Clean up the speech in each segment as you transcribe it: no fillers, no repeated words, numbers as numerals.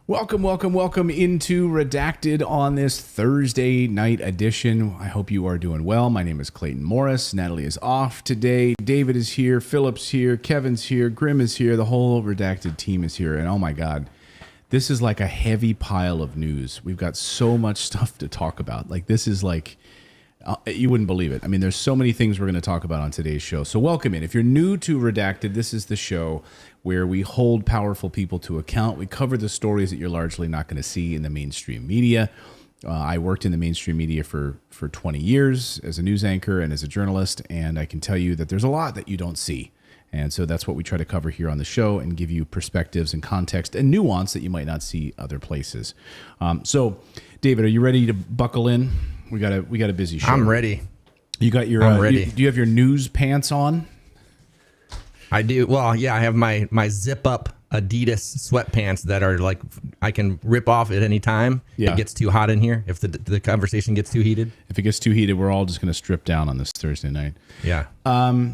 Welcome into Redacted on this Thursday night edition. I hope you are doing well. My name is Clayton Morris. Natalie is off today. David is here. Philip's here. Kevin's here. Grim is here. The whole Redacted team is here. And oh my God, this is like a heavy pile of news. We've got so much stuff to talk about. Like this is like, you wouldn't believe it. I mean, there's so many things we're going to talk about on today's show. So welcome in. If you're new to Redacted, this is the show where we hold powerful people to account. We cover the stories that you're largely not going to see in the mainstream media. I worked in the mainstream media for 20 years as a news anchor and as a journalist, and I can tell you that there's a lot that you don't see. And so that's what we try to cover here on the show and give you perspectives and context and nuance that you might not see other places. So, David, are you ready to buckle in? We got a busy show. I'm ready. You got your? I'm ready. Do you have your news pants on? I do. Well, yeah, I have my zip up Adidas sweatpants that are like I can rip off at any time. Yeah. It gets too hot in here. If the conversation gets too heated. If it gets too heated, we're all just going to strip down on this Thursday night. Yeah.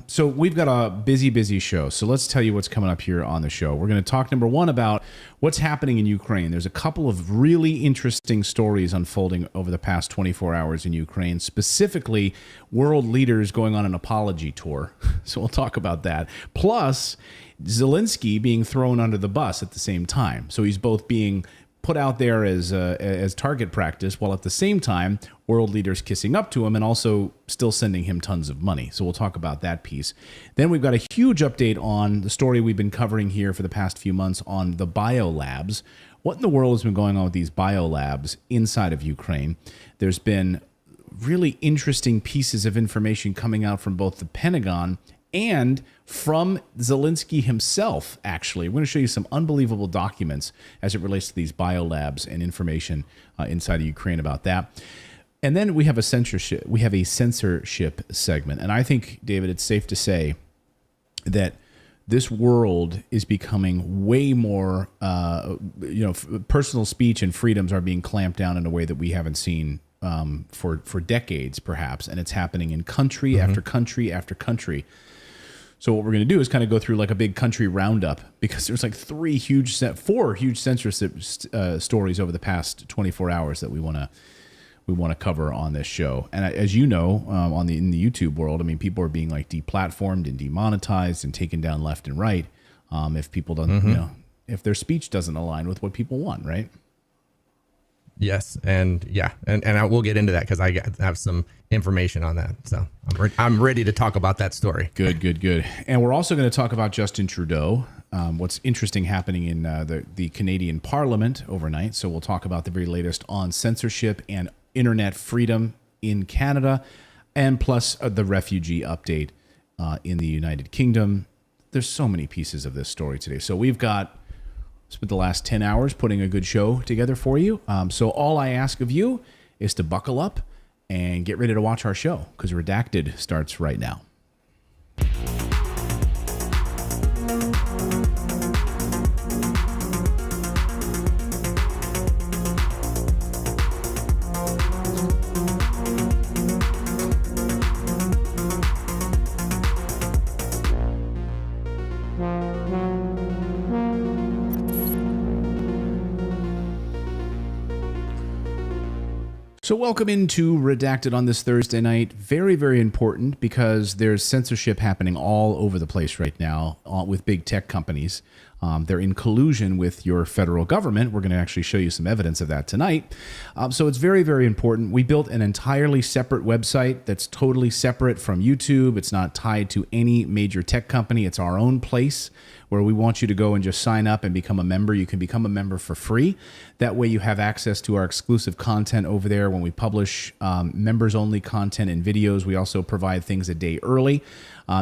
So we've got a busy show. So let's tell you what's coming up here on the show. We're going to talk, number one, about what's happening in Ukraine. There's a couple of really interesting stories unfolding over the past 24 hours in Ukraine, specifically world leaders going on an apology tour. So we'll talk about that. Plus, Zelensky being thrown under the bus at the same time. So he's both being put out there as target practice, while at the same time, world leaders kissing up to him and also still sending him tons of money. So we'll talk about that piece. Then we've got a huge update on the story we've been covering here for the past few months on the biolabs. What in the world has been going on with these biolabs inside of Ukraine? There's been really interesting pieces of information coming out from both the Pentagon and from Zelensky himself, actually. We're going to show you some unbelievable documents as it relates to these biolabs and information inside of Ukraine about that. And then we have a censorship. We have a censorship segment. And I think, David, it's safe to say that this world is becoming way more, personal speech and freedoms are being clamped down in a way that we haven't seen for decades, perhaps. And it's happening in country after country after country. So what we're going to do is kind of go through like a big country roundup, because there's like four huge censorship stories over the past 24 hours that we want to cover on this show. And as you know, in the YouTube world, I mean, people are being like deplatformed and demonetized and taken down left and right if people don't, if their speech doesn't align with what people want, right? Yes, and I will get into that because I have some information on that. So I'm ready to talk about that story. Good. And we're also going to talk about Justin Trudeau. What's interesting happening in the Canadian Parliament overnight. So we'll talk about the very latest on censorship and internet freedom in Canada, and plus the refugee update in the United Kingdom. There's so many pieces of this story today. So we've spent the last 10 hours putting a good show together for you. So all I ask of you is to buckle up and get ready to watch our show, because Redacted starts right now. So welcome into Redacted on this Thursday night. Very, very important, because there's censorship happening all over the place right now with big tech companies. They're in collusion with your federal government. We're going to actually show you some evidence of that tonight. So it's very, very important. We built an entirely separate website that's totally separate from YouTube. It's not tied to any major tech company. It's our own place where we want you to go and just sign up and become a member. You can become a member for free. That way you have access to our exclusive content over there when we publish members-only content and videos. We also provide things a day early.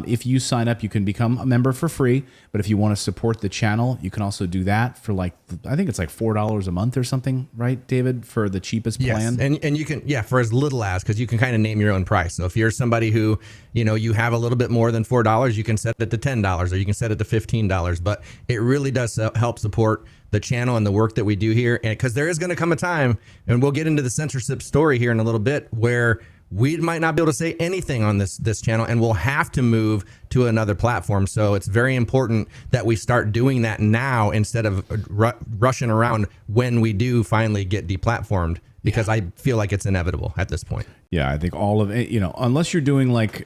If you sign up, you can become a member for free. But if you want to support the channel, you can also do that for I think it's like $4 a month or something, right, David, for the cheapest plan? Yes, and you can, for as little as, because you can kind of name your own price. So if you're somebody who, you have a little bit more than $4, you can set it to $10 or you can set it to $15. But it really does help support the channel and the work that we do here. And because there is going to come a time, and we'll get into the censorship story here in a little bit, where we might not be able to say anything on this channel, and we'll have to move to another platform. So it's very important that we start doing that now instead of rushing around when we do finally get deplatformed, because I feel like it's inevitable at this point. Yeah, I think all of it, unless you're doing like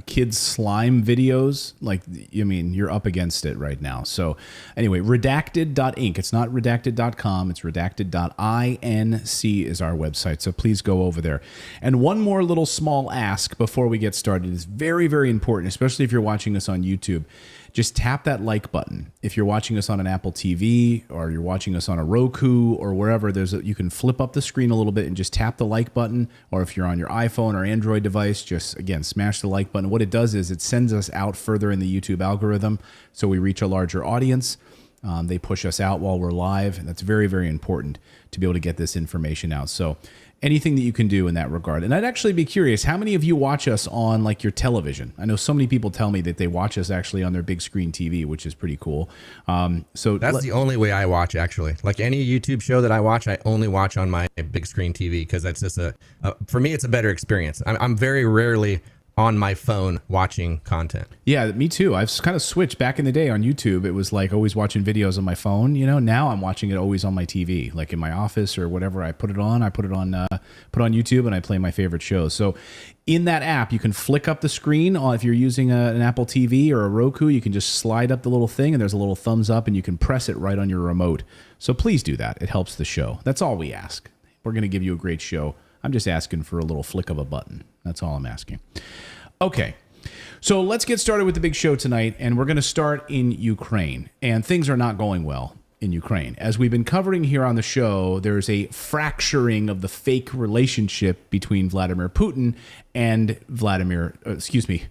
kids slime videos, like, you're up against it right now. So anyway, redacted.inc. It's not redacted.com. It's redacted.inc is our website. So please go over there. And one more little small ask before we get started is very, very important, especially if you're watching us on YouTube. Just tap that like button. If you're watching us on an Apple TV or you're watching us on a Roku or wherever, you can flip up the screen a little bit and just tap the like button. Or if you're on your iPhone or Android device, just, again, smash the like button. What it does is it sends us out further in the YouTube algorithm, so we reach a larger audience. They push us out while we're live, and that's very, very important to be able to get this information out. So anything that you can do in that regard. And I'd actually be curious, how many of you watch us on like your television? I know so many people tell me that they watch us actually on their big screen TV, which is pretty cool. So that's the only way I watch, actually. Like any YouTube show that I watch, I only watch on my big screen TV, because that's just for me, it's a better experience. I'm very rarely on my phone watching content. Yeah, me too. I've kind of switched. Back in the day on YouTube, it was like always watching videos on my phone. Now I'm watching it always on my TV, like in my office or whatever. I put it on YouTube, and I play my favorite shows. So in that app, you can flick up the screen. If you're using an Apple TV or a Roku, you can just slide up the little thing, and there's a little thumbs up, and you can press it right on your remote. So please do that. It helps the show. That's all we ask. We're going to give you a great show. I'm just asking for a little flick of a button. That's all I'm asking. Okay, so let's get started with the big show tonight, and we're going to start in Ukraine. And things are not going well in Ukraine. As we've been covering here on the show, there's a fracturing of the fake relationship between Vladimir Putin and Vladimir Zelensky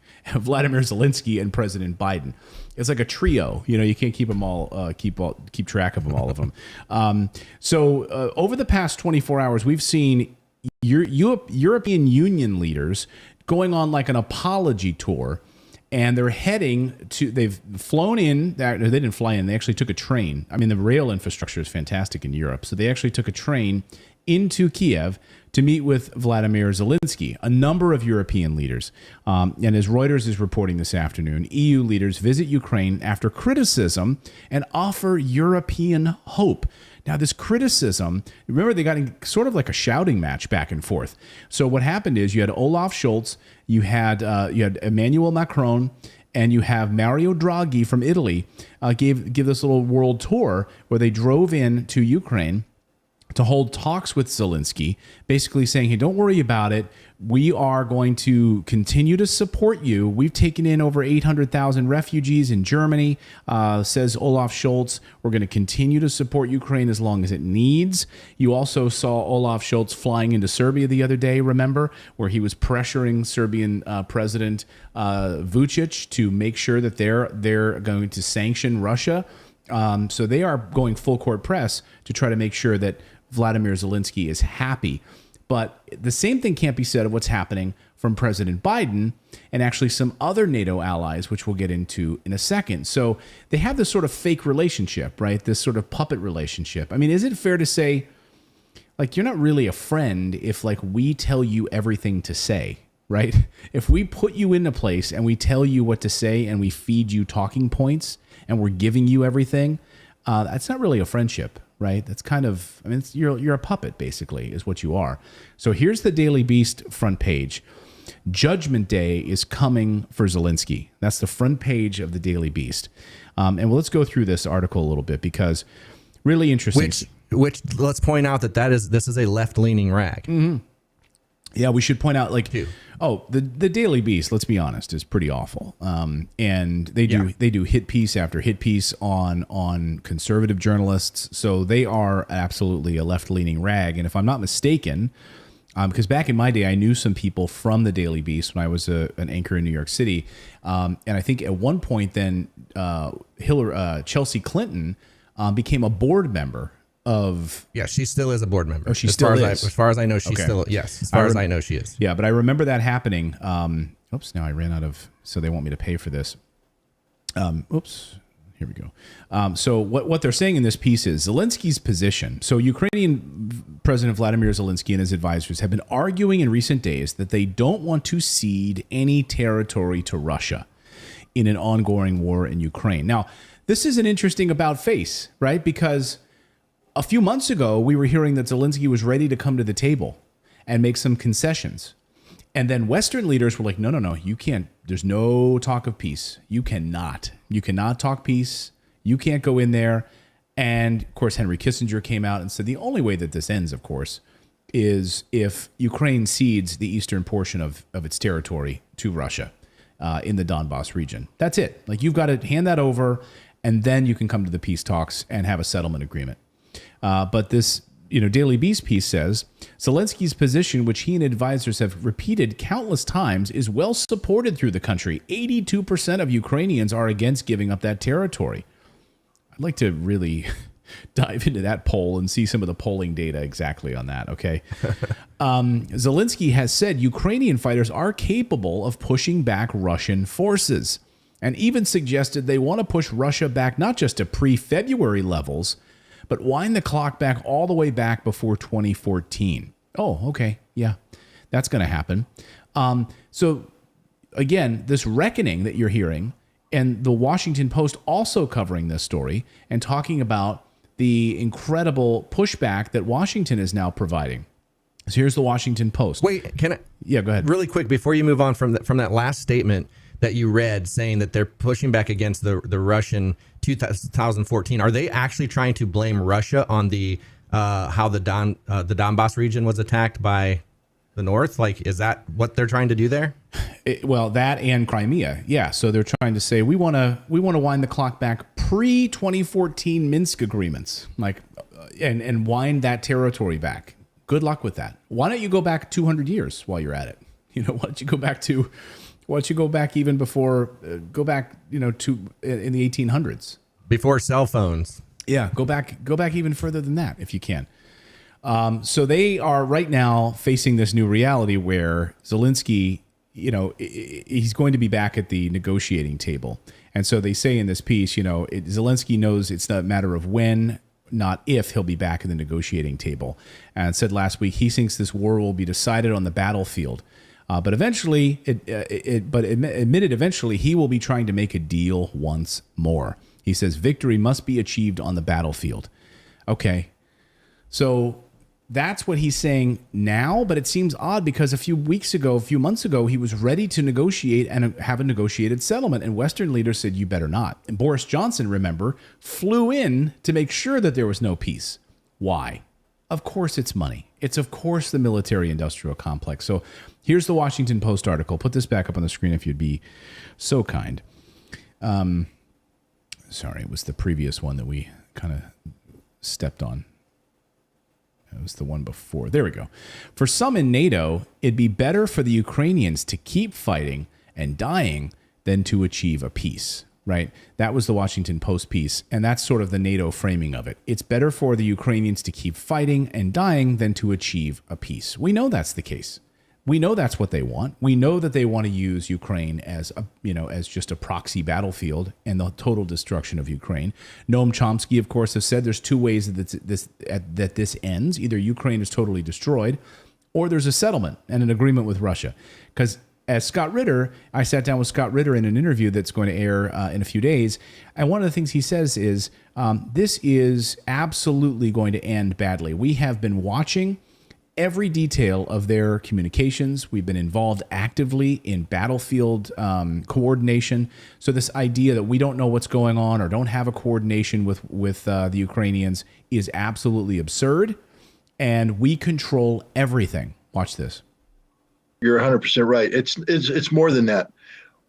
and President Biden. It's like a trio. You can't keep them all, keep track of them, all of them. So over the past 24 hours, we've seen European Union leaders going on like an apology tour, and they're they've flown in. They didn't fly in. They actually took a train. The rail infrastructure is fantastic in Europe. So they actually took a train into Kiev to meet with Vladimir Zelensky, a number of European leaders. And as Reuters is reporting this afternoon, EU leaders visit Ukraine after criticism and offer European hope. Now, this criticism, remember, they got in sort of like a shouting match back and forth. So what happened is you had Olaf Scholz, you had Emmanuel Macron, and you have Mario Draghi from Italy give this little world tour where they drove in to Ukraine to hold talks with Zelensky, basically saying, hey, don't worry about it. We are going to continue to support you. We've taken in over 800,000 refugees in Germany, says Olaf Scholz. We're going to continue to support Ukraine as long as it needs. You also saw Olaf Scholz flying into Serbia the other day, remember, where he was pressuring Serbian President Vučić to make sure that they're going to sanction Russia. So they are going full court press to try to make sure that Vladimir Zelensky is happy. But the same thing can't be said of what's happening from President Biden and actually some other NATO allies, which we'll get into in a second. So they have this sort of fake relationship, right? This sort of puppet relationship. Is it fair to say, like, you're not really a friend if, like, we tell you everything to say, right? If we put you in a place and we tell you what to say and we feed you talking points and we're giving you everything, that's not really a friendship, right? That's kind of, you're a puppet, basically, is what you are. So here's the Daily Beast front page. Judgment Day is coming for Zelensky. That's the front page of the Daily Beast. And let's go through this article a little bit, because really interesting. Which let's point out this is a left-leaning rag. Mm-hmm. Yeah, we should point out, the Daily Beast, let's be honest, is pretty awful. And they do hit piece after hit piece on conservative journalists. So they are absolutely a left-leaning rag. And if I'm not mistaken, because back in my day, I knew some people from the Daily Beast when I was an anchor in New York City. And I think at one point then Chelsea Clinton became a board member of... Yeah, she still is a board member. Oh, she still is? As far as I know, she still... Yes, as far as I know, she is. Yeah, but I remember that happening. Oops, now I ran out of... So they want me to pay for this. Oops, here we go. So what they're saying in this piece is Zelensky's position. So Ukrainian President Vladimir Zelensky and his advisors have been arguing in recent days that they don't want to cede any territory to Russia in an ongoing war in Ukraine. Now, this is an interesting about face, right? Because a few months ago, we were hearing that Zelensky was ready to come to the table and make some concessions. And then Western leaders were like, no, you can't. There's no talk of peace. You cannot talk peace. You can't go in there. And of course, Henry Kissinger came out and said the only way that this ends, of course, is if Ukraine cedes the eastern portion of its territory to Russia in the Donbass region. That's it. Like, you've got to hand that over, and then you can come to the peace talks and have a settlement agreement. But this, Daily Beast piece says Zelensky's position, which he and advisors have repeated countless times, is well supported through the country. 82% of Ukrainians are against giving up that territory. I'd like to really dive into that poll and see some of the polling data exactly on that. Okay. Zelensky has said Ukrainian fighters are capable of pushing back Russian forces, and even suggested they want to push Russia back not just to pre-February levels, but wind the clock back all the way back before 2014. Oh, okay. Yeah, that's going to happen. So again, this reckoning that you're hearing, and the Washington Post also covering this story and talking about the incredible pushback that Washington is now providing. So here's the Washington Post. Wait, can I? Yeah, go ahead. Really quick, before you move on from that last statement that you read saying that they're pushing back against the Russian 2014, are they actually trying to blame Russia on the how the Donbass region was attacked by the North? Like, is that what they're trying to do there? Well, that and Crimea. Yeah. So they're trying to say we want to wind the clock back pre-2014 Minsk agreements, like, and wind that territory back. Good luck with that. Why don't you go back 200 years while you're at it? Why don't you go back even before, to in the 1800s, before cell phones. Yeah. Go back even further than that if you can. So they are right now facing this new reality where Zelensky, he's going to be back at the negotiating table. And so they say in this piece, Zelensky knows it's not a matter of when, not if, he'll be back at the negotiating table. And said last week he thinks this war will be decided on the battlefield. But eventually, admitted eventually he will be trying to make a deal once more. He says victory must be achieved on the battlefield. Okay, so that's what he's saying now, but it seems odd because a few months ago, he was ready to negotiate and have a negotiated settlement, and Western leaders said, you better not. And Boris Johnson, remember, flew in to make sure that there was no peace. Why? Of course it's money. It's, of course, the military-industrial complex. So here's the Washington Post article. Put this back up on the screen if you'd be so kind. Sorry, it was the previous one that we kind of stepped on. It was the one before. There we go. For some in NATO, it'd be better for the Ukrainians to keep fighting and dying than to achieve a peace, right? That was the Washington Post piece, and that's sort of the NATO framing of it. It's better for the Ukrainians to keep fighting and dying than to achieve a peace. We know that's the case. We know that's what they want. We know that they want to use Ukraine as as just a proxy battlefield and the total destruction of Ukraine. Noam Chomsky, of course, has said there's two ways that this ends. Either Ukraine is totally destroyed, or there's a settlement and an agreement with Russia. Because as Scott Ritter, I sat down with Scott Ritter in an interview that's going to air in a few days, and one of the things he says is this is absolutely going to end badly. We have been watching every detail of their communications. We've been involved actively in battlefield coordination. So this idea that we don't know what's going on or don't have a coordination with the Ukrainians is absolutely absurd. And we control everything. Watch this. You're 100% right. It's more than that.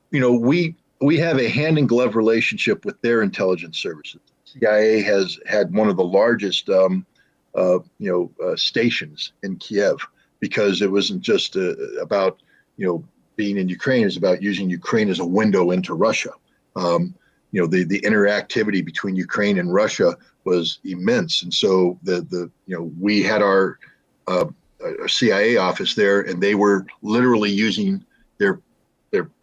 We have a hand in glove relationship with their intelligence services. CIA has had one of the largest stations in Kiev, because it wasn't just about being in Ukraine. It's about using Ukraine as a window into Russia. The interactivity between Ukraine and Russia was immense, and so we had our CIA office there, and they were literally using their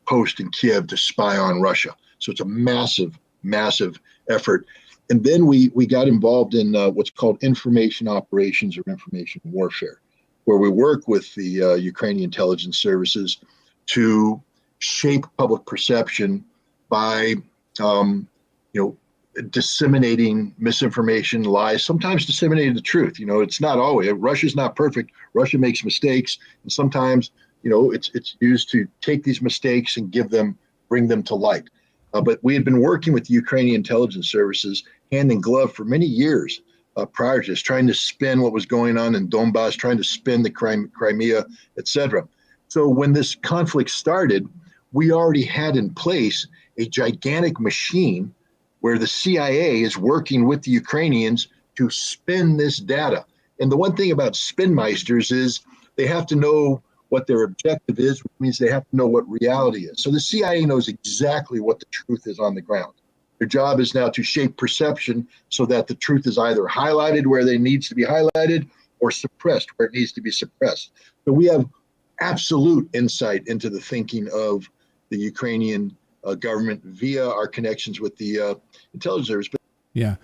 post in Kiev to spy on Russia. So it's a massive effort. And then we got involved in what's called information operations or information warfare, where we work with the Ukrainian intelligence services to shape public perception by, disseminating misinformation, lies, sometimes disseminating the truth. It's not always. Russia's not perfect. Russia makes mistakes, and sometimes, it's used to take these mistakes and bring them to light. But we had been working with the Ukrainian intelligence services hand in glove for many years prior to this, trying to spin what was going on in Donbass, trying to spin the Crimea, et cetera. So when this conflict started, we already had in place a gigantic machine where the CIA is working with the Ukrainians to spin this data. And the one thing about spinmeisters is they have to know what their objective is, which means they have to know what reality is. So the CIA knows exactly what the truth is on the ground. Their job is now to shape perception so that the truth is either highlighted where it needs to be highlighted or suppressed where it needs to be suppressed. So we have absolute insight into the thinking of the Ukrainian government via our connections with the intelligence service. Yeah.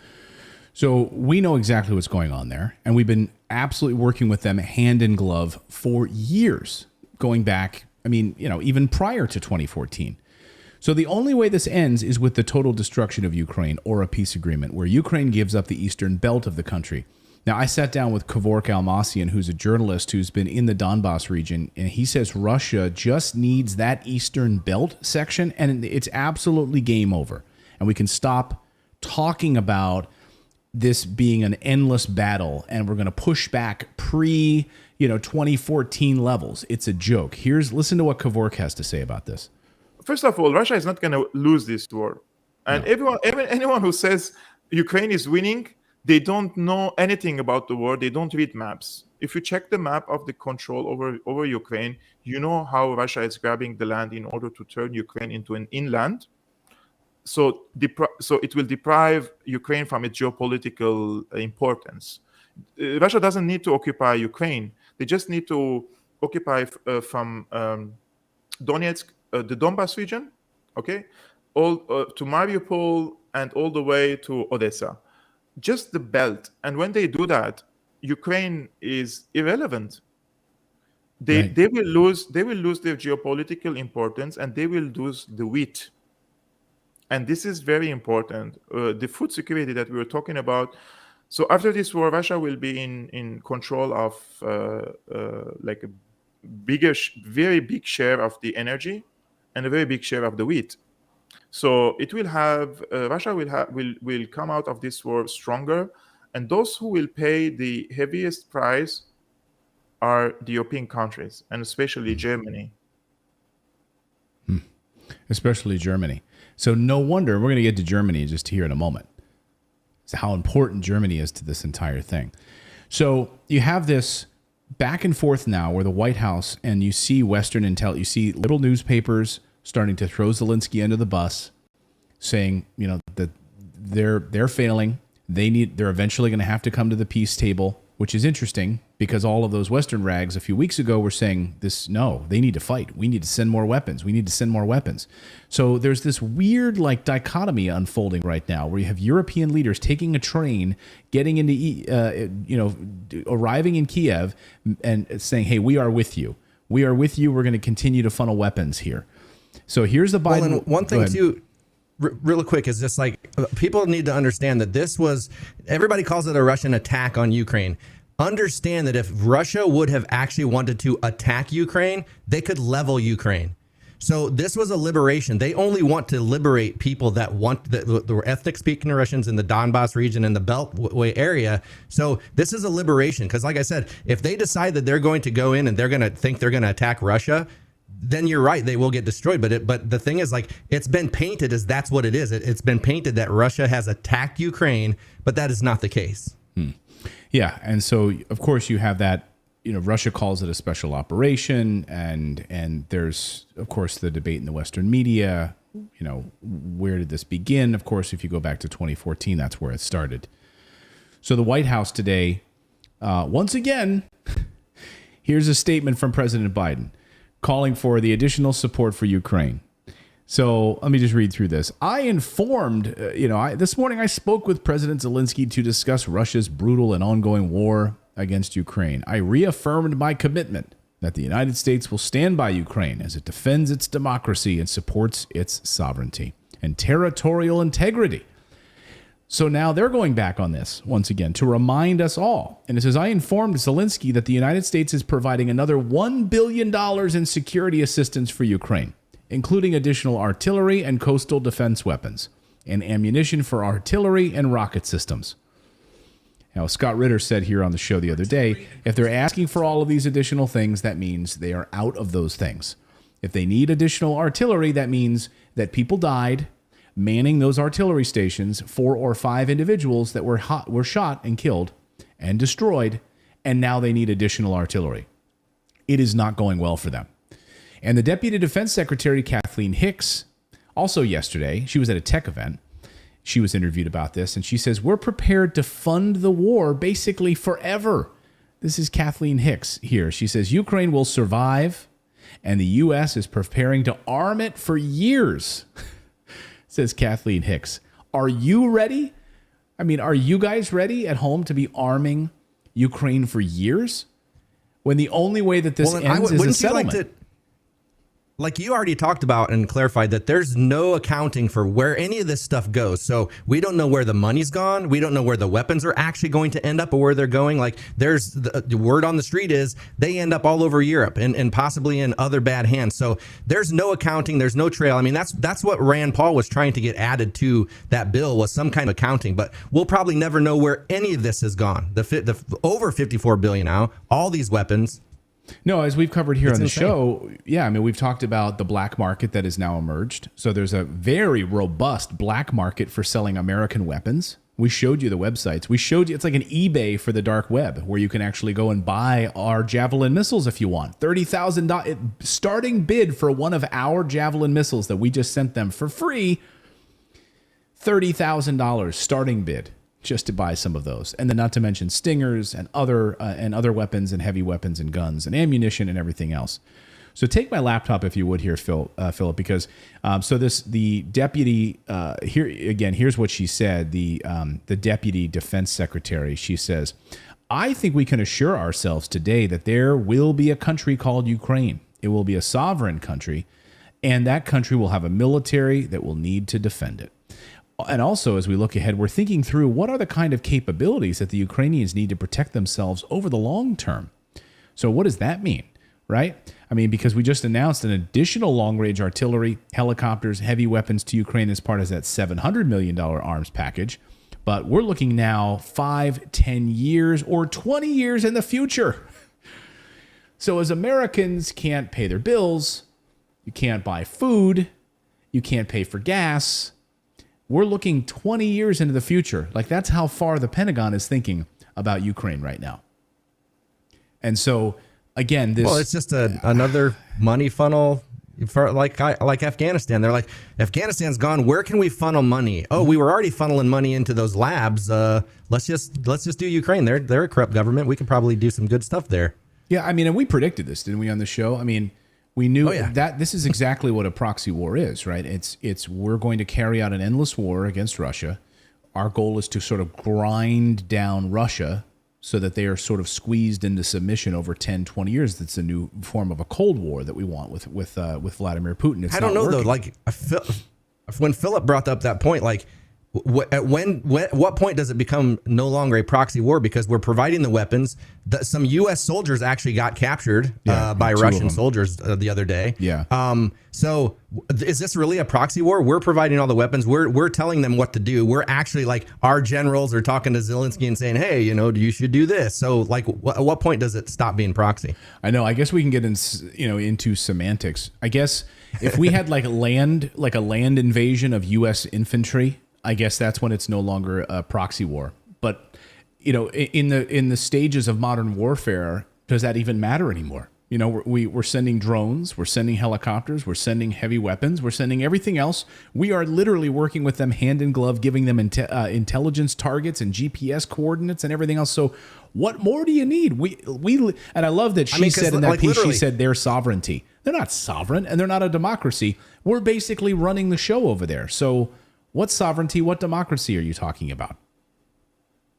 So we know exactly what's going on there, and we've been absolutely working with them hand in glove for years, going back, even prior to 2014. So the only way this ends is with the total destruction of Ukraine or a peace agreement where Ukraine gives up the eastern belt of the country. Now, I sat down with Kevork Almasian, who's a journalist who's been in the Donbass region, and he says Russia just needs that eastern belt section, and it's absolutely game over. And we can stop talking about this being an endless battle, and we're going to push back pre-2014 levels. It's a joke. Listen to what Kevork has to say about this. First of all, Russia is not going to lose this war. And anyone who says Ukraine is winning, they don't know anything about the war. They don't read maps. If you check the map of the control over Ukraine, you know how Russia is grabbing the land in order to turn Ukraine into an inland. So it will deprive Ukraine from its geopolitical importance. Russia doesn't need to occupy Ukraine. They just need to occupy from Donetsk, the Donbass region, okay, all to Mariupol and all the way to Odessa. Just the belt. And when they do that, Ukraine is irrelevant. They will lose their geopolitical importance, and they will lose the wheat. And this is very important. The food security that we were talking about. So after this war, Russia will be in control of like a very big share of the energy and a very big share of the wheat. So it will have Russia will come out of this war stronger, and those who will pay the heaviest price are the European countries, and especially Germany. Especially Germany. So no wonder we're going to get to Germany just here in a moment. It's how important Germany is to this entire thing. So you have this back and forth now where the White House, and you see Western intel, you see liberal newspapers starting to throw Zelensky under the bus, saying, that they're failing. They're eventually going to have to come to the peace table, which is interesting because all of those Western rags a few weeks ago were saying they need to fight. We need to send more weapons. So there's this weird dichotomy unfolding right now where you have European leaders taking a train, getting into, arriving in Kiev and saying, hey, we are with you. We are with you. We're going to continue to funnel weapons here. So here's the Biden. Well, and one thing too, really quick, is just people need to understand that everybody calls it a Russian attack on Ukraine. Understand that if Russia would have actually wanted to attack Ukraine, they could level Ukraine. So this was a liberation. They only want to liberate people that want the ethnic speaking Russians in the Donbass region and the Beltway area. So this is a liberation because, like I said, if they decide that they're going to go in and they're going to think they're going to attack Russia, then you're right, they will get destroyed. But the thing is, it's been painted as that's what it is. It's been painted that Russia has attacked Ukraine, but that is not the case. Yeah, and so of course you have that. Russia calls it a special operation, and there's of course the debate in the Western media. Where did this begin? Of course, if you go back to 2014, that's where it started. So the White House today, once again, here's a statement from President Biden, calling for the additional support for Ukraine. So let me just read through this. This morning I spoke with President Zelensky to discuss Russia's brutal and ongoing war against Ukraine. I reaffirmed my commitment that the United States will stand by Ukraine as it defends its democracy and supports its sovereignty and territorial integrity. So now they're going back on this once again to remind us all. And it says, I informed Zelensky that the United States is providing another $1 billion in security assistance for Ukraine, including additional artillery and coastal defense weapons and ammunition for artillery and rocket systems. Now, Scott Ritter said here on the show the other day, if they're asking for all of these additional things, that means they are out of those things. If they need additional artillery, that means that people died manning those artillery stations, 4 or 5 individuals that were shot and killed and destroyed, and now they need additional artillery. It is not going well for them. And the Deputy Defense Secretary, Kathleen Hicks, also yesterday, she was at a tech event. She was interviewed about this, and she says, we're prepared to fund the war basically forever. This is Kathleen Hicks here. She says, Ukraine will survive, and the U.S. is preparing to arm it for years, says Kathleen Hicks. Are you ready? I mean, are you guys ready at home to be arming Ukraine for years? When the only way that this ends is a settlement. Like you already talked about and clarified that there's no accounting for where any of this stuff goes. So we don't know where the money's gone. We don't know where the weapons are actually going to end up or where they're going. Like there's the word on the street is they end up all over Europe and possibly in other bad hands. So there's no accounting. There's no trail. I mean, that's what Rand Paul was trying to get added to that bill was some kind of accounting. But we'll probably never know where any of this has gone. The over 54 billion now, all these weapons. No, as we've covered here on the insane. show, yeah, I mean, we've talked about the black market that has now emerged. So there's a very robust black market for selling American weapons. We showed you the websites. We showed you, it's like an eBay for the dark web where you can actually go and buy our Javelin missiles if you want. $30,000 starting bid for one of our Javelin missiles that we just sent them for free. $30,000 starting bid. Just to buy some of those. And then not to mention Stingers and other weapons and heavy weapons and guns and ammunition and everything else. So take my laptop if you would here, Philip, because the deputy here again, here's what she said. The deputy defense secretary, she says, I think we can assure ourselves today that there will be a country called Ukraine. It will be a sovereign country, and that country will have a military that will need to defend it. And also, as we look ahead, we're thinking through what are the kind of capabilities that the Ukrainians need to protect themselves over the long term. So what does that mean, right? I mean, because we just announced an additional long-range artillery, helicopters, heavy weapons to Ukraine as part of that $700 million arms package. But we're looking now 5, 10 years, or 20 years in the future. So as Americans can't pay their bills, you can't buy food, you can't pay for gas, we're looking 20 years into the future. Like that's how far the Pentagon is thinking about Ukraine right now. And so, again, this... Well, it's just another money funnel for like Afghanistan. They're like, Afghanistan's gone. Where can we funnel money? Oh, we were already funneling money into those labs. Let's just do Ukraine. They're a corrupt government. We can probably do some good stuff there. Yeah, I mean, and we predicted this, didn't we, on the show? I mean... We knew that this is exactly what a proxy war is, right? It's we're going to carry out an endless war against Russia. Our goal is to sort of grind down Russia so that they are sort of squeezed into submission over 10, 20 years. That's a new form of a Cold War that we want with Vladimir Putin. It's I don't know working. though. Like when Philip brought up that point, like at what point does it become no longer a proxy war? Because we're providing the weapons. Some U.S. soldiers actually got captured by Russian soldiers the other day. Yeah. So is this really a proxy war? We're providing all the weapons. We're telling them what to do. We're actually like our generals are talking to Zelensky and saying, hey, you should do this. So like, at what point does it stop being proxy? I know. I guess we can get into semantics. I guess if we had like a land invasion of U.S. infantry, I guess that's when it's no longer a proxy war. But in the stages of modern warfare, does that even matter anymore? You know, we're sending drones, we're sending helicopters, we're sending heavy weapons, we're sending everything else. We are literally working with them hand in glove, giving them intelligence targets and GPS coordinates and everything else. So what more do you need? We and I love that she said in that piece, she said their sovereignty. They're not sovereign and they're not a democracy. We're basically running the show over there. So what sovereignty, what democracy are you talking about?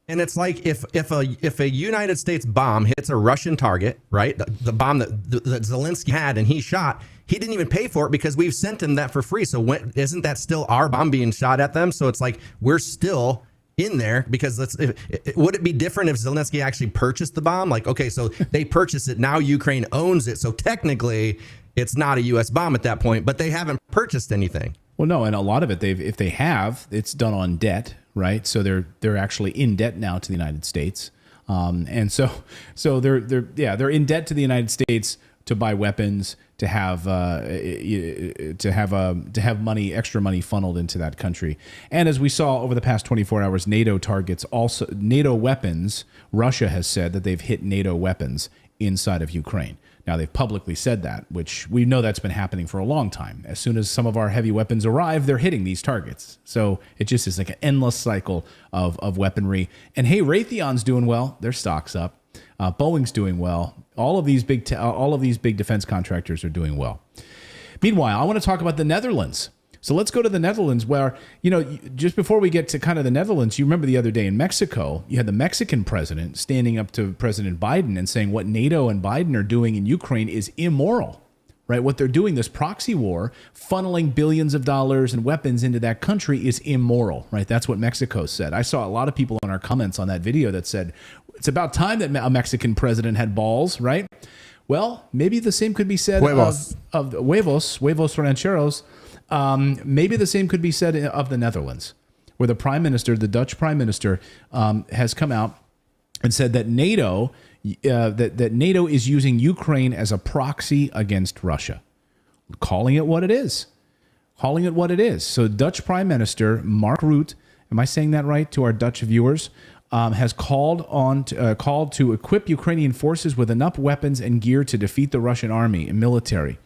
And it's like if a United States bomb hits a Russian target, right? The bomb that Zelensky had and he shot, he didn't even pay for it because we've sent him that for free. So isn't that still our bomb being shot at them? So it's like we're still in there because would it be different if Zelensky actually purchased the bomb? Like, okay, so they purchased it. Now Ukraine owns it. So technically it's not a U.S. bomb at that point, but they haven't purchased anything. Well, no, and a lot of it, if they have, it's done on debt, right? So they're actually in debt now to the United States, and so they're in debt to the United States to buy weapons, to have money, extra money funneled into that country. And as we saw over the past 24 hours, NATO weapons. Russia has said that they've hit NATO weapons inside of Ukraine. Now, they've publicly said that, which we know that's been happening for a long time. As soon as some of our heavy weapons arrive, they're hitting these targets. So it just is like an endless cycle of weaponry. And hey, Raytheon's doing well. Their stock's up. Boeing's doing well. All of these big defense contractors are doing well. Meanwhile, I want to talk about the Netherlands. So let's go to the Netherlands where, you know, just before we get to kind of the Netherlands, you remember the other day in Mexico, you had the Mexican president standing up to President Biden and saying what NATO and Biden are doing in Ukraine is immoral, right? What they're doing, this proxy war, funneling billions of dollars and weapons into that country is immoral, right? That's what Mexico said. I saw a lot of people in our comments on that video that said, it's about time that a Mexican president had balls, right? Well, maybe the same could be said of huevos rancheros. Maybe the same could be said of the Netherlands, where the prime minister, the Dutch prime minister, has come out and said that NATO is using Ukraine as a proxy against Russia, calling it what it is. So Dutch Prime Minister Mark Rutte, am I saying that right to our Dutch viewers, has called to equip Ukrainian forces with enough weapons and gear to defeat the Russian army and military.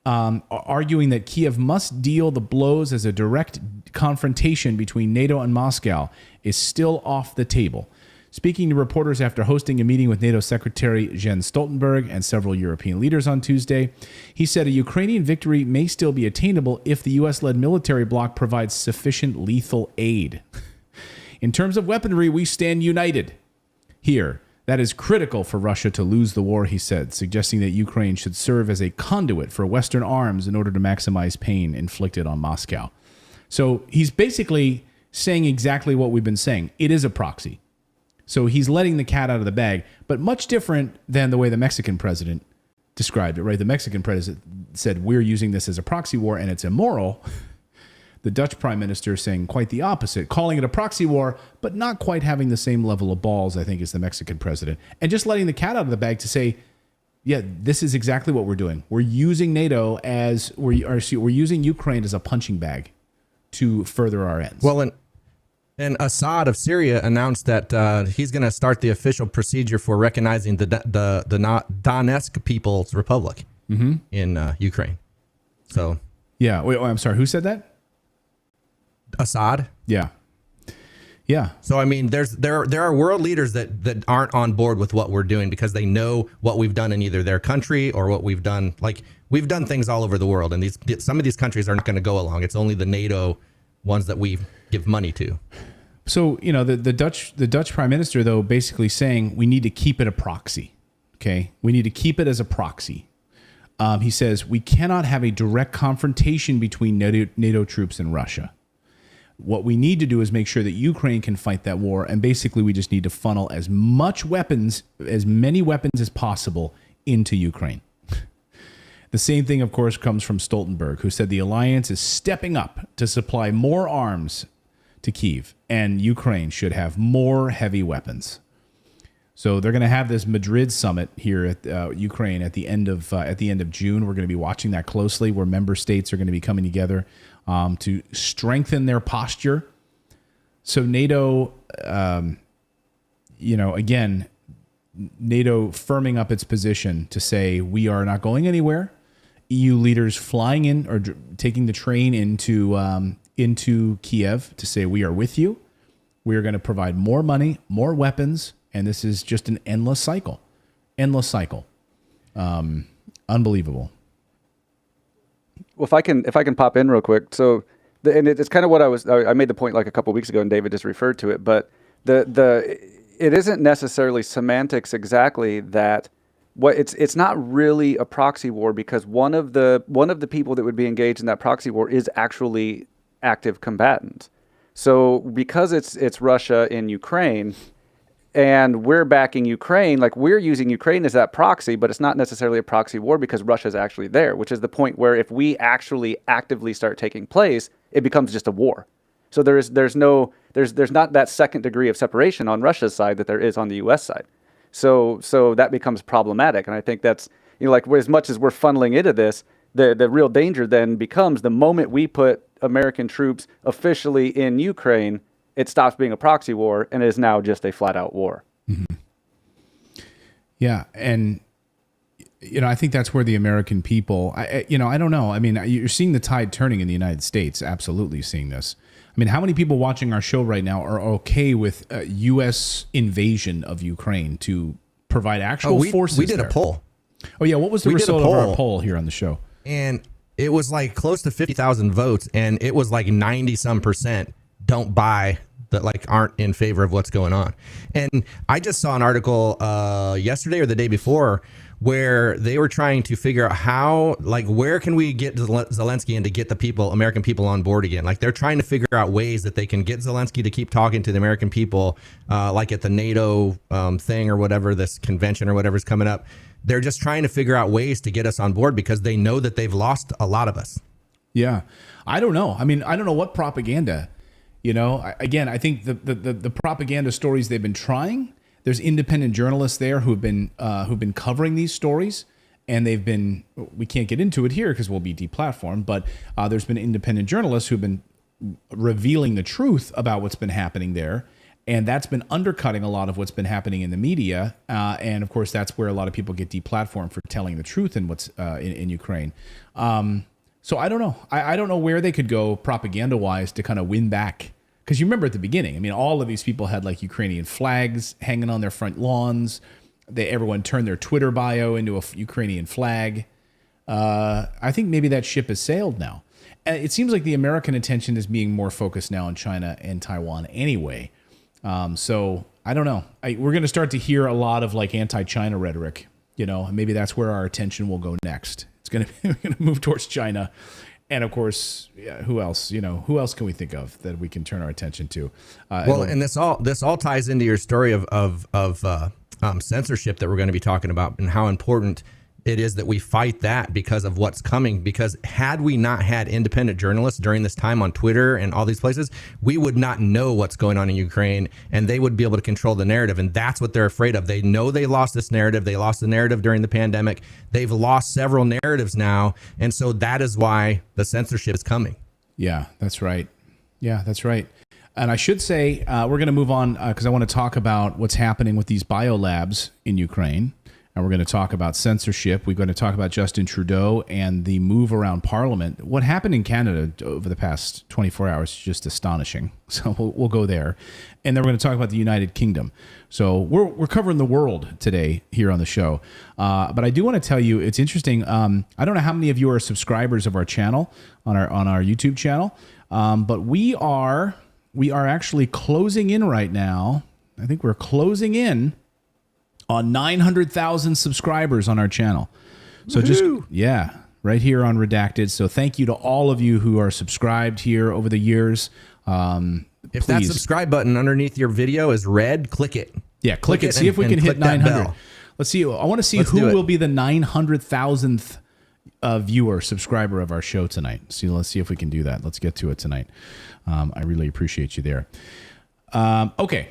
Arguing that Kiev must deal the blows as a direct confrontation between NATO and Moscow is still off the table. Speaking to reporters after hosting a meeting with NATO Secretary Jens Stoltenberg and several European leaders on Tuesday, he said a Ukrainian victory may still be attainable if the U.S.-led military bloc provides sufficient lethal aid. In terms of weaponry, we stand united here. That is critical for Russia to lose the war, he said, suggesting that Ukraine should serve as a conduit for Western arms in order to maximize pain inflicted on Moscow. So he's basically saying exactly what we've been saying. It is a proxy. So he's letting the cat out of the bag, but much different than the way the Mexican president described it, right? The Mexican president said, we're using this as a proxy war and it's immoral. The Dutch prime minister saying quite the opposite, calling it a proxy war, but not quite having the same level of balls, I think, as the Mexican president. And just letting the cat out of the bag to say, yeah, this is exactly what we're doing. We're using NATO we're using Ukraine as a punching bag to further our ends. Well, and Assad of Syria announced that he's going to start the official procedure for recognizing the Donetsk People's Republic in Ukraine. So, yeah. Wait, I'm sorry. Who said that? Assad. Yeah. So I mean, there are world leaders that aren't on board with what we're doing because they know what we've done in either their country or what we've done. Like we've done things all over the world, and some of these countries aren't going to go along. It's only the NATO ones that we give money to. So you know the Dutch prime minister though basically saying we need to keep it a proxy. Okay, we need to keep it as a proxy. He says we cannot have a direct confrontation between NATO troops and Russia. What we need to do is make sure that Ukraine can fight that war, and basically we just need to funnel as many weapons as possible into Ukraine. The same thing, of course, comes from Stoltenberg, who said the alliance is stepping up to supply more arms to Kyiv, and Ukraine should have more heavy weapons. So they're going to have this Madrid summit here at Ukraine at the end of June. We're going to be watching that closely, where member states are going to be coming together to strengthen their posture. So NATO, again, NATO firming up its position to say we are not going anywhere. EU leaders flying in or taking the train into Kiev to say we are with you. We are going to provide more money, more weapons, and this is just an endless cycle. Endless cycle. Unbelievable. Well, if I can pop in real quick. So, and it's kind of what I made the point like a couple of weeks ago, and David just referred to it. But it isn't necessarily semantics exactly that what it's not really a proxy war, because one of the people that would be engaged in that proxy war is actually active combatants. So because it's Russia in Ukraine, and we're backing Ukraine, like we're using Ukraine as that proxy, but it's not necessarily a proxy war because Russia's actually there, which is the point where if we actually actively start taking place, it becomes just a war. So there's not that second degree of separation on Russia's side that there is on the U.S. side. So that becomes problematic, and I think that's, like, as much as we're funneling into this, the real danger then becomes the moment we put American troops officially in Ukraine, it stops being a proxy war and is now just a flat out war. Mm-hmm. Yeah. And, I think that's where the American people, I don't know. I mean, you're seeing the tide turning in the United States. Absolutely seeing this. I mean, how many people watching our show right now are okay with U.S. invasion of Ukraine to provide actual forces? We did there? A poll. Oh, yeah. What was the result of our poll here on the show? And it was like close to 50,000 votes, and it was like 90% don't buy that, like, aren't in favor of what's going on. And I just saw an article yesterday or the day before where they were trying to figure out how, like, where can we get Zelensky and to get the American people on board again? Like, they're trying to figure out ways that they can get Zelensky to keep talking to the American people, like at the NATO thing or whatever, this convention or whatever's coming up. They're just trying to figure out ways to get us on board because they know that they've lost a lot of us. Yeah. I don't know. I mean, I don't know what propaganda, again, I think the propaganda stories they've been trying, there's independent journalists there who've been covering these stories, and we can't get into it here because we'll be deplatformed, but there's been independent journalists who've been revealing the truth about what's been happening there. And that's been undercutting a lot of what's been happening in the media. And of course, that's where a lot of people get deplatformed for telling the truth in what's in Ukraine. So I don't know. I don't know where they could go propaganda-wise to kind of win back. Because you remember at the beginning, I mean, all of these people had like Ukrainian flags hanging on their front lawns. Everyone turned their Twitter bio into a Ukrainian flag. I think maybe that ship has sailed now. And it seems like the American attention is being more focused now on China and Taiwan anyway. So I don't know. We're going to start to hear a lot of like anti-China rhetoric, and maybe that's where our attention will go next. We're going to move towards China. And of course, who else? Who else can we think of that we can turn our attention to? And this all ties into your story of censorship that we're going to be talking about, and how important it is that we fight that because of what's coming. Because had we not had independent journalists during this time on Twitter and all these places, we would not know what's going on in Ukraine, and they would be able to control the narrative. And that's what they're afraid of. They know they lost this narrative. They lost the narrative during the pandemic. They've lost several narratives now. And so that is why the censorship is coming. Yeah, that's right. Yeah, that's right. And I should say, we're going to move on because I want to talk about what's happening with these biolabs in Ukraine. And we're going to talk about censorship. We're going to talk about Justin Trudeau and the move around Parliament. What happened in Canada over the past 24 hours is just astonishing. So we'll go there. And then we're going to talk about the United Kingdom. So we're covering the world today here on the show. But I do want to tell you, it's interesting. I don't know how many of you are subscribers of our channel, on our YouTube channel. But we are actually closing in right now. I think we're closing in on 900,000 subscribers on our channel. So right here on Redacted. So thank you to all of you who are subscribed here over the years. If that subscribe button underneath your video is red, click it. Yeah, click it. See if we can hit 900. Let's see. I want to see who will be the 900,000th viewer, subscriber of our show tonight. Let's see if we can do that. Let's get to it tonight. I really appreciate you there. Okay.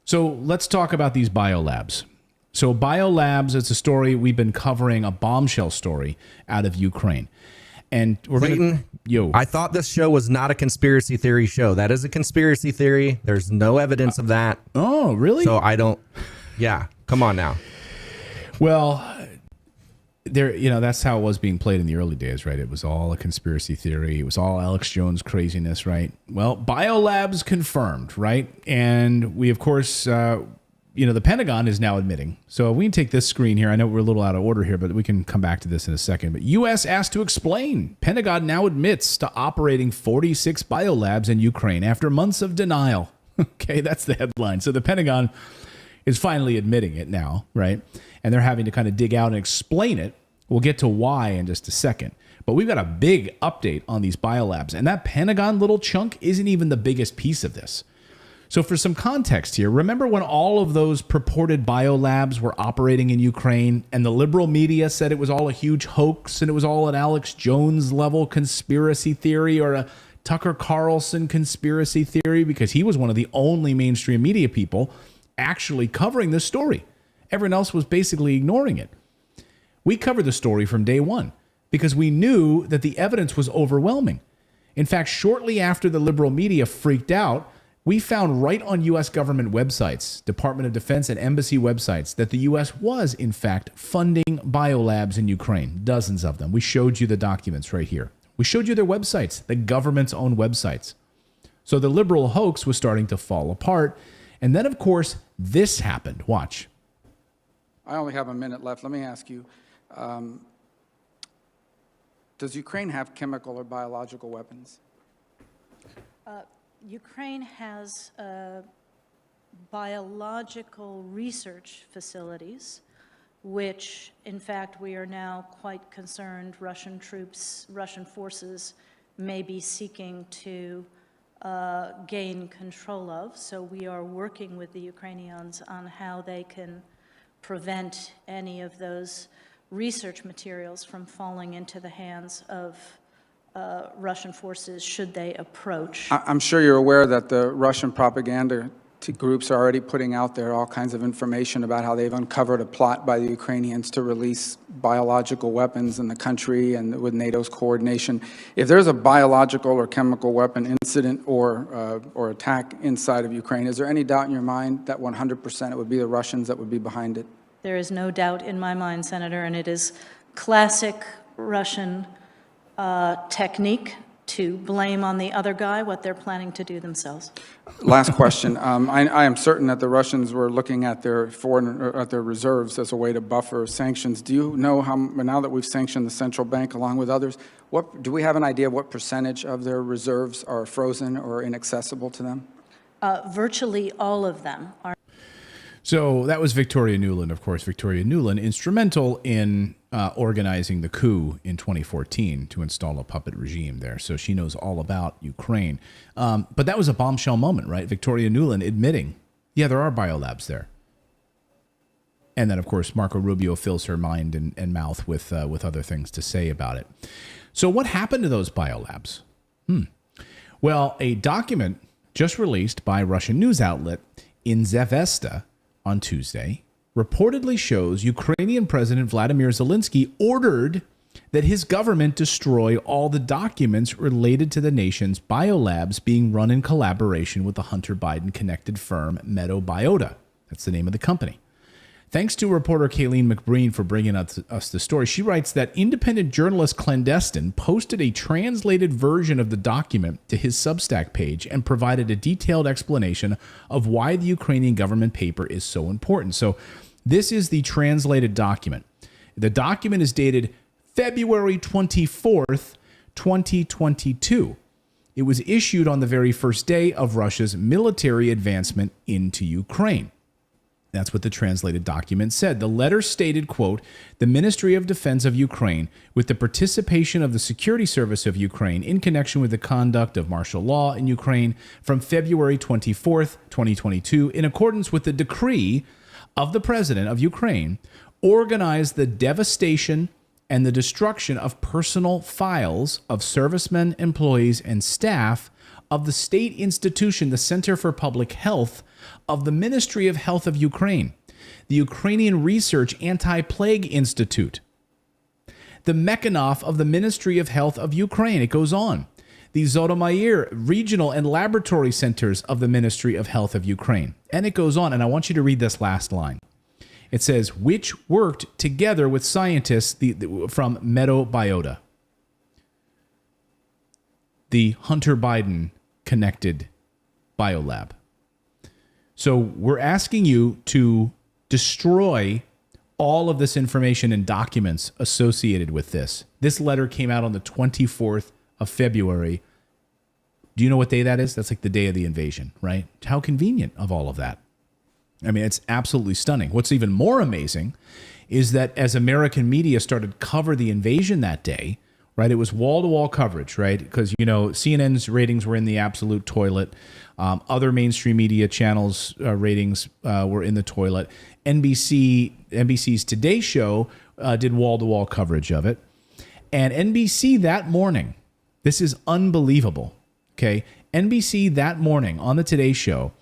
So let's talk about these biolabs. So biolabs, it's a story we've been covering, a bombshell story out of Ukraine. And we're Clayton, I thought this show was not a conspiracy theory show. That is a conspiracy theory. There's no evidence of that. Oh, really? So I don't. Yeah. Come on now. Well, there, that's how it was being played in the early days, right? It was all a conspiracy theory. It was all Alex Jones craziness, right? Well, biolabs confirmed, right? And we, of course, the Pentagon is now admitting. So we can take this screen here. I know we're a little out of order here, but we can come back to this in a second. But U.S. asked to explain. Pentagon now admits to operating 46 biolabs in Ukraine after months of denial. Okay, that's the headline. So the Pentagon is finally admitting it now, right? And they're having to kind of dig out and explain it. We'll get to why in just a second. But we've got a big update on these biolabs. And that Pentagon little chunk isn't even the biggest piece of this. So for some context here, remember when all of those purported biolabs were operating in Ukraine and the liberal media said it was all a huge hoax and it was all an Alex Jones level conspiracy theory or a Tucker Carlson conspiracy theory, because he was one of the only mainstream media people actually covering this story. Everyone else was basically ignoring it. We covered the story from day one because we knew that the evidence was overwhelming. In fact, shortly after the liberal media freaked out, we found right on U.S. government websites, Department of Defense and embassy websites, that the U.S. was, in fact, funding biolabs in Ukraine, dozens of them. We showed you the documents right here. We showed you their websites, the government's own websites. So the liberal hoax was starting to fall apart. And then, of course, this happened. Watch. I only have a minute left. Let me ask you, does Ukraine have chemical or biological weapons? Ukraine has biological research facilities, which, in fact, we are now quite concerned Russian forces may be seeking to gain control of. So we are working with the Ukrainians on how they can prevent any of those research materials from falling into the hands of Russian forces should they approach. I'm sure you're aware that the Russian propaganda groups are already putting out there all kinds of information about how they've uncovered a plot by the Ukrainians to release biological weapons in the country and with NATO's coordination. If there's a biological or chemical weapon incident or attack inside of Ukraine, is there any doubt in your mind that 100% it would be the Russians that would be behind it? There is no doubt in my mind, Senator, and it is classic Russian technique to blame on the other guy what they're planning to do themselves. Last question. I am certain that the Russians were looking at their their reserves as a way to buffer sanctions. Do you know how, now that we've sanctioned the central bank along with others, do we have an idea of what percentage of their reserves are frozen or inaccessible to them? Virtually all of them are. So that was Victoria Nuland, of course. Victoria Nuland, instrumental in organizing the coup in 2014 to install a puppet regime there. So she knows all about Ukraine. But that was a bombshell moment, right? Victoria Nuland admitting, yeah, there are biolabs there. And then, of course, Marco Rubio fills her mind and mouth with other things to say about it. So what happened to those biolabs? Well, a document just released by a Russian news outlet Izvestia on Tuesday reportedly shows Ukrainian President Vladimir Zelensky ordered that his government destroy all the documents related to the nation's biolabs being run in collaboration with the Hunter Biden-connected firm Metabiota. That's the name of the company. Thanks to reporter Kayleen McBreen for bringing us the story. She writes that independent journalist Clandestine posted a translated version of the document to his Substack page and provided a detailed explanation of why the Ukrainian government paper is so important. So this is the translated document. The document is dated February 24th, 2022. It was issued on the very first day of Russia's military advancement into Ukraine. That's what the translated document said. The letter stated, quote, the Ministry of Defense of Ukraine, with the participation of the Security Service of Ukraine in connection with the conduct of martial law in Ukraine from February 24th, 2022, in accordance with the decree of the President of Ukraine, organized the devastation and the destruction of personal files of servicemen, employees, and staff of the state institution, the Center for Public Health of the Ministry of Health of Ukraine, the Ukrainian Research Anti-Plague Institute, the Mekhanov of the Ministry of Health of Ukraine. It goes on. The Zhytomyr Regional and Laboratory Centers of the Ministry of Health of Ukraine. And it goes on. And I want you to read this last line. It says, which worked together with scientists from Meadow the Hunter Biden connected biolab. So we're asking you to destroy all of this information and documents associated with this. This letter came out on the 24th of February. Do you know what day that is? That's like the day of the invasion, right? How convenient of all of that. I mean, it's absolutely stunning. What's even more amazing is that as American media started to cover the invasion that day, right, it was wall-to-wall coverage, right? Because, you know, CNN's ratings were in the absolute toilet. Other mainstream media channels' ratings were in the toilet. NBC's Today Show did wall-to-wall coverage of it. And NBC that morning, this is unbelievable, okay? NBC that morning on the Today Show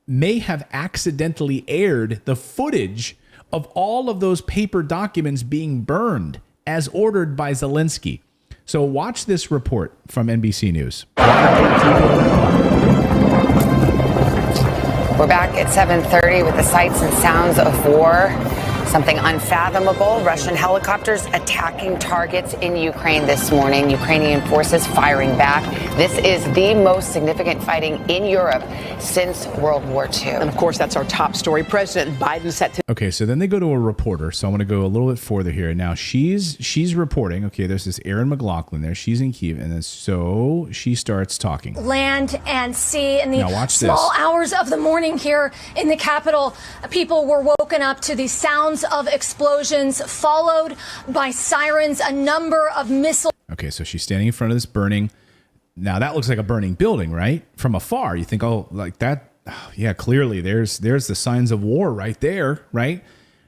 may have accidentally aired the footage of all of those paper documents being burned as ordered by Zelensky. So watch this report from NBC News. We're back at 7:30 with the sights and sounds of war. Something unfathomable. Russian helicopters attacking targets in Ukraine this morning. Ukrainian forces firing back. This is the most significant fighting in Europe since World War II. And of course, that's our top story. President Biden set to. Okay, so then they go to a reporter. So I'm going to go a little bit further here. Now she's reporting. Okay, there's this Erin McLaughlin there. She's in Kyiv, and then so she starts talking. Land and sea in the small hours of the morning here in the capital. People were woken up to the sounds of explosions, followed by sirens, a number of missiles. Okay, so she's standing in front of this burning. Now that looks like a burning building, right? From afar, you think, oh, like that. Oh, yeah, clearly there's the signs of war right there, right?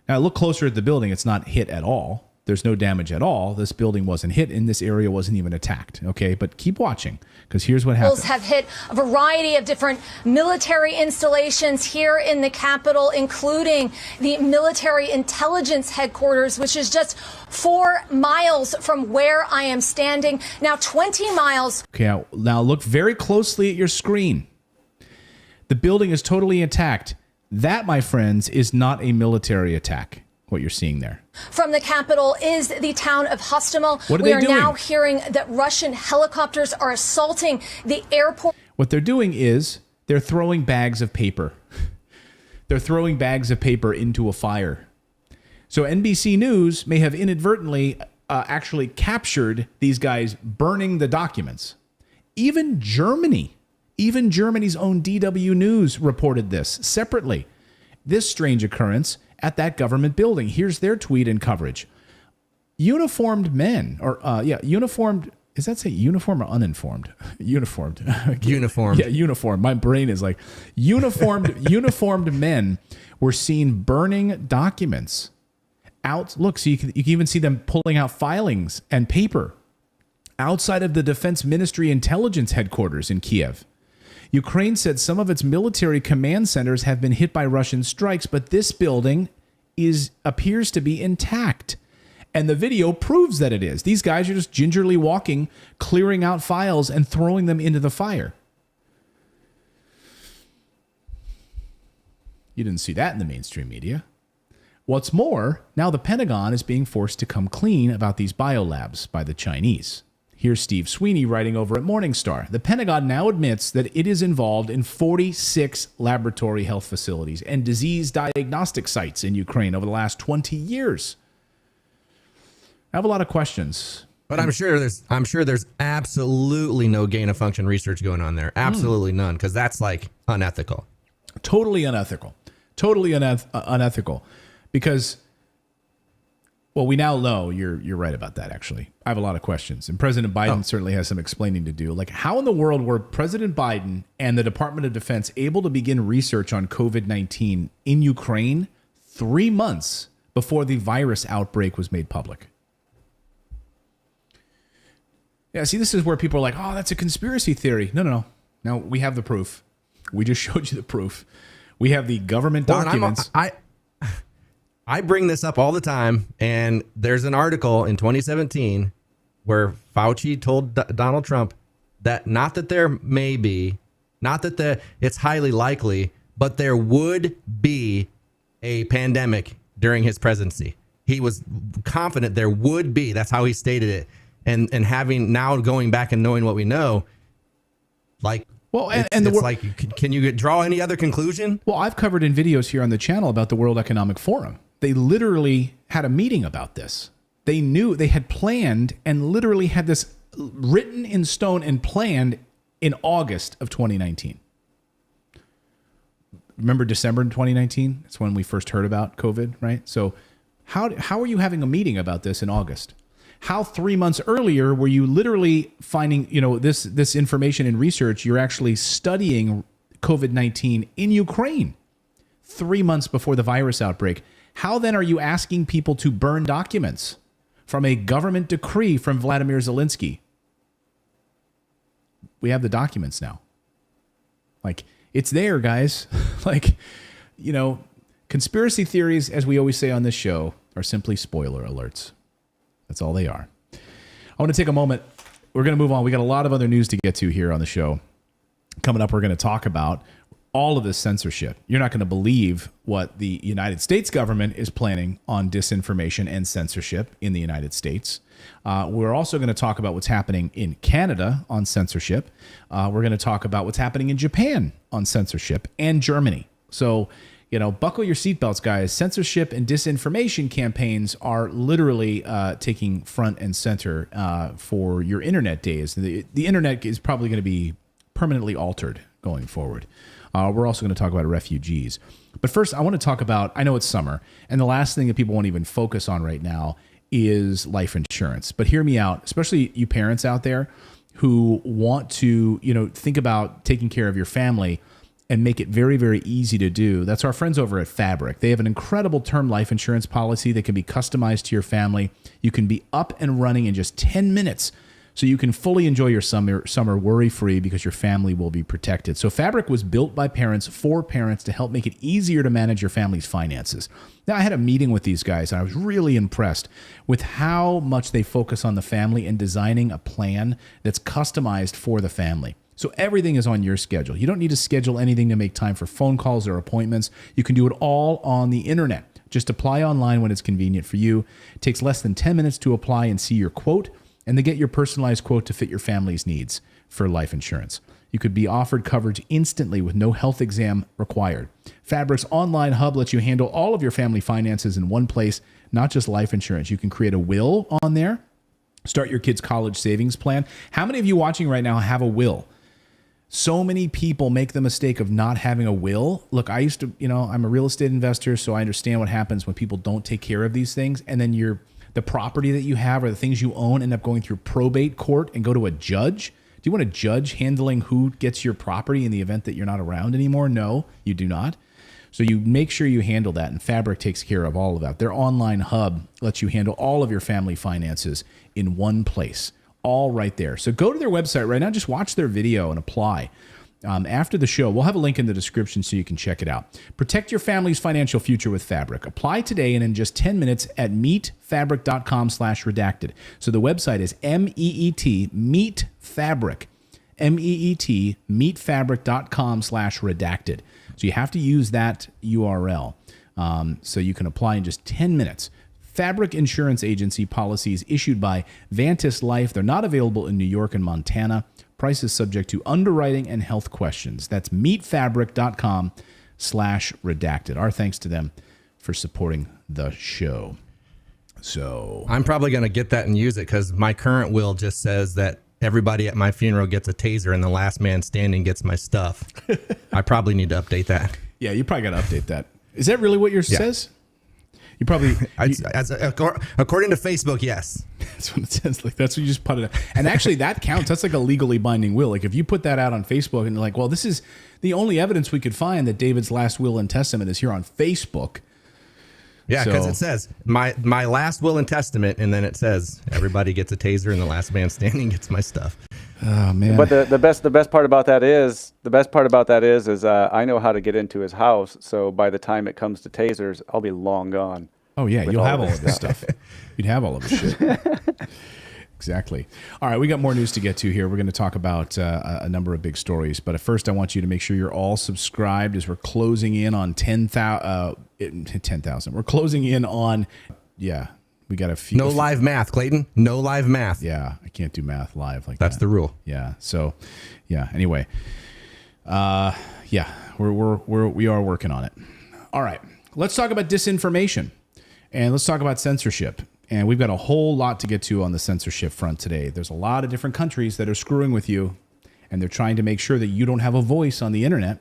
Now look closer at the building. It's not hit at all. There's no damage at all. This building wasn't hit, and this area wasn't even attacked. Okay, but keep watching, because here's what happened. Have hit a variety of different military installations here in the capital, including the military intelligence headquarters, which is just 4 miles from where I am standing. Now 20 miles. Okay, now look very closely at your screen. The building is totally intact. That, my friends, is not a military attack. What you're seeing there from the capital is the town of Hostomel. What are they doing? Now hearing that Russian helicopters are assaulting the airport. What they're doing is they're throwing bags of paper. They're throwing bags of paper into a fire. So NBC News may have inadvertently actually captured these guys burning the documents. Even Germany's own DW News reported this separately. This strange occurrence at that government building. Here's their tweet and coverage. Uniformed men, uniformed. Does that say uniform or uninformed? Uniformed. Uniformed. Yeah, uniformed. My brain is like uniformed men were seen burning documents out. Look, so you can even see them pulling out filings and paper outside of the Defense Ministry Intelligence headquarters in Kiev. Ukraine said some of its military command centers have been hit by Russian strikes, but this building appears to be intact. And the video proves that it is. These guys are just gingerly walking, clearing out files and throwing them into the fire. You didn't see that in the mainstream media. What's more, now the Pentagon is being forced to come clean about these biolabs by the Chinese. Here's Steve Sweeney writing over at Morningstar. The Pentagon now admits that it is involved in 46 laboratory health facilities and disease diagnostic sites in Ukraine over the last 20 years. I have a lot of questions. But I'm sure there's absolutely no gain of function research going on there. Absolutely none, because that's like unethical. Totally unethical. Unethical. Because, well, we now know you're right about that, actually. I have a lot of questions. And President Biden certainly has some explaining to do. Like, how in the world were President Biden and the Department of Defense able to begin research on COVID-19 in Ukraine 3 months before the virus outbreak was made public? Yeah, see, this is where people are like, oh, that's a conspiracy theory. No. No, we have the proof. We just showed you the proof. We have the government documents. I bring this up all the time, and there's an article in 2017 where Fauci told Donald Trump that not that there may be, not that it's highly likely, but there would be a pandemic during his presidency. He was confident there would be. That's how he stated it. And having now going back and knowing what we know, like, well, can you draw any other conclusion? Well, I've covered in videos here on the channel about the World Economic Forum. They literally had a meeting about this. They knew, they had planned and literally had this written in stone and planned in August of 2019. Remember December 2019? That's when we first heard about COVID, right? So how are you having a meeting about this in August? How 3 months earlier were you literally finding, this information and research? You're actually studying COVID-19 in Ukraine 3 months before the virus outbreak. How then are you asking people to burn documents from a government decree from Vladimir Zelensky? We have the documents now. Like, it's there, guys. Conspiracy theories, as we always say on this show, are simply spoiler alerts. That's all they are. I want to take a moment. We're going to move on. We got a lot of other news to get to here on the show. Coming up, we're going to talk about all of this censorship. You're not going to believe what the United States government is planning on disinformation and censorship in the United States. We're also going to talk about what's happening in Canada on censorship. We're going to talk about what's happening in Japan on censorship and Germany. So, buckle your seatbelts, guys. Censorship and disinformation campaigns are literally taking front and center for your internet days. The internet is probably going to be permanently altered going forward. We're also going to talk about refugees. But first, I want to talk about, I know it's summer, and the last thing that people won't even focus on right now is life insurance. But hear me out, especially you parents out there who want to, think about taking care of your family and make it very, very easy to do. That's our friends over at Fabric. They have an incredible term life insurance policy that can be customized to your family. You can be up and running in just 10 minutes, so you can fully enjoy your summer worry-free because your family will be protected. So Fabric was built by parents for parents to help make it easier to manage your family's finances. Now, I had a meeting with these guys, and I was really impressed with how much they focus on the family and designing a plan that's customized for the family. So everything is on your schedule. You don't need to schedule anything to make time for phone calls or appointments. You can do it all on the internet. Just apply online when it's convenient for you. It takes less than 10 minutes to apply and see your quote, and to get your personalized quote to fit your family's needs for life insurance. You could be offered coverage instantly with no health exam required. Fabric's online hub lets you handle all of your family finances in one place, not just life insurance. You can create a will on there, start your kid's college savings plan. How many of you watching right now have a will? So many people make the mistake of not having a will. Look, I used to, I'm a real estate investor, so I understand what happens when people don't take care of these things. And then the property that you have or the things you own end up going through probate court and go to a judge. Do you want a judge handling who gets your property in the event that you're not around anymore? No, you do not. So you make sure you handle that, and Fabric takes care of all of that. Their online hub lets you handle all of your family finances in one place. All right there. So go to their website right now. Just watch their video and apply. After the show, we'll have a link in the description so you can check it out. Protect your family's financial future with Fabric. Apply today and in just 10 minutes at meetfabric.com/redacted. So the website is MEET Fabric. MEET meetfabric.com/redacted. So you have to use that URL so you can apply in just 10 minutes. Fabric Insurance Agency policies issued by Vantis Life. They're not available in New York and Montana. Prices subject to underwriting and health questions. That's meetfabric.com/redacted. Our thanks to them for supporting the show. So I'm probably going to get that and use it because my current will just says that everybody at my funeral gets a taser and the last man standing gets my stuff. I probably need to update that. Yeah, you probably got to update that. Is that really what yours says? You probably, according to Facebook, yes. That's what it says. Like, that's what you just put it. And actually, that counts. That's like a legally binding will. Like, if you put that out on Facebook and like, well, this is the only evidence we could find that David's last will and testament is here on Facebook. Yeah, because it says my last will and testament, and then it says everybody gets a taser, and the last man standing gets my stuff. Oh man! But the best part about that is I know how to get into his house. So by the time it comes to tasers, I'll be long gone. Oh yeah, you'll have all of this stuff. You'd have all of this shit. Exactly. All right, we got more news to get to here. We're going to talk about a number of big stories, but at first I want you to make sure you're all subscribed as we're closing in on 10,000. We're closing in on, we got a few. No live math, Clayton. No live math. Yeah, I can't do math live like that. That's the rule. Yeah. So, anyway, we are working on it. All right, let's talk about disinformation and let's talk about censorship. And we've got a whole lot to get to on the censorship front today. There's a lot of different countries that are screwing with you, and they're trying to make sure that you don't have a voice on the internet.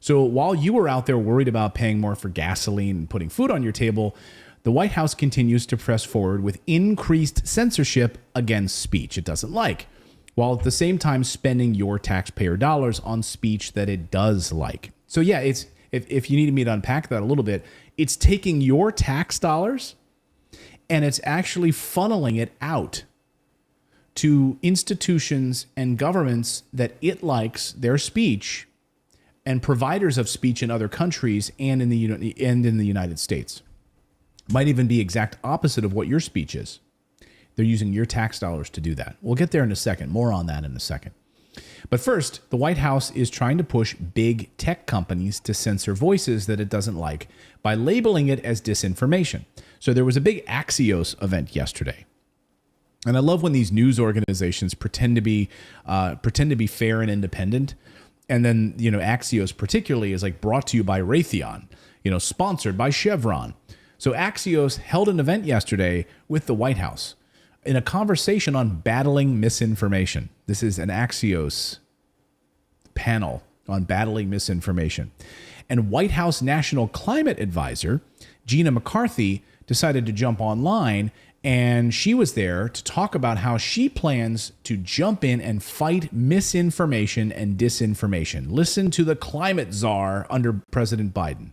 So while you were out there worried about paying more for gasoline and putting food on your table, the White House continues to press forward with increased censorship against speech it doesn't like, while at the same time spending your taxpayer dollars on speech that it does like. So yeah, it's if you needed me to unpack that a little bit, it's taking your tax dollars and it's actually funneling it out to institutions and governments that it likes their speech and providers of speech in other countries and in the United States. Might even be exact opposite of what your speech is. They're using your tax dollars to do that. We'll get there in a second. More on that in a second. But first, the White House is trying to push big tech companies to censor voices that it doesn't like by labeling it as disinformation. So there was a big Axios event yesterday. And I love when these news organizations pretend to be fair and independent. And then, Axios particularly is like brought to you by Raytheon, sponsored by Chevron. So Axios held an event yesterday with the White House in a conversation on battling misinformation. This is an Axios panel on battling misinformation. And White House National Climate Advisor Gina McCarthy decided to jump online, and she was there to talk about how she plans to jump in and fight misinformation and disinformation. Listen to the climate czar under President Biden.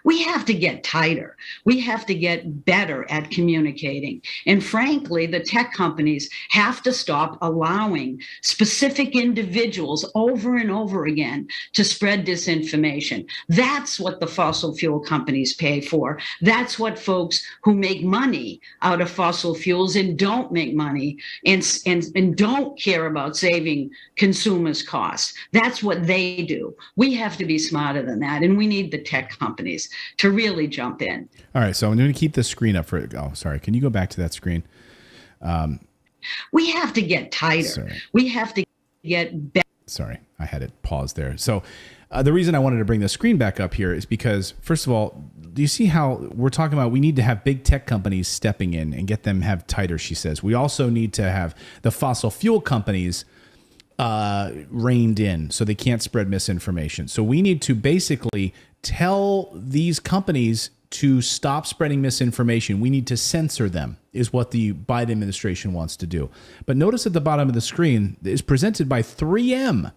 We have to get tighter. We have to get better at communicating. And frankly, the tech companies have to stop allowing specific individuals over and over again to spread disinformation. That's what the fossil fuel companies pay for. That's what folks who make money out of fossil fuels and don't make money and don't care about saving consumers' costs. That's what they do. We have to be smarter than that, and we need the tech companies to really jump in. All right, so I'm going to keep the screen up for. Oh, sorry. Can you go back to that screen? We have to get tighter. Sorry. We have to get better. Sorry, I had it paused there. So the reason I wanted to bring the screen back up here is because, first of all, do you see how we're talking about we need to have big tech companies stepping in and get them have tighter, she says. We also need to have the fossil fuel companies reined in so they can't spread misinformation. So we need to basically tell these companies to stop spreading misinformation. We need to censor them, is what the Biden administration wants to do. But notice at the bottom of the screen is presented by 3M.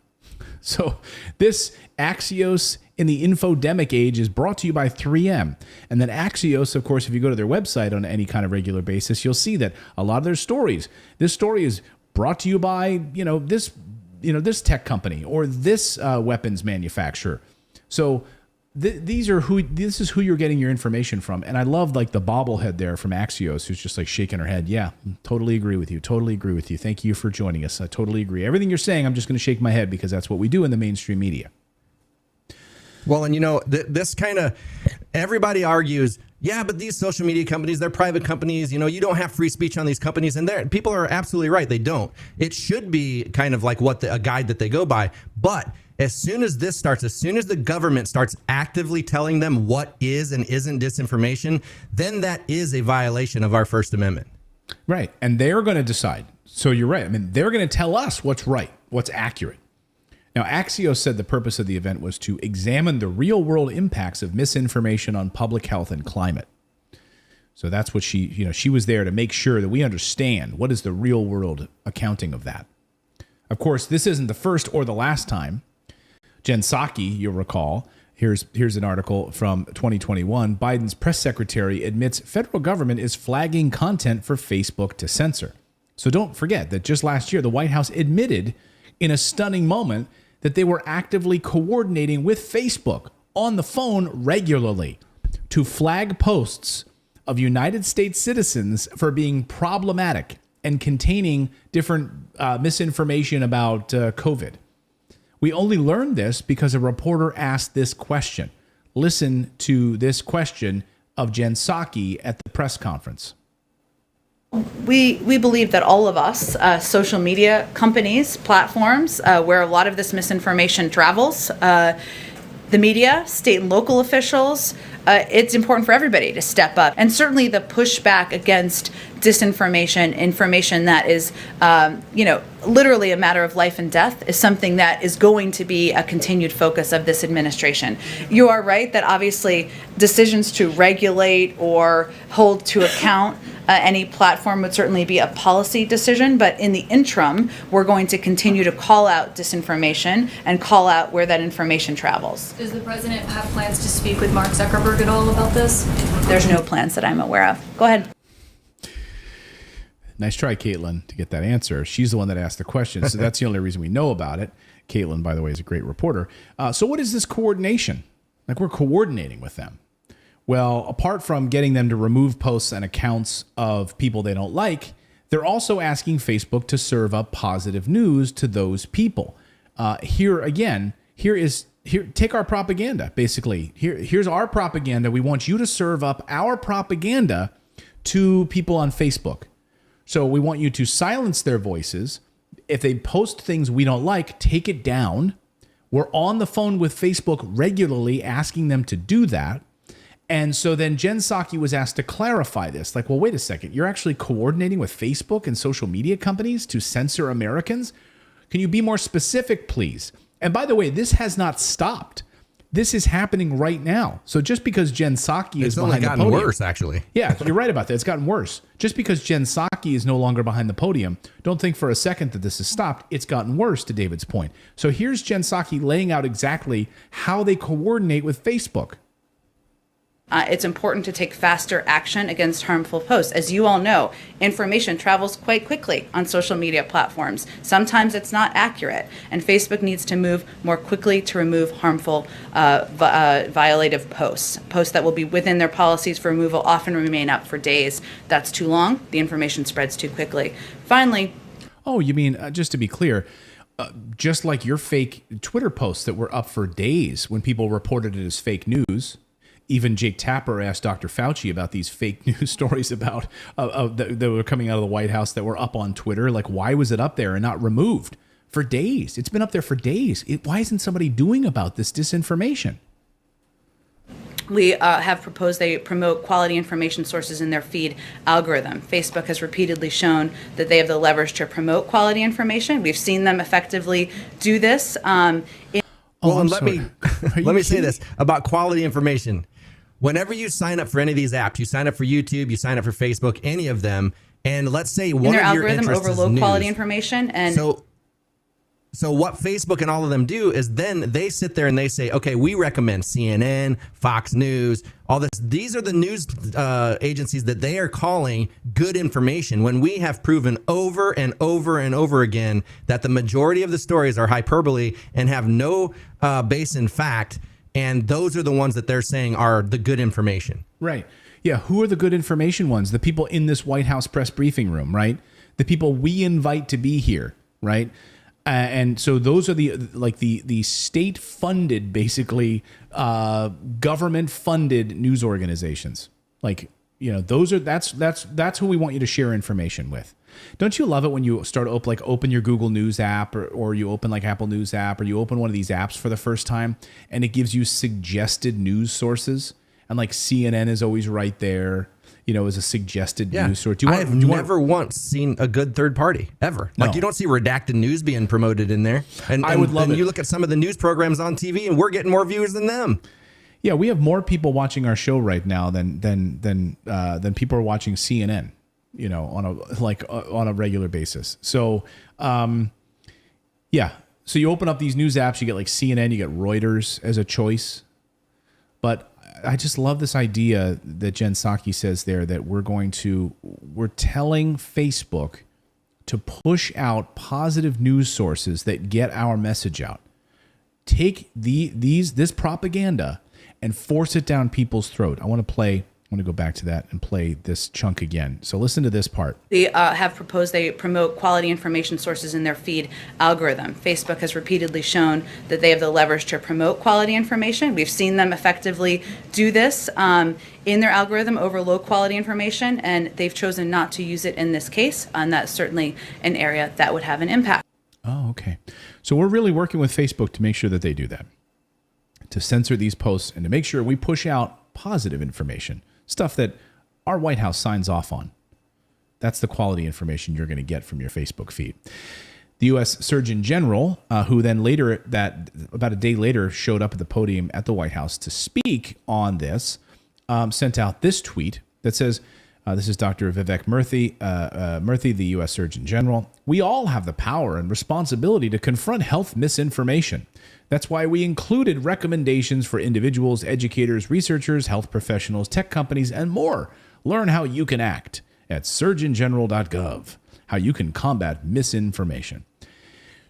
So this Axios in the infodemic age is brought to you by 3M. And then Axios, of course, if you go to their website on any kind of regular basis, you'll see that a lot of their stories, this story is brought to you by, this tech company or this weapons manufacturer. So this is who you're getting your information from. And I love like the bobblehead there from Axios who's just like shaking her head. Yeah, totally agree with you. Totally agree with you. Thank you for joining us. I totally agree. Everything you're saying, I'm just going to shake my head because that's what we do in the mainstream media. Well, and this kind of, everybody argues, yeah, but these social media companies, they're private companies. You don't have free speech on these companies. And people are absolutely right. They don't. It should be kind of like a guide that they go by. But as soon as the government starts actively telling them what is and isn't disinformation, then that is a violation of our First Amendment. Right. And they're going to decide. So you're right. I mean, they're going to tell us what's right, what's accurate. Now, Axios said the purpose of the event was to examine the real-world impacts of misinformation on public health and climate. So that's what she was there to make sure that we understand what is the real-world accounting of that. Of course, this isn't the first or the last time. Jen Psaki, you'll recall, here's an article from 2021. Biden's press secretary admits federal government is flagging content for Facebook to censor. So don't forget that just last year, the White House admitted in a stunning moment that they were actively coordinating with Facebook on the phone regularly to flag posts of United States citizens for being problematic and containing different misinformation about COVID. We only learned this because a reporter asked this question. Listen to this question of Jen Psaki at the press conference. We believe that all of us, social media companies, platforms, where a lot of this misinformation travels, the media, state and local officials, it's important for everybody to step up. And certainly the pushback against disinformation, information that is, literally a matter of life and death, is something that is going to be a continued focus of this administration. You are right that obviously decisions to regulate or hold to account any platform would certainly be a policy decision, but in the interim, we're going to continue to call out disinformation and call out where that information travels. Does the president have plans to speak with Mark Zuckerberg at all about this? There's no plans that I'm aware of. Go ahead. Nice try, Caitlin, to get that answer. She's the one that asked the question, so that's the only reason we know about it. Caitlin, by the way, is a great reporter. So what is this coordination? Like, we're coordinating with them. Well, apart from getting them to remove posts and accounts of people they don't like, they're also asking Facebook to serve up positive news to those people. Here, take our propaganda, basically. Here's our propaganda. We want you to serve up our propaganda to people on Facebook. So we want you to silence their voices. If they post things we don't like, take it down. We're on the phone with Facebook regularly asking them to do that. And so then Jen Psaki was asked to clarify this. Like, well, wait a second. You're actually coordinating with Facebook and social media companies to censor Americans? Can you be more specific, please? And by the way, this has not stopped. This is happening right now. So just because Jen Psaki is behind the podium... It's only gotten worse, actually. Yeah, you're right about that. It's gotten worse. Just because Jen Psaki is no longer behind the podium, don't think for a second that this has stopped. It's gotten worse, to David's point. So here's Jen Psaki laying out exactly how they coordinate with Facebook. It's important to take faster action against harmful posts. As you all know, information travels quite quickly on social media platforms. Sometimes it's not accurate, and Facebook needs to move more quickly to remove harmful, violative posts. Posts that will be within their policies for removal often remain up for days. That's too long. The information spreads too quickly. Finally... Oh, you mean, just to be clear, just like your fake Twitter posts that were up for days when people reported it as fake news... Even Jake Tapper asked Dr. Fauci about these fake news stories about that were coming out of the White House that were up on Twitter. Like, why was it up there and not removed for days? It's been up there for days. Why isn't somebody doing about this disinformation? We have proposed they promote quality information sources in their feed algorithm. Facebook has repeatedly shown that they have the leverage to promote quality information. We've seen them effectively do this. Let me say this about quality information. Whenever you sign up for any of these apps, you sign up for YouTube, you sign up for Facebook, any of them, and let's say one of your interests is news. Their algorithm over low quality information, and so what Facebook and all of them do is then they sit there and they say, okay, we recommend CNN, Fox News, all this. These are the news agencies that they are calling good information, when we have proven over and over and over again that the majority of the stories are hyperbole and have no base in fact. And those are the ones that they're saying are the good information. Right. Yeah. Who are the good information ones? The people in this White House press briefing room, right? The people we invite to be here, right? And so those are the state funded, basically government funded news organizations. Like, you know, that's who we want you to share information with. Don't you love it when you start open your Google News app or you open like Apple News app or you open one of these apps for the first time and it gives you suggested news sources, and like CNN is always right there, you know, as a suggested news source. I have never once seen a good third party ever. No. Like, you don't see redacted news being promoted in there. And I would love it. You look at some of the news programs on TV and we're getting more viewers than them. Yeah, we have more people watching our show right now than people are watching CNN, you know, on a regular basis. So, yeah. So you open up these news apps, you get like CNN, you get Reuters as a choice. But I just love this idea that Jen Psaki says there, that we're telling Facebook to push out positive news sources that get our message out. Take this propaganda and force it down people's throat. I want to play want to go back to that and play this chunk again. So listen to this part. They have proposed they promote quality information sources in their feed algorithm. Facebook has repeatedly shown that they have the leverage to promote quality information. We've seen them effectively do this in their algorithm over low quality information, and they've chosen not to use it in this case, and that's certainly an area that would have an impact. Oh, okay. So we're really working with Facebook to make sure that they do that, to censor these posts and to make sure we push out positive information, stuff that our White House signs off on. That's the quality information you're going to get from your Facebook feed. The U.S. Surgeon General, who then later, about a day later, showed up at the podium at the White House to speak on this, sent out this tweet that says, this is Dr. Vivek Murthy, the U.S. Surgeon General. We all have the power and responsibility to confront health misinformation. That's why we included recommendations for individuals, educators, researchers, health professionals, tech companies, and more. Learn how you can act at surgeongeneral.gov, how you can combat misinformation.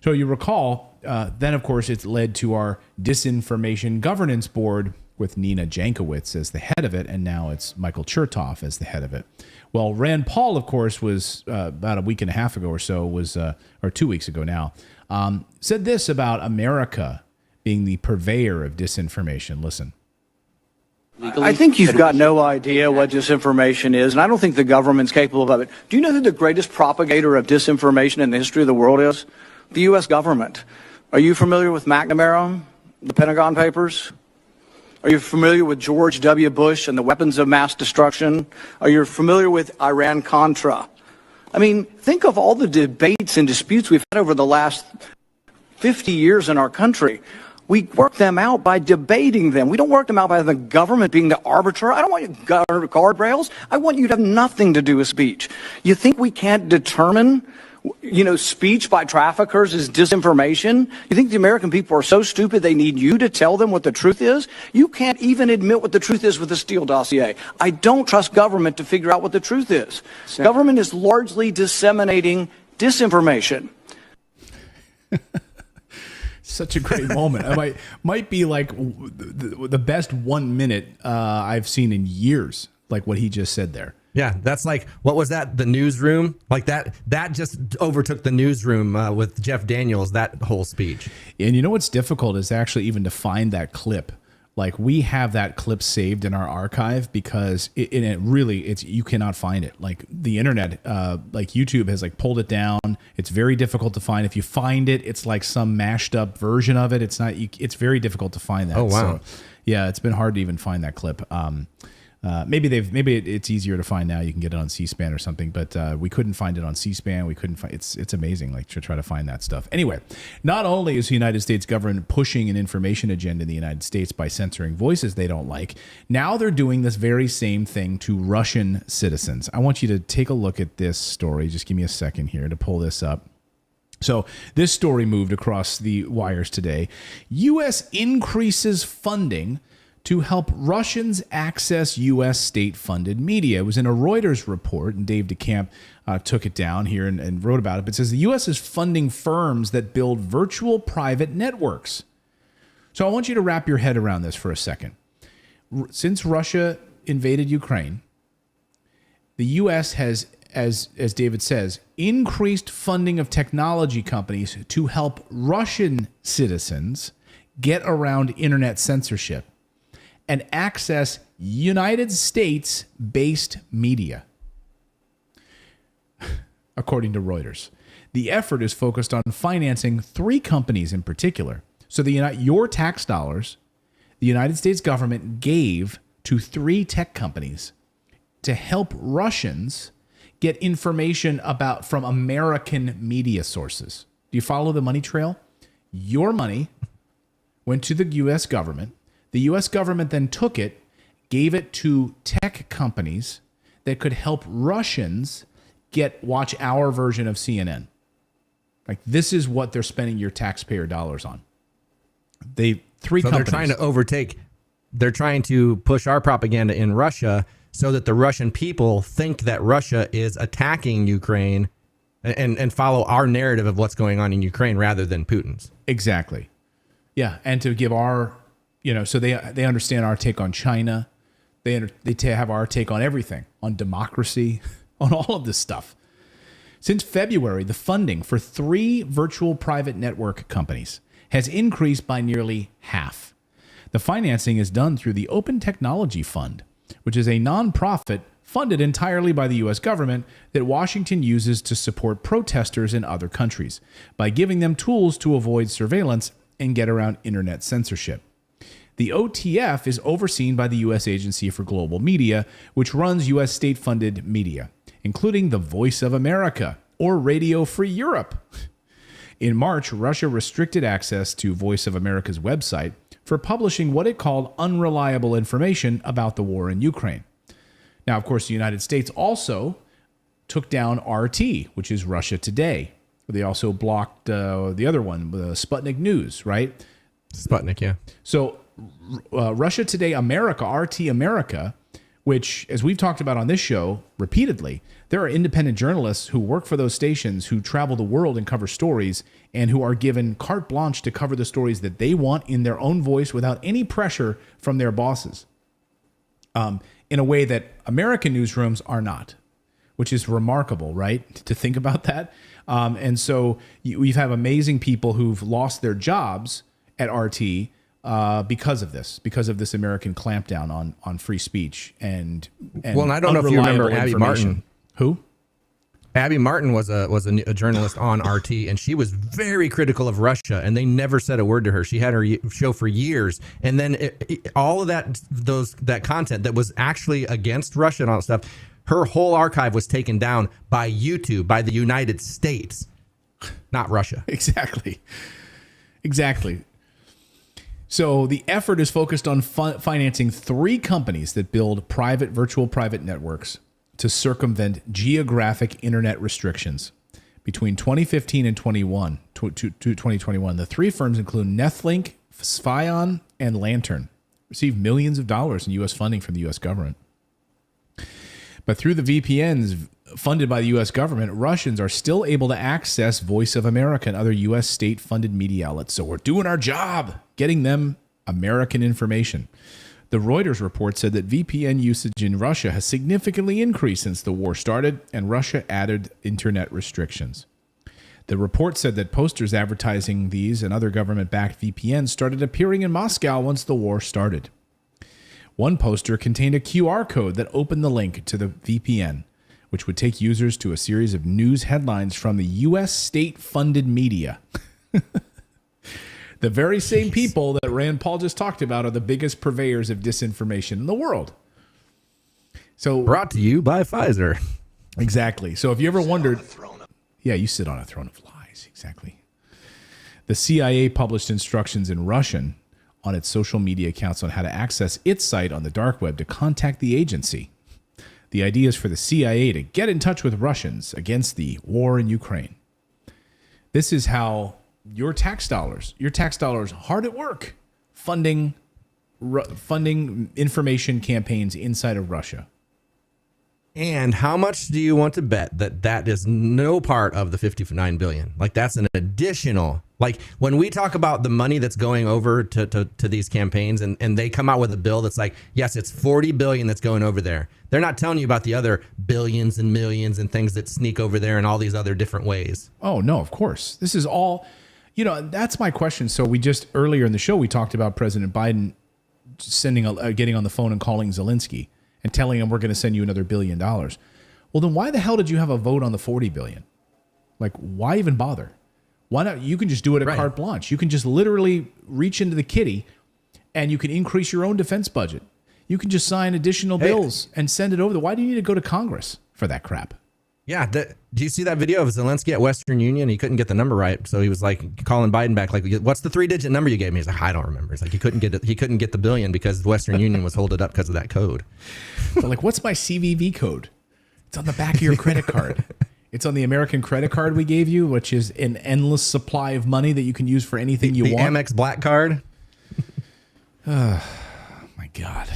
So you recall, then, of course, it's led to our Disinformation Governance Board with Nina Jankowicz as the head of it, and now it's Michael Chertoff as the head of it. Well, Rand Paul, of course, was about a week and a half ago or so, or 2 weeks ago now, said this about America being the purveyor of disinformation. Listen. I think you've got no idea what disinformation is, and I don't think the government's capable of it. Do you know who the greatest propagator of disinformation in the history of the world is? The U.S. government. Are you familiar with McNamara, the Pentagon Papers? Are you familiar with George W. Bush and the weapons of mass destruction? Are you familiar with Iran-Contra? I mean, think of all the debates and disputes we've had over the last 50 years in our country. We work them out by debating them. We don't work them out by the government being the arbiter. I don't want you guardrails. I want you to have nothing to do with speech. You think we can't determine, speech by traffickers is disinformation? You think the American people are so stupid they need you to tell them what the truth is? You can't even admit what the truth is with the Steele dossier. I don't trust government to figure out what the truth is. Government is largely disseminating disinformation. Such a great moment. It might be like the best 1 minute I've seen in years, like what he just said there. Yeah, that's like, what was that? The newsroom? Like that just overtook the newsroom with Jeff Daniels, that whole speech. And you know what's difficult is actually even to find that clip. Like, we have that clip saved in our archive because you cannot find it. Like the internet, like YouTube has like pulled it down. It's very difficult to find. If you find it, it's like some mashed up version of it. It's very difficult to find that. Oh, wow. So, yeah, it's been hard to even find that clip. Maybe it's easier to find now. You can get it on C-SPAN or something, but we couldn't find it on C-SPAN. We couldn't find it's amazing, like, to try to find that stuff. Anyway, not only is the United States government pushing an information agenda in the United States by censoring voices they don't like, now they're doing this very same thing to Russian citizens. I want you to take a look at this story. Just give me a second here to pull this up. So this story moved across the wires today. U.S. increases funding to help Russians access U.S. state-funded media. It was in a Reuters report, and Dave DeCamp took it down here and wrote about it. But it says the U.S. is funding firms that build virtual private networks. So I want you to wrap your head around this for a second. Since Russia invaded Ukraine, the U.S. has, as David says, increased funding of technology companies to help Russian citizens get around internet censorship and access United States-based media, according to Reuters. The effort is focused on financing 3 companies in particular. So your tax dollars, the United States government gave to 3 tech companies to help Russians get information from American media sources. Do you follow the money trail? Your money went to the U.S. government. The U.S. government then took it, gave it to tech companies that could help Russians watch our version of CNN. Like, this is what they're spending your taxpayer dollars on. Companies. They're trying to overtake. They're trying to push our propaganda in Russia so that the Russian people think that Russia is attacking Ukraine and follow our narrative of what's going on in Ukraine rather than Putin's. Exactly. Yeah, and to give our... so they understand our take on China. They have our take on everything, on democracy, on all of this stuff. Since February, the funding for 3 virtual private network companies has increased by nearly half. The financing is done through the Open Technology Fund, which is a nonprofit funded entirely by the U.S. government that Washington uses to support protesters in other countries by giving them tools to avoid surveillance and get around internet censorship. The OTF is overseen by the U.S. Agency for Global Media, which runs U.S. state-funded media, including the Voice of America or Radio Free Europe. In March, Russia restricted access to Voice of America's website for publishing what it called unreliable information about the war in Ukraine. Now, of course, the United States also took down RT, which is Russia Today. They also blocked the other one, Sputnik News, right? Sputnik, yeah. So Russia Today America, RT America, which, as we've talked about on this show repeatedly, there are independent journalists who work for those stations who travel the world and cover stories and who are given carte blanche to cover the stories that they want in their own voice without any pressure from their bosses, in a way that American newsrooms are not, which is remarkable, right? To think about that. And so we have amazing people who've lost their jobs at RT because of this American clampdown on free speech and well, and I don't know if you remember Abby Martin. Who? Abby Martin was a journalist on RT, and she was very critical of Russia, and they never said a word to her. She had her show for years, and then all of that content that was actually against Russia and all that stuff, her whole archive was taken down by YouTube, by the United States, not Russia. Exactly. So the effort is focused on financing 3 companies that build virtual private networks to circumvent geographic internet restrictions. Between 2015 and 2021, the 3 firms include Nethlink, Sphion, and Lantern, received millions of dollars in U.S. funding from the U.S. government. But through the VPNs funded by the U.S. government, Russians are still able to access Voice of America and other U.S. state-funded media outlets. So we're doing our job, getting them American information. The Reuters report said that VPN usage in Russia has significantly increased since the war started, and Russia added internet restrictions. The report said that posters advertising these and other government-backed VPNs started appearing in Moscow once the war started. One poster contained a QR code that opened the link to the VPN, which would take users to a series of news headlines from the U.S. state-funded media. The very same people that Rand Paul just talked about are the biggest purveyors of disinformation in the world. So, brought to you by Pfizer. Exactly. So if you ever wondered, yeah, you sit on a throne of lies. Exactly. The CIA published instructions in Russian on its social media accounts on how to access its site on the dark web to contact the agency. The idea is for the CIA to get in touch with Russians against the war in Ukraine. This is how your tax dollars hard at work funding information campaigns inside of Russia. And how much do you want to bet that is no part of the $59 billion? Like, that's an additional, like, when we talk about the money that's going over to these campaigns and they come out with a bill that's like, yes, it's $40 billion that's going over there. They're not telling you about the other billions and millions and things that sneak over there in all these other different ways. Oh, no, of course. This is all, that's my question. So we just, earlier in the show, we talked about President Biden getting on the phone and calling Zelensky and telling him we're going to send you another $1 billion. Well, then why the hell did you have a vote on the $40 billion? Like, why even bother? Why not? You can just do it at carte blanche. You can just literally reach into the kitty and you can increase your own defense budget. You can just sign additional bills and send it over. Why do you need to go to Congress for that crap? Yeah. Do you see that video of Zelensky at Western Union? He couldn't get the number right. So he was like calling Biden back, like, what's the 3-digit number you gave me? He's like, I don't remember. It's like, he couldn't get it. He couldn't get the billion because Western Union was holding up because of that code. But like, what's my CVV code? It's on the back of your credit card. It's on the American credit card we gave you, which is an endless supply of money that you can use for anything you want. The Amex Black Card. Oh, my God.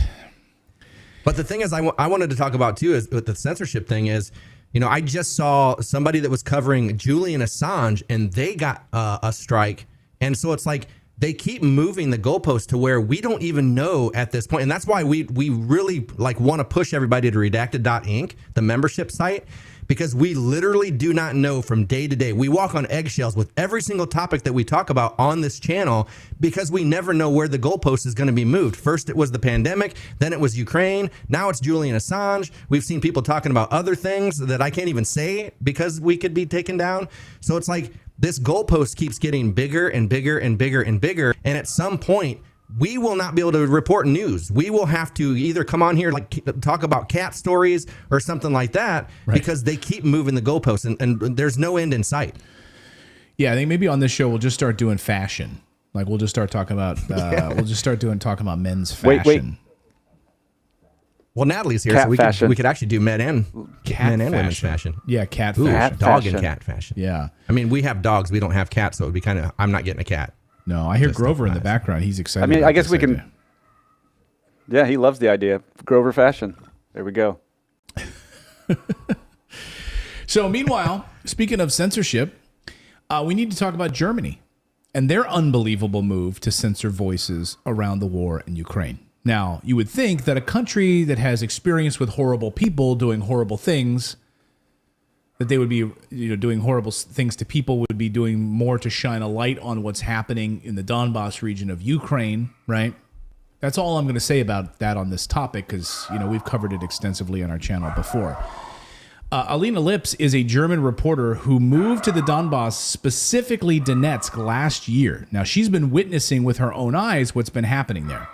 But the thing is, I wanted to talk about too is with the censorship thing is, I just saw somebody that was covering Julian Assange and they got a strike. And so it's like they keep moving the goalposts to where we don't even know at this point. And that's why we really like want to push everybody to redacted.inc, the membership site, because we literally do not know from day to day. We walk on eggshells with every single topic that we talk about on this channel because we never know where the goalpost is going to be moved. First, it was the pandemic. Then it was Ukraine. Now it's Julian Assange. We've seen people talking about other things that I can't even say because we could be taken down. So it's like this goalpost keeps getting bigger and bigger and bigger and bigger. And at some point, we will not be able to report news. We will have to either come on here, like talk about cat stories or something like that, because they keep moving the goalposts and there's no end in sight. Yeah, I think maybe on this show we'll just start doing fashion. Like we'll just start talking about we'll just start talking about men's fashion. Wait. Well, Natalie's here, Cat so we fashion. could actually do men and women's fashion. Yeah, cat Ooh, fashion. Dog fashion. and cat fashion. Yeah. I mean, we have dogs. We don't have cats, so it'd be kind of, I'm not getting a cat. No, I hear Grover in the background. He's excited. I mean, about I guess this we can. idea. Yeah, he loves the idea. Grover fashion. There we go. So meanwhile, speaking of censorship, we need to talk about Germany and their unbelievable move to censor voices around the war in Ukraine. Now, you would think that a country that has experience with horrible people doing horrible things, that they would be, doing horrible things to people, would be doing more to shine a light on what's happening in the Donbas region of Ukraine, right? That's all I'm going to say about that on this topic because, we've covered it extensively on our channel before. Alina Lips is a German reporter who moved to the Donbas, specifically Donetsk, last year. Now, she's been witnessing with her own eyes what's been happening there.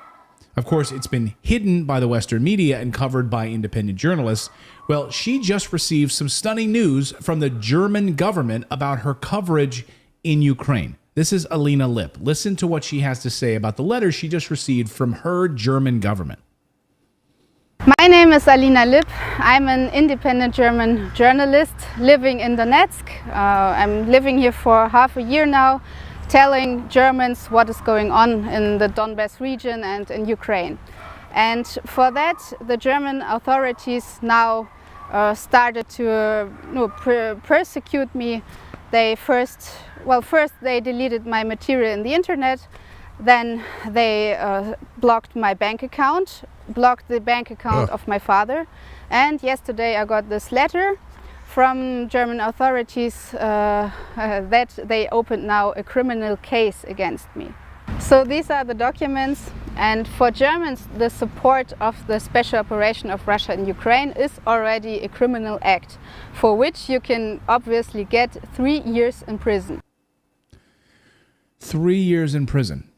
Of course, it's been hidden by the Western media and covered by independent journalists. Well, she just received some stunning news from the German government about her coverage in Ukraine. This is Alina Lip. Listen to what she has to say about the letter she just received from her German government. My name is Alina Lip. I'm an independent German journalist living in Donetsk. I'm living here for half a year now, telling Germans what is going on in the Donbas region and in Ukraine. And for that, the German authorities now started to persecute me. First they deleted my material in the internet, then they blocked my bank account, blocked the bank account of my father, and yesterday I got this letter from German authorities that they opened now a criminal case against me. So these are the documents, and for Germans the support of the special operation of Russia in Ukraine is already a criminal act, for which you can obviously get 3 years in prison. 3 years in prison.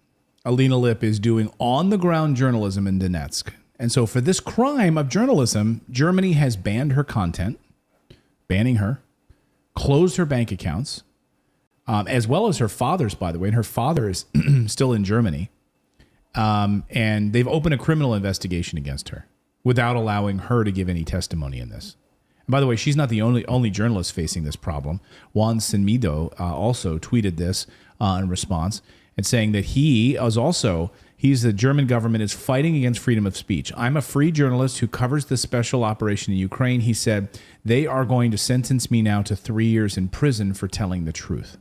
Alina Lip is doing on-the-ground journalism in Donetsk. And so for this crime of journalism, Germany has banned her content, banning her, closed her bank accounts, as well as her father's, by the way. And her father is still in Germany. And they've opened a criminal investigation against her without allowing her to give any testimony in this. And by the way, she's not the only journalist facing this problem. Juan Senmido also tweeted this in response and saying that the German government is fighting against freedom of speech. I'm a free journalist who covers the special operation in Ukraine. He said, they are going to sentence me now to 3 years in prison for telling the truth.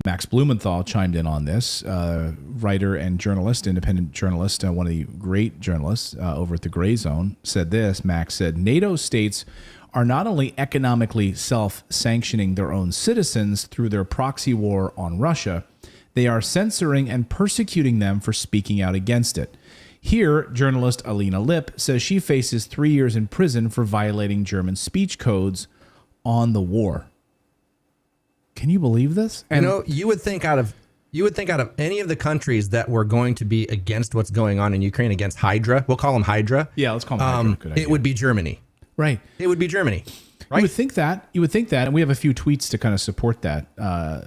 Max Blumenthal chimed in on this, writer and journalist, independent journalist, one of the great journalists over at the Gray Zone, said this. Max said, NATO states are not only economically self-sanctioning their own citizens through their proxy war on Russia, they are censoring and persecuting them for speaking out against it. Here, journalist Alina Lip says she faces 3 years in prison for violating German speech codes on the war. Can you believe this? And you would think out of any of the countries that were going to be against what's going on in Ukraine, against Hydra, we'll call them Hydra. Yeah, let's call them Hydra. Good idea. It would be Germany. Right. It would be Germany. Right? You would think that, and we have a few tweets to kind of support that.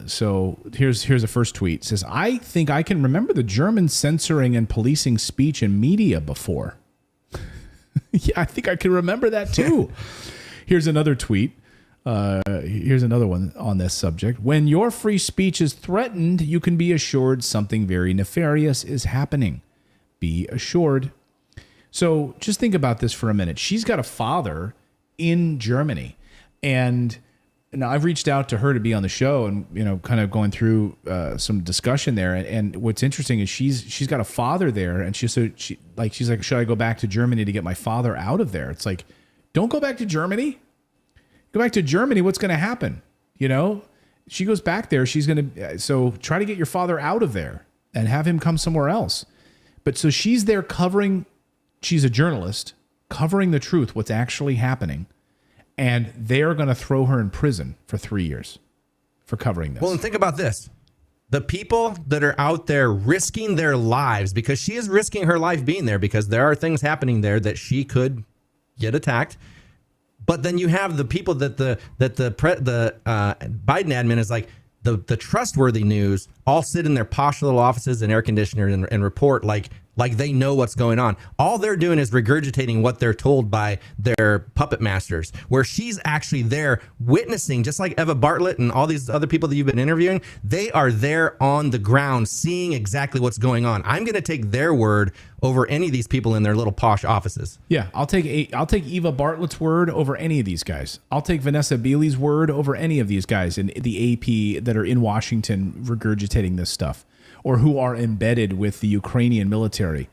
So here's a first tweet. It says, I think I can remember the Germans censoring and policing speech and media before. Yeah, I think I can remember that too. Here's another tweet. Here's another one on this subject. When your free speech is threatened, you can be assured something very nefarious is happening. Be assured. So just think about this for a minute. She's got a father in Germany, and now I've reached out to her to be on the show, and kind of going through some discussion there. And what's interesting is she's got a father there, and she's like, should I go back to Germany to get my father out of there? It's like, don't go back to Germany. Go back to Germany. What's going to happen? She goes back there. She's going to so try to get your father out of there and have him come somewhere else. But so she's there covering. She's a journalist covering the truth, what's actually happening. And they're going to throw her in prison for 3 years for covering this. Well, and think about this. The people that are out there risking their lives, because she is risking her life being there, because there are things happening there that she could get attacked. But then you have the people that the Biden admin is like, the trustworthy news all sit in their posh little offices and air conditioners and report like they know what's going on. All they're doing is regurgitating what they're told by their puppet masters, where she's actually there witnessing, just like Eva Bartlett and all these other people that you've been interviewing. They are there on the ground seeing exactly what's going on. I'm going to take their word over any of these people in their little posh offices. Yeah, I'll take Eva Bartlett's word over any of these guys. I'll take Vanessa Beeley's word over any of these guys in the AP that are in Washington regurgitating this stuff, or who are embedded with the Ukrainian military,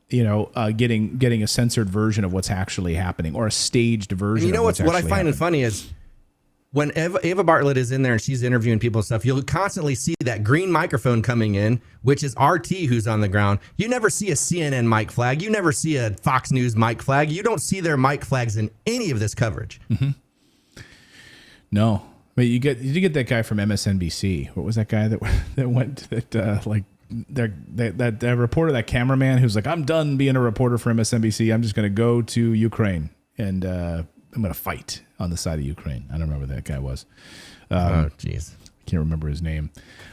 getting a censored version of what's actually happening, or a staged version. And what I find happening. funny is when Eva Bartlett is in there and she's interviewing people and stuff, you'll constantly see that green microphone coming in, which is RT who's on the ground. You never see a CNN mic flag. You never see a Fox News mic flag. You don't see their mic flags in any of this coverage. Mm-hmm. No. But you get that guy from MSNBC. What was that guy that went that reporter, that cameraman who's like, I'm done being a reporter for MSNBC. I'm just going to go to Ukraine and I'm going to fight on the side of Ukraine. I don't remember who that guy was. Oh, jeez, I can't remember his name.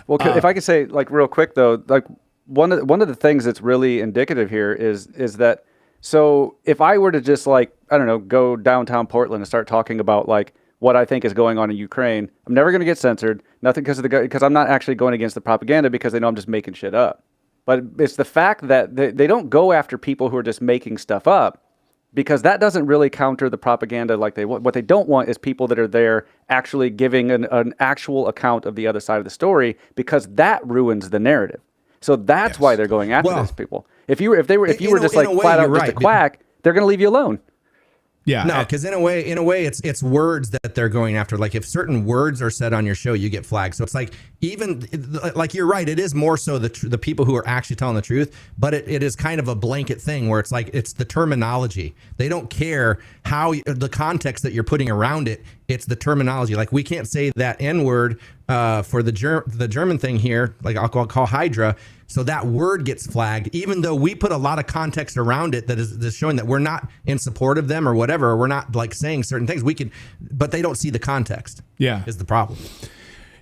Well, if I could say, like, real quick though, like one of the things that's really indicative here is that, so if I were to just, like, I don't know, go downtown Portland and start talking about, like, what I think is going on in Ukraine, I'm never going to get censored. Nothing because I'm not actually going against the propaganda, because they know I'm just making shit up. But it's the fact that they don't go after people who are just making stuff up, because that doesn't really counter the propaganda like they want. What they don't want is people that are there actually giving an actual account of the other side of the story, because that ruins the narrative. So that's why they're going after these people. If you were just like flat out just a quack, they're going to leave you alone. Yeah. No, because in a way, it's words that they're going after. Like, if certain words are said on your show, you get flagged. So it's like, even like, you're right. It is more so the people who are actually telling the truth, but it is kind of a blanket thing where it's like, it's the terminology. They don't care how the context that you're putting around it. It's the terminology. Like, we can't say that N word for the German thing here. Like, I'll call Hydra. So that word gets flagged, even though we put a lot of context around it that is showing that we're not in support of them or whatever. Or we're not, like, saying certain things. But they don't see the context. Yeah, is the problem.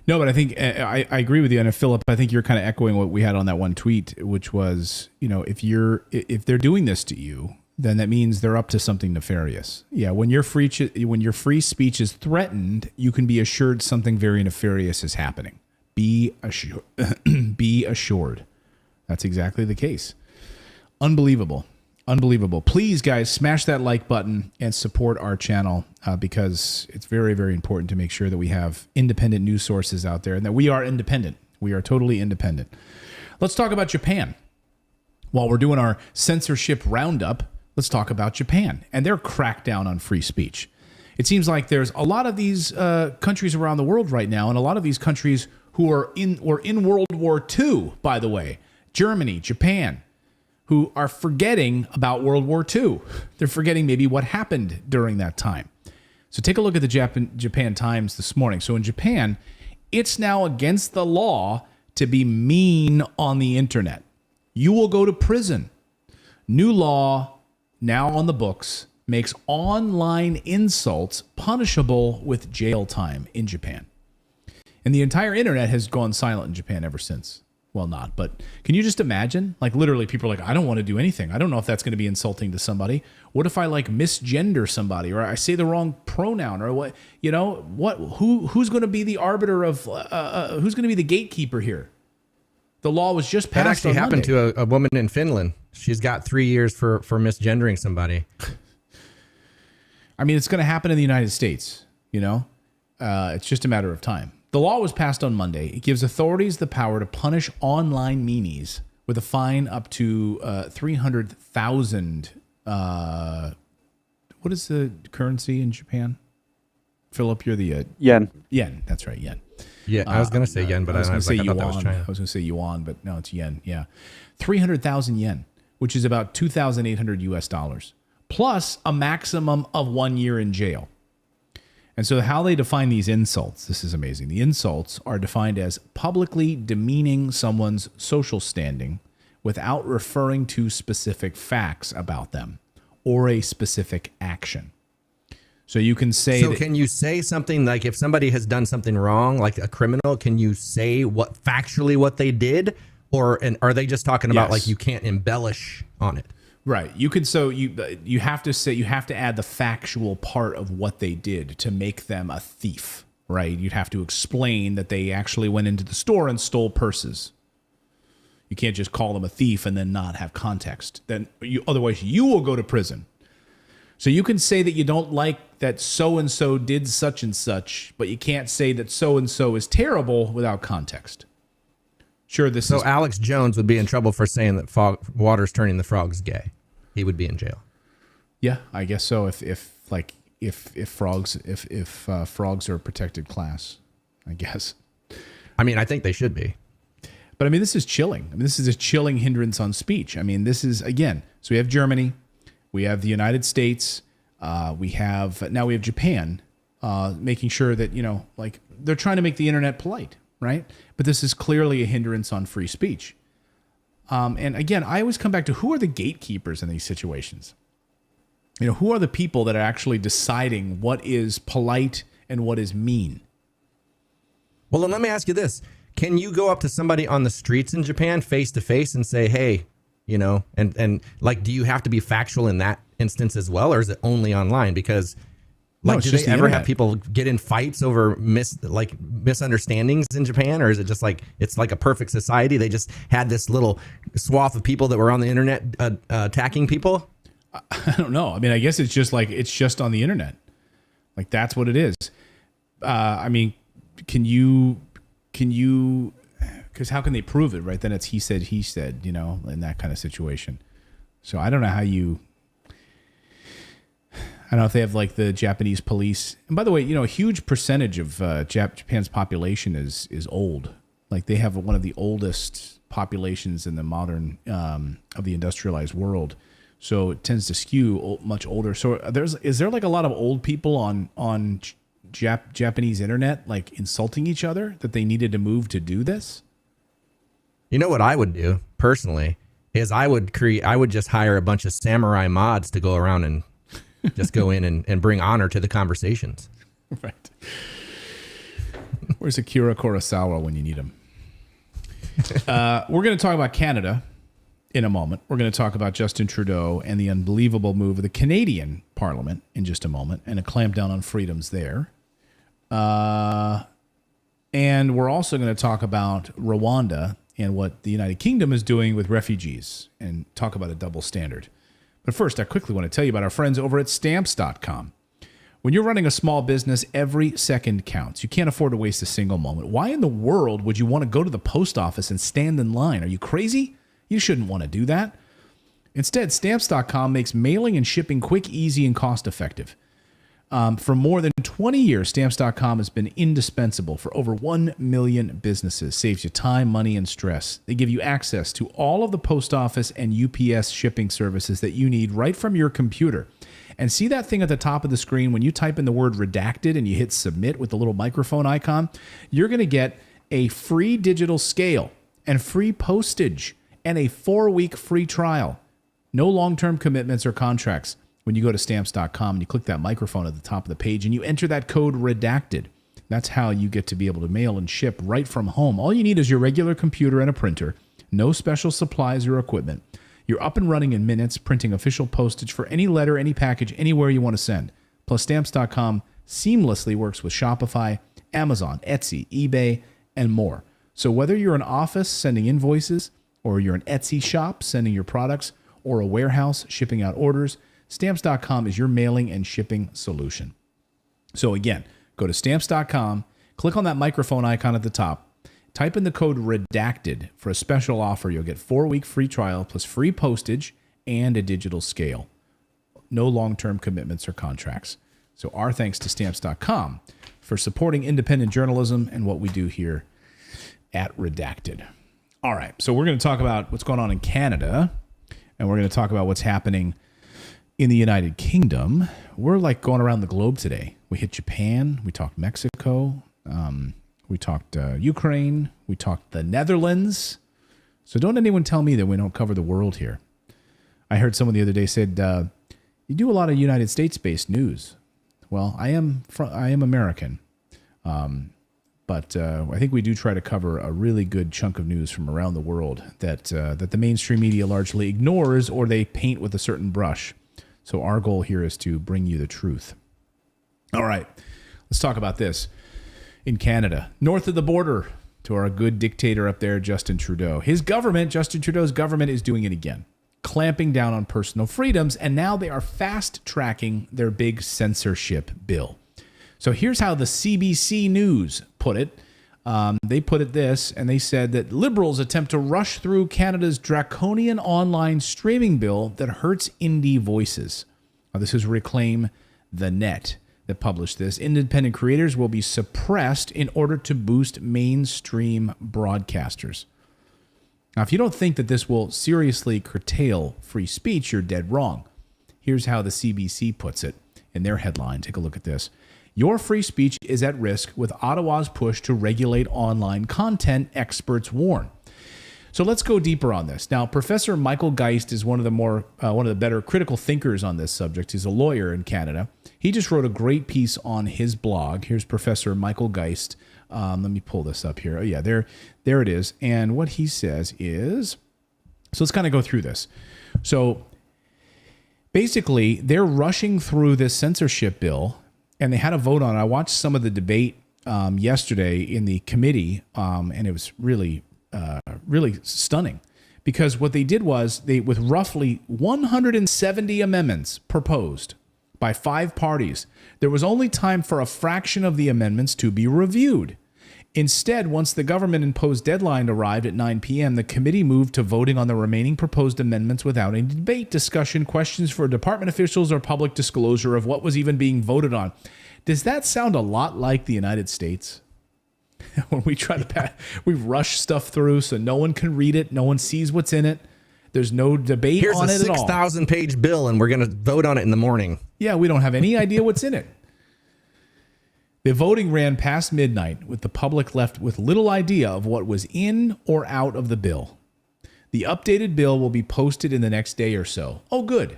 No, but I think I agree with you. And Philip, I think you're kind of echoing what we had on that one tweet, which was, if they're doing this to you, then that means they're up to something nefarious. Yeah, when your free speech is threatened, you can be assured something very nefarious is happening. Be assured. Be assured. That's exactly the case. Unbelievable. Please, guys, smash that like button and support our channel, because it's very, very important to make sure that we have independent news sources out there and that we are independent. We are totally independent. Let's talk about Japan. While we're doing our censorship roundup, let's talk about Japan and their crackdown on free speech. It seems like there's a lot of these countries around the world right now, and a lot of these countries who are in World War II, by the way, Germany, Japan, who are forgetting about World War II. They're forgetting maybe what happened during that time. So take a look at the Japan Times this morning. So in Japan, it's now against the law to be mean on the internet. You will go to prison. New law now on the books makes online insults punishable with jail time in Japan. And the entire internet has gone silent in Japan ever since. Well, not, but can you just imagine? Like, literally, people are like, I don't want to do anything. I don't know if that's going to be insulting to somebody. What if I, like, misgender somebody, or I say the wrong pronoun, or what? Who's going to be the arbiter of? Who's going to be the gatekeeper here? The law was just passed. That actually happened to a woman in Finland. She's got 3 years for misgendering somebody. I mean, it's going to happen in the United States. It's just a matter of time. The law was passed on Monday. It gives authorities the power to punish online meanies with a fine up to 300,000. What is the currency in Japan? Philip, you're the yen. Yen, that's right, yen. Yeah, I was going to say yen, but I was going to say yuan. that was China. I was going to say yuan, but no, it's yen. Yeah, 300,000 yen, which is about $2,800 US, plus a maximum of 1 year in jail. And so, how they define these insults? This is amazing. The insults are defined as publicly demeaning someone's social standing without referring to specific facts about them or a specific action. So you can say. So can you say something like if somebody has done something wrong, like a criminal? Can you say factually what they did, and are they just talking about like you can't embellish on it? Right. You could. So you have to say, you have to add the factual part of what they did to make them a thief. Right. You'd have to explain that they actually went into the store and stole purses. You can't just call them a thief and then not have context. Otherwise you will go to prison. So you can say that you don't like that so-and-so did such and such, but you can't say that so-and-so is terrible without context. Sure, So Alex Jones would be in trouble for saying that water's turning the frogs gay. He would be in jail. Yeah, I guess so. If frogs are a protected class, I guess. I mean, I think they should be. But I mean, this is chilling. I mean, this is a chilling hindrance on speech. I mean, this is, again, so we have Germany. We have the United States. We have Japan, making sure that, like they're trying to make the internet polite, right? But this is clearly a hindrance on free speech. And again, I always come back to who are the gatekeepers in these situations? Who are the people that are actually deciding what is polite and what is mean? Well, then let me ask you this. Can you go up to somebody on the streets in Japan face to face and say, hey, and like, do you have to be factual in that instance as well? Or is it only online? Because do they ever have people get in fights over misunderstandings in Japan? Or is it just like, it's like a perfect society? They just had this little swath of people that were on the internet attacking people. I don't know. I mean, I guess it's just on the internet. Like that's what it is. I mean, can you, because how can they prove it, right? Then it's he said, in that kind of situation. So I don't know how I don't know if they have like the Japanese police. And by the way, a huge percentage of Japan's population is old. Like they have one of the oldest populations in the modern of the industrialized world. So it tends to skew much older. So is there like a lot of old people on Japanese internet like insulting each other that they needed to move to do this? You know what I would do personally is I would just hire a bunch of samurai mods to go around and just go in and bring honor to the conversations. Right. Where's Akira Kurosawa when you need him? We're going to talk about Canada in a moment. We're going to talk about Justin Trudeau and the unbelievable move of the Canadian Parliament in just a moment and a clampdown on freedoms there. And we're also going to talk about Rwanda and what the United Kingdom is doing with refugees and talk about a double standard. But first, I quickly want to tell you about our friends over at Stamps.com. When you're running a small business, every second counts. You can't afford to waste a single moment. Why in the world would you want to go to the post office and stand in line? Are you crazy? You shouldn't want to do that. Instead, Stamps.com makes mailing and shipping quick, easy, and cost-effective. For more than 20 years, Stamps.com has been indispensable for over 1 million businesses. Saves you time, money, and stress. They give you access to all of the post office and UPS shipping services that you need right from your computer. And see that thing at the top of the screen when you type in the word redacted and you hit submit with the little microphone icon? You're going to get a free digital scale and free postage and a 4-week free trial. No long-term commitments or contracts. When you go to Stamps.com and you click that microphone at the top of the page and you enter that code redacted, that's how you get to be able to mail and ship right from home. All you need is your regular computer and a printer, no special supplies or equipment. You're up and running in minutes, printing official postage for any letter, any package, anywhere you want to send. Plus, Stamps.com seamlessly works with Shopify, Amazon, Etsy, eBay, and more. So whether you're an office sending invoices, or you're an Etsy shop sending your products, or a warehouse shipping out orders, Stamps.com is your mailing and shipping solution. So again, Go to stamps.com, click on that microphone icon at the top, type in the code REDACTED for a special offer. You'll get 4-week free trial plus free postage and a digital scale. No long-term commitments or contracts. So our thanks to stamps.com for supporting independent journalism and what we do here at Redacted. All right, so we're going to talk about what's going on in Canada, and we're going to talk about what's happening in the United Kingdom. We're like going around the globe today. We hit Japan, we talked Mexico, we talked Ukraine, we talked the Netherlands. So don't anyone tell me that we don't cover the world here. I heard someone the other day said, you do a lot of United States-based news. Well, I am American, but I think we do try to cover a really good chunk of news from around the world that the mainstream media largely ignores or they paint with a certain brush. So our goal here is to bring you the truth. All right, let's talk about this. In Canada, north of the border, to our good dictator up there, Justin Trudeau. His government, Justin Trudeau's government, is doing it again, clamping down on personal freedoms, and now they are fast-tracking their big censorship bill. So here's how the CBC News put it. They put it this, and they said that Liberals attempt to rush through Canada's draconian online streaming bill that hurts indie voices. Now, this is Reclaim the Net that published this. Independent creators will be suppressed in order to boost mainstream broadcasters. Now, if you don't think that this will seriously curtail free speech, you're dead wrong. Here's how the CBC puts it in their headline. Take a look at this. Your free speech is at risk with Ottawa's push to regulate online content, experts warn. So let's go deeper on this. Now, Professor Michael Geist is one of the better critical thinkers on this subject. He's a lawyer in Canada. He just wrote a great piece on his blog. Here's Professor Michael Geist. Let me pull this up here. Oh, yeah, there it is. And what he says is, so let's kind of go through this. So basically, they're rushing through this censorship bill, and they had a vote on it. I watched some of the debate yesterday in the committee, and it was really stunning. Because what they did was, with roughly 170 amendments proposed by 5 parties, there was only time for a fraction of the amendments to be reviewed. Instead, once the government-imposed deadline arrived at 9 p.m., the committee moved to voting on the remaining proposed amendments without any debate, discussion, questions for department officials, or public disclosure of what was even being voted on. Does that sound a lot like the United States? When we try to we rush stuff through so no one can read it, no one sees what's in it. There's no debate on it at all. Here's a 6,000-page bill, and we're going to vote on it in the morning. Yeah, we don't have any idea what's in it. The voting ran past midnight, with the public left with little idea of what was in or out of the bill. The updated bill will be posted in the next day or so. Oh, good.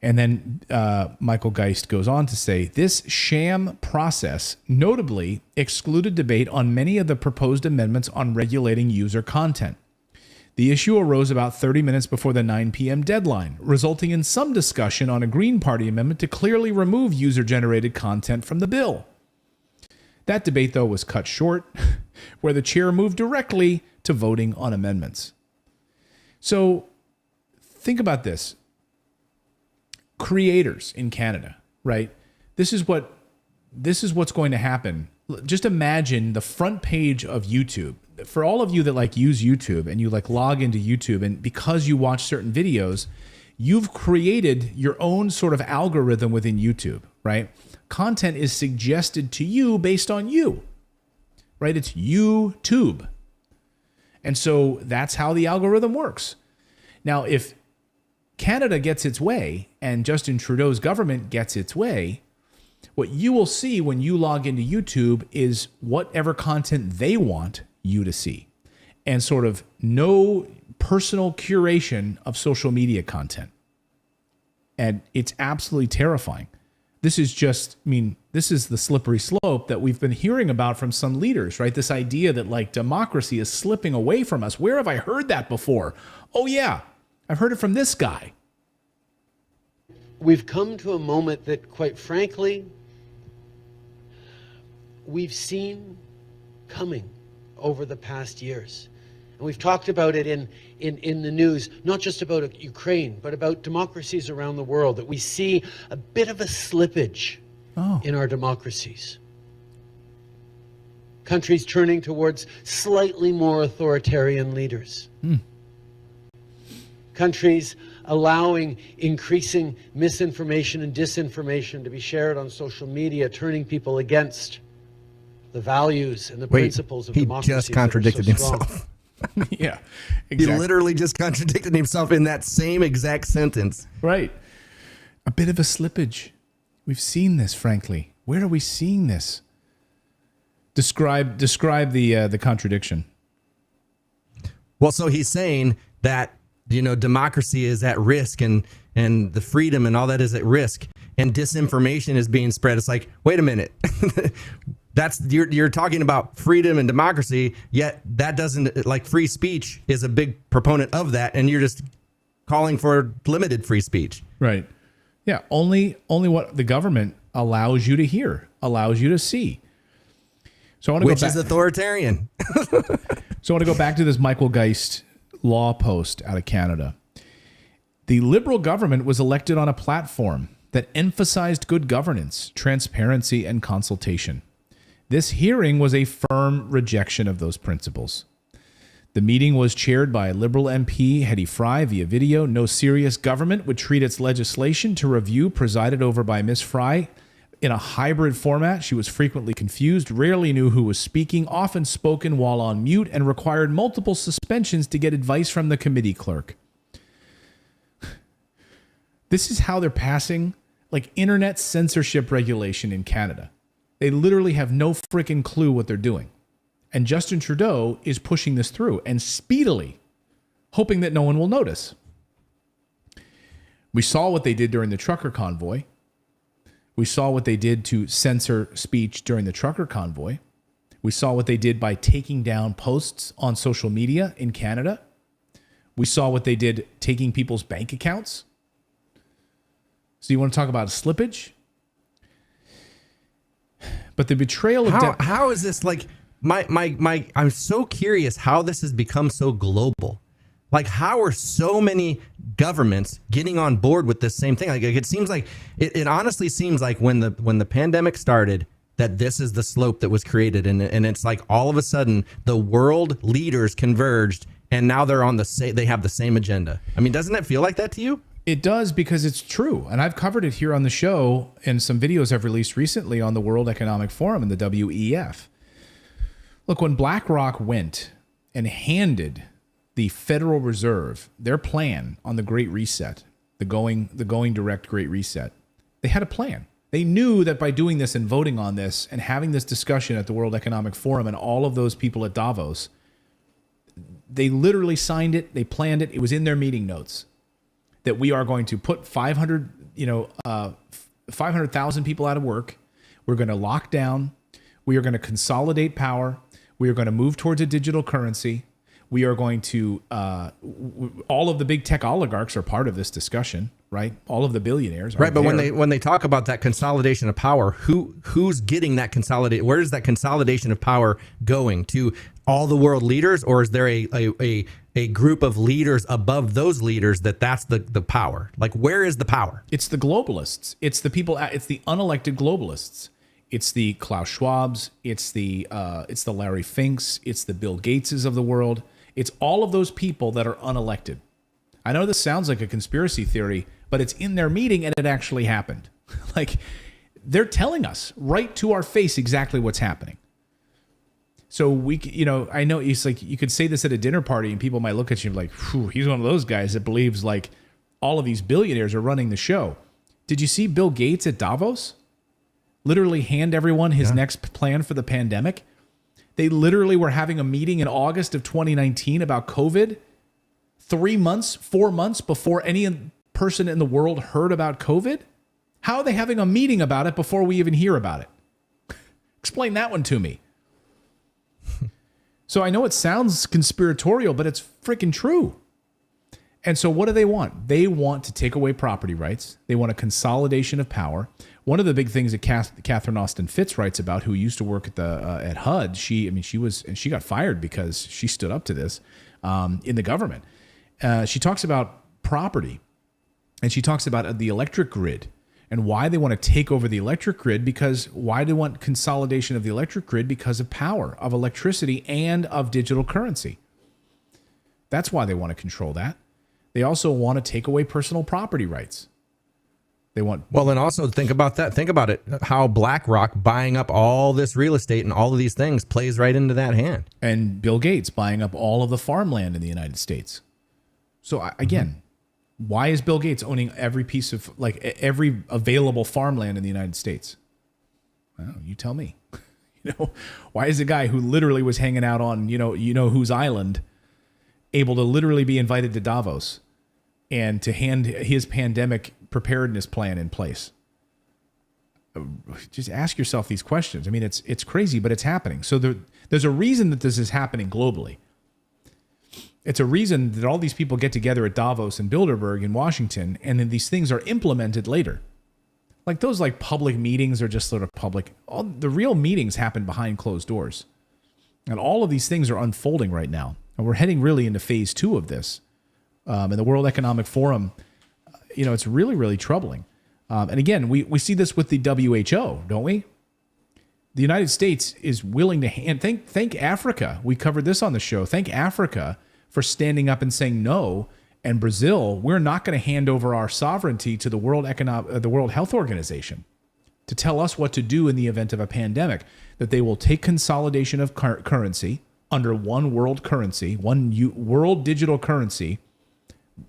And then Michael Geist goes on to say, this sham process notably excluded debate on many of the proposed amendments on regulating user content. The issue arose about 30 minutes before the 9 p.m. deadline, resulting in some discussion on a Green Party amendment to clearly remove user-generated content from the bill. That debate, though, was cut short, where the chair moved directly to voting on amendments. So think about this. Creators in Canada, right? This is what's going to happen. Just imagine the front page of YouTube. For all of you that use YouTube and you log into YouTube, and because you watch certain videos, you've created your own sort of algorithm within YouTube, right? Content is suggested to you based on you, right? It's YouTube. And so that's how the algorithm works. Now, if Canada gets its way and Justin Trudeau's government gets its way, what you will see when you log into YouTube is whatever content they want you to see, and sort of no personal curation of social media content. And it's absolutely terrifying. This is this is the slippery slope that we've been hearing about from some leaders, right? This idea that democracy is slipping away from us. Where have I heard that before? Oh yeah, I've heard it from this guy. We've come to a moment that, quite frankly, we've seen coming over the past years. And we've talked about it in the news, not just about Ukraine, but about democracies around the world, that we see a bit of a slippage in our democracies. Countries turning towards slightly more authoritarian leaders. Countries allowing increasing misinformation and disinformation to be shared on social media, turning people against the values and the principles of democracy. He just contradicted himself. Yeah, exactly. He literally just contradicted himself in that same exact sentence. Right. A bit of a slippage. We've seen this, frankly. Where are we seeing this? Describe the contradiction. Well, so he's saying that, democracy is at risk and the freedom and all that is at risk, and disinformation is being spread. It's like, wait a minute. You're talking about freedom and democracy, yet that doesn't, like, free speech is a big proponent of that, and you're just calling for limited free speech. Right. Yeah, only what the government allows you to hear, allows you to see. So I want to Which is authoritarian. So I want to go back to this Michael Geist law post out of Canada. The Liberal government was elected on a platform that emphasized good governance, transparency, and consultation. This hearing was a firm rejection of those principles. The meeting was chaired by Liberal MP Hedy Fry via video. No serious government would treat its legislation to review presided over by Ms. Fry in a hybrid format. She was frequently confused, rarely knew who was speaking, often spoken while on mute, and required multiple suspensions to get advice from the committee clerk. This is how they're passing, like, internet censorship regulation in Canada. They literally have no freaking clue what they're doing. And Justin Trudeau is pushing this through, and speedily, hoping that no one will notice. We saw what they did during the trucker convoy. We saw what they did to censor speech during the trucker convoy. We saw what they did by taking down posts on social media in Canada. We saw what they did taking people's bank accounts. So you want to talk about slippage? But the betrayal of... How is this, like... I'm so curious how this has become so global. Like, how are so many governments getting on board with this same thing? Like, it seems like it honestly seems like when the pandemic started, that this is the slope that was created, and it's like all of a sudden the world leaders converged, and now they're on they have the same agenda. I mean, doesn't it feel like that to you? It does, because it's true. And I've covered it here on the show in some videos I've released recently on the World Economic Forum and the WEF. Look, when BlackRock went and handed the Federal Reserve their plan on the Great Reset, the going direct Great Reset, they had a plan. They knew that by doing this and voting on this and having this discussion at the World Economic Forum and all of those people at Davos, they literally signed it, they planned it, it was in their meeting notes, that we are going to put 500,000 people out of work. We're going to lock down. We are going to consolidate power. We are going to move towards a digital currency. We are going to, all of the big tech oligarchs are part of this discussion, right? All of the billionaires. Right, but when they talk about that consolidation of power, who's getting that consolidation? Where is that consolidation of power going? To all the world leaders, or is there a group of leaders above those leaders that's the power? Like, where is the power? It's the globalists. It's the people. It's the unelected globalists. It's the Klaus Schwabs. It's the Larry Finks. It's the Bill Gateses of the world. It's all of those people that are unelected. I know this sounds like a conspiracy theory, but it's in their meeting and it actually happened. Like, they're telling us right to our face exactly what's happening. So I know it's like, you could say this at a dinner party and people might look at you like, he's one of those guys that believes like all of these billionaires are running the show. Did you see Bill Gates at Davos? Literally hand everyone his next plan for the pandemic. They literally were having a meeting in August of 2019 about COVID 4 months before any person in the world heard about COVID. How are they having a meeting about it before we even hear about it? Explain that one to me. So I know it sounds conspiratorial, but it's freaking true. And so what do they want? They want to take away property rights. They want a consolidation of power. One of the big things that Catherine Austin Fitts writes about, who used to work at HUD, she got fired because she stood up to this in the government. She talks about property, and she talks about the electric grid, And why they want to take over the electric grid, because why they want consolidation of the electric grid, because of power, of electricity, and of digital currency. That's why they want to control that. They also want to take away personal property rights. They want... Well, and also think about that. Think about it. How BlackRock buying up all this real estate and all of these things plays right into that hand. And Bill Gates buying up all of the farmland in the United States. So again, why is Bill Gates owning every piece of, like, every available farmland in the United States? I don't know, you tell me. Why is a guy who literally was hanging out on, you know whose island, able to literally be invited to Davos and to hand his pandemic preparedness plan in place? Just ask yourself these questions. I mean, it's crazy, but it's happening. So there's a reason that this is happening globally. It's a reason that all these people get together at Davos and Bilderberg in Washington, and then these things are implemented later. Like those public meetings are just sort of public. All the real meetings happen behind closed doors. And all of these things are unfolding right now. And we're heading really into phase 2 of this. And the World Economic Forum, it's really, really troubling. And again, we see this with the WHO, don't we? The United States is willing to thank Africa. We covered this on the show. Thank Africa for standing up and saying no. And Brazil, we're not going to hand over our sovereignty to the World Health Organization to tell us what to do in the event of a pandemic, that they will take consolidation of currency under one world currency, world digital currency.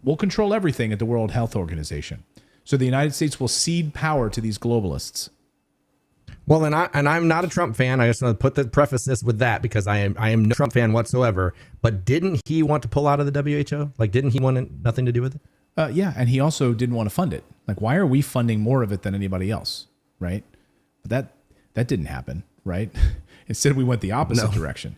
We'll control everything at the World Health Organization. So the United States will cede power to these globalists. Well, and I'm not a Trump fan. I just want to preface this with that, because I am no Trump fan whatsoever. But didn't he want to pull out of the WHO? Didn't he want nothing to do with it? Yeah, and he also didn't want to fund it. Why are we funding more of it than anybody else, right? But that didn't happen, right? Instead, we went the opposite direction.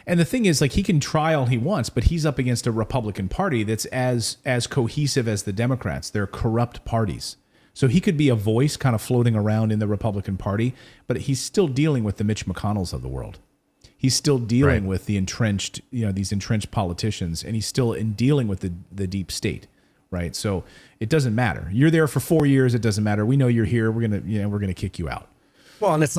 And the thing is, he can try all he wants, but he's up against a Republican Party that's as cohesive as the Democrats. They're corrupt parties. So he could be a voice kind of floating around in the Republican Party, but he's still dealing with the Mitch McConnells of the world. He's still dealing with the entrenched, these entrenched politicians, and he's still dealing with the deep state, right? So it doesn't matter. You're there for 4 years. It doesn't matter. We know you're here. We're gonna kick you out. Well, and it's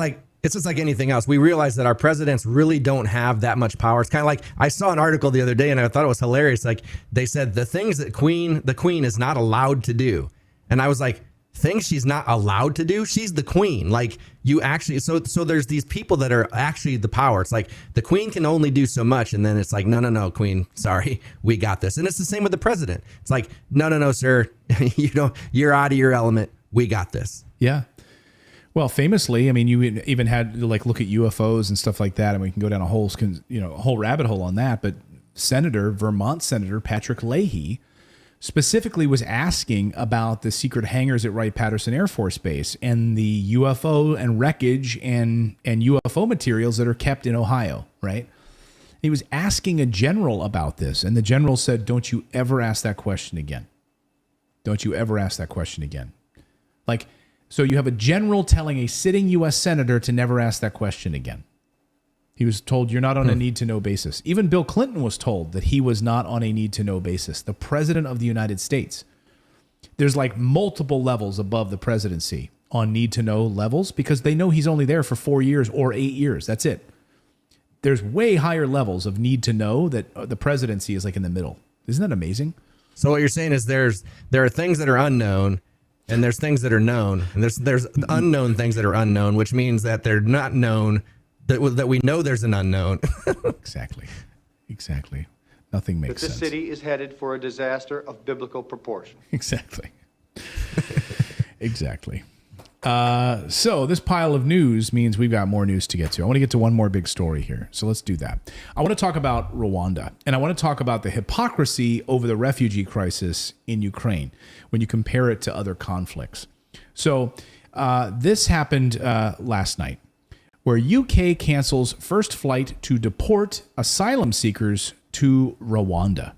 just like anything else. We realize that our presidents really don't have that much power. It's kind of like, I saw an article the other day and I thought it was hilarious. They said the things that the queen is not allowed to do. And I was like, things she's not allowed to do? She's the queen. You actually, so there's these people that are actually the power. It's like the queen can only do so much. And then it's like, no, queen, sorry, we got this. And it's the same with the president. It's like, no, sir, you're out of your element. We got this. Yeah. Well, famously, you even had to look at UFOs and stuff like that, and we can go down a whole rabbit hole on that. But Vermont Senator Patrick Leahy specifically was asking about the secret hangars at Wright-Patterson Air Force Base and the UFO and wreckage and UFO materials that are kept in Ohio, right? He was asking a general about this, and the general said, "Don't you ever ask that question again. Don't you ever ask that question again." So you have a general telling a sitting U.S. senator to never ask that question again. He was told you're not on a need-to-know basis. Even Bill Clinton was told that he was not on a need-to-know basis. The president of the United States. There's multiple levels above the presidency on need-to-know levels, because they know he's only there for 4 years or 8 years. That's it. There's way higher levels of need-to-know that the presidency is in the middle. Isn't that amazing? So what you're saying is there are things that are unknown, and there's things that are known, and there's unknown things that are unknown, which means that they're not known, that we know there's an unknown. Exactly. Nothing makes sense. This city is headed for a disaster of biblical proportion. Exactly. So this pile of news means we've got more news to get to. I want to get to one more big story here. So let's do that. I want to talk about Rwanda, and I want to talk about the hypocrisy over the refugee crisis in Ukraine when you compare it to other conflicts. So this happened last night, where UK cancels first flight to deport asylum seekers to Rwanda.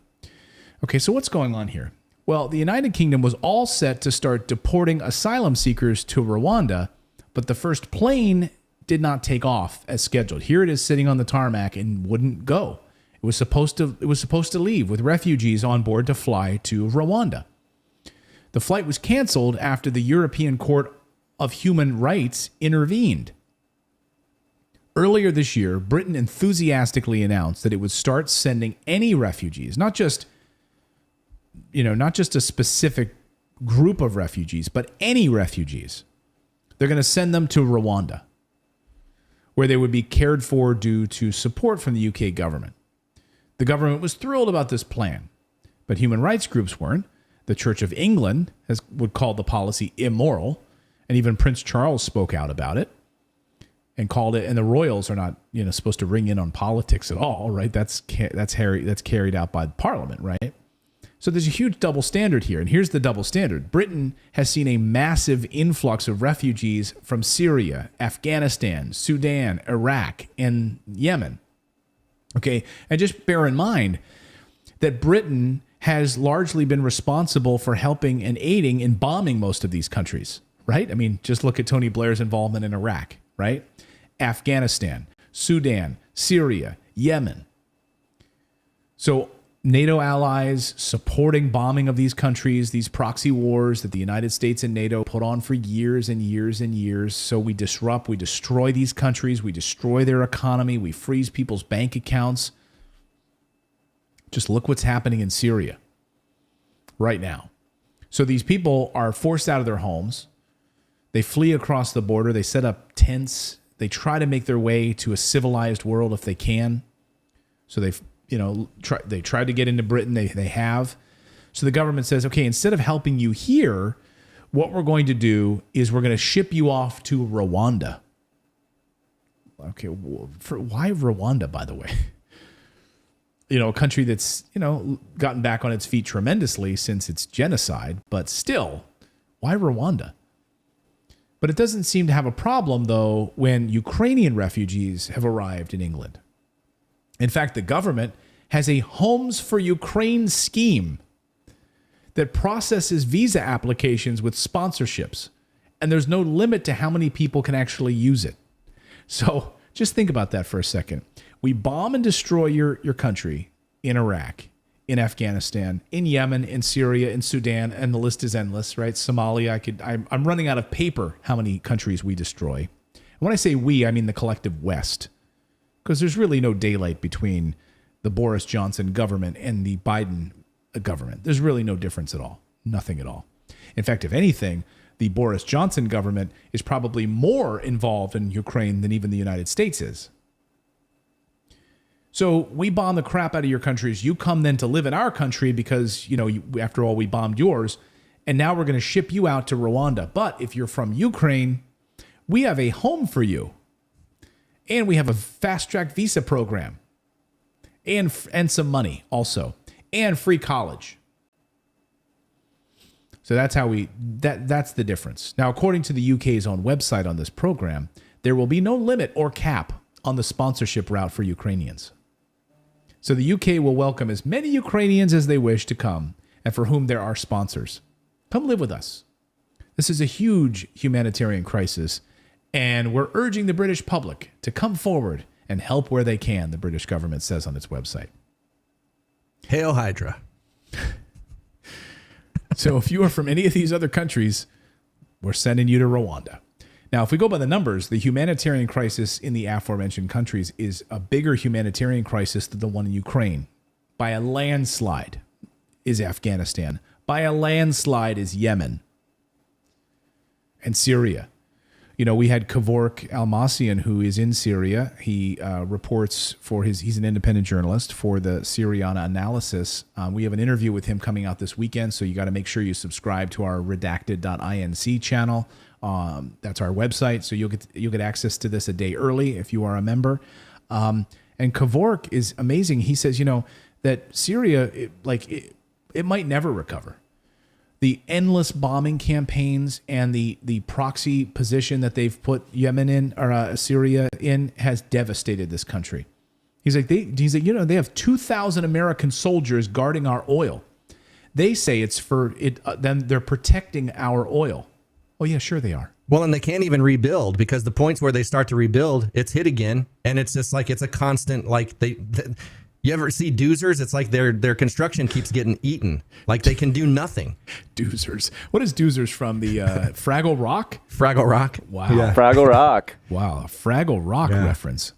Okay, so what's going on here? Well, the United Kingdom was all set to start deporting asylum seekers to Rwanda, but the first plane did not take off as scheduled. Here it is sitting on the tarmac and wouldn't go. It was supposed to leave with refugees on board to fly to Rwanda. The flight was canceled after the European Court of Human Rights intervened. Earlier this year, Britain enthusiastically announced that it would start sending any refugees, not just a specific group of refugees, but any refugees. They're going to send them to Rwanda, where they would be cared for due to support from the UK government. The government was thrilled about this plan, but human rights groups weren't. The Church of England would call the policy immoral, and even Prince Charles spoke out about it and called it. And the royals are not, supposed to ring in on politics at all, right? That's carried out by Parliament, right? So there's a huge double standard here, and here's the double standard. Britain has seen a massive influx of refugees from Syria, Afghanistan, Sudan, Iraq, and Yemen. Okay, and just bear in mind that Britain has largely been responsible for helping and aiding in bombing most of these countries, right? I mean, just look at Tony Blair's involvement in Iraq, right? Afghanistan, Sudan, Syria, Yemen. So NATO allies supporting bombing of these countries, these proxy wars that the United States and NATO put on for years and years and years. So we disrupt, we destroy these countries, we destroy their economy, we freeze people's bank accounts. Just look what's happening in Syria right now. So these people are forced out of their homes. They flee across the border. They set up tents. They try to make their way to a civilized world if they can. So they tried to get into Britain. They have. So the government says, okay, instead of helping you here, what we're going to do is we're going to ship you off to Rwanda. Okay, why Rwanda, by the way? A country that's, gotten back on its feet tremendously since its genocide, but still, why Rwanda? But it doesn't seem to have a problem, though, when Ukrainian refugees have arrived in England. In fact, the government has a Homes for Ukraine scheme that processes visa applications with sponsorships, and there's no limit to how many people can actually use it. So just think about that for a second. We bomb and destroy your country in Iraq, in Afghanistan, in Yemen, in Syria, in Sudan, and the list is endless, right? Somalia, I'm running out of paper how many countries we destroy. And when I say we, I mean the collective West, because there's really no daylight between the Boris Johnson government and the Biden government. There's really no difference at all. Nothing at all. In fact, if anything, the Boris Johnson government is probably more involved in Ukraine than even the United States is. So we bomb the crap out of your countries. You come then to live in our country because, after all, we bombed yours. And now we're going to ship you out to Rwanda. But if you're from Ukraine, we have a home for you. And we have a fast-track visa program. And some money also. And free college. So that's how that's the difference. Now, according to the UK's own website on this program, there will be no limit or cap on the sponsorship route for Ukrainians. So the UK will welcome as many Ukrainians as they wish to come and for whom there are sponsors. Come live with us. This is a huge humanitarian crisis, and we're urging the British public to come forward and help where they can, the British government says on its website. Hail Hydra. So if you are from any of these other countries, we're sending you to Rwanda. Now, if we go by the numbers, the humanitarian crisis in the aforementioned countries is a bigger humanitarian crisis than the one in Ukraine. By a landslide is Afghanistan. By a landslide is Yemen and Syria. We had Kevork Almasian, who is in Syria. He reports he's an independent journalist for the Syriana Analysis. We have an interview with him coming out this weekend, so you got to make sure you subscribe to our redacted.inc channel. That's our website, so you'll get access to this a day early if you are a member. And Kevork is amazing. He says, that Syria, it might never recover. The endless bombing campaigns and the proxy position that they've put Yemen in or Syria in has devastated this country. He's like, they have 2,000 American soldiers guarding our oil. They say it's for it. Then they're protecting our oil. Oh, yeah, sure they are. Well, and they can't even rebuild because the points where they start to rebuild, it's hit again. And it's just like it's a constant, You ever see doozers? It's like their construction keeps getting eaten. Like they can do nothing. Doozers. What is doozers from the Fraggle Rock? Fraggle Rock. Wow. Yeah. Fraggle Rock. Wow, a Fraggle Rock reference.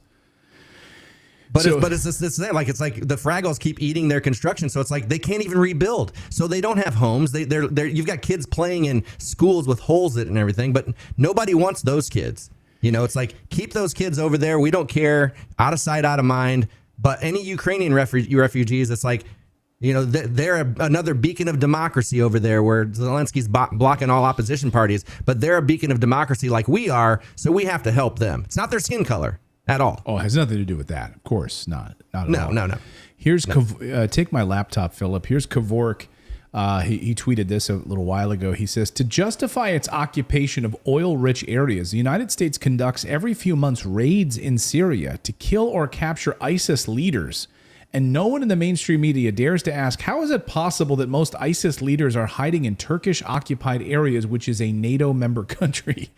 But it's like the Fraggles keep eating their construction, so it's like they can't even rebuild. So they don't have homes. They're you've got kids playing in schools with holes in it and everything, but nobody wants those kids. You know, it's like keep those kids over there. We don't care. Out of sight, out of mind. But any Ukrainian refugees, it's like, you know, they're another beacon of democracy over there where Zelensky's blocking all opposition parties, but they're a beacon of democracy like we are, so we have to help them. It's not their skin color at all. Oh, it has nothing to do with that. Of course not. Not at all. No. Here's take my laptop, Philip. Here's Kevork. He tweeted this a little while ago. He says, to justify its occupation of oil-rich areas, the United States conducts every few months raids in Syria to kill or capture ISIS leaders. And no one in the mainstream media dares to ask, how is it possible that most ISIS leaders are hiding in Turkish-occupied areas, which is a NATO member country?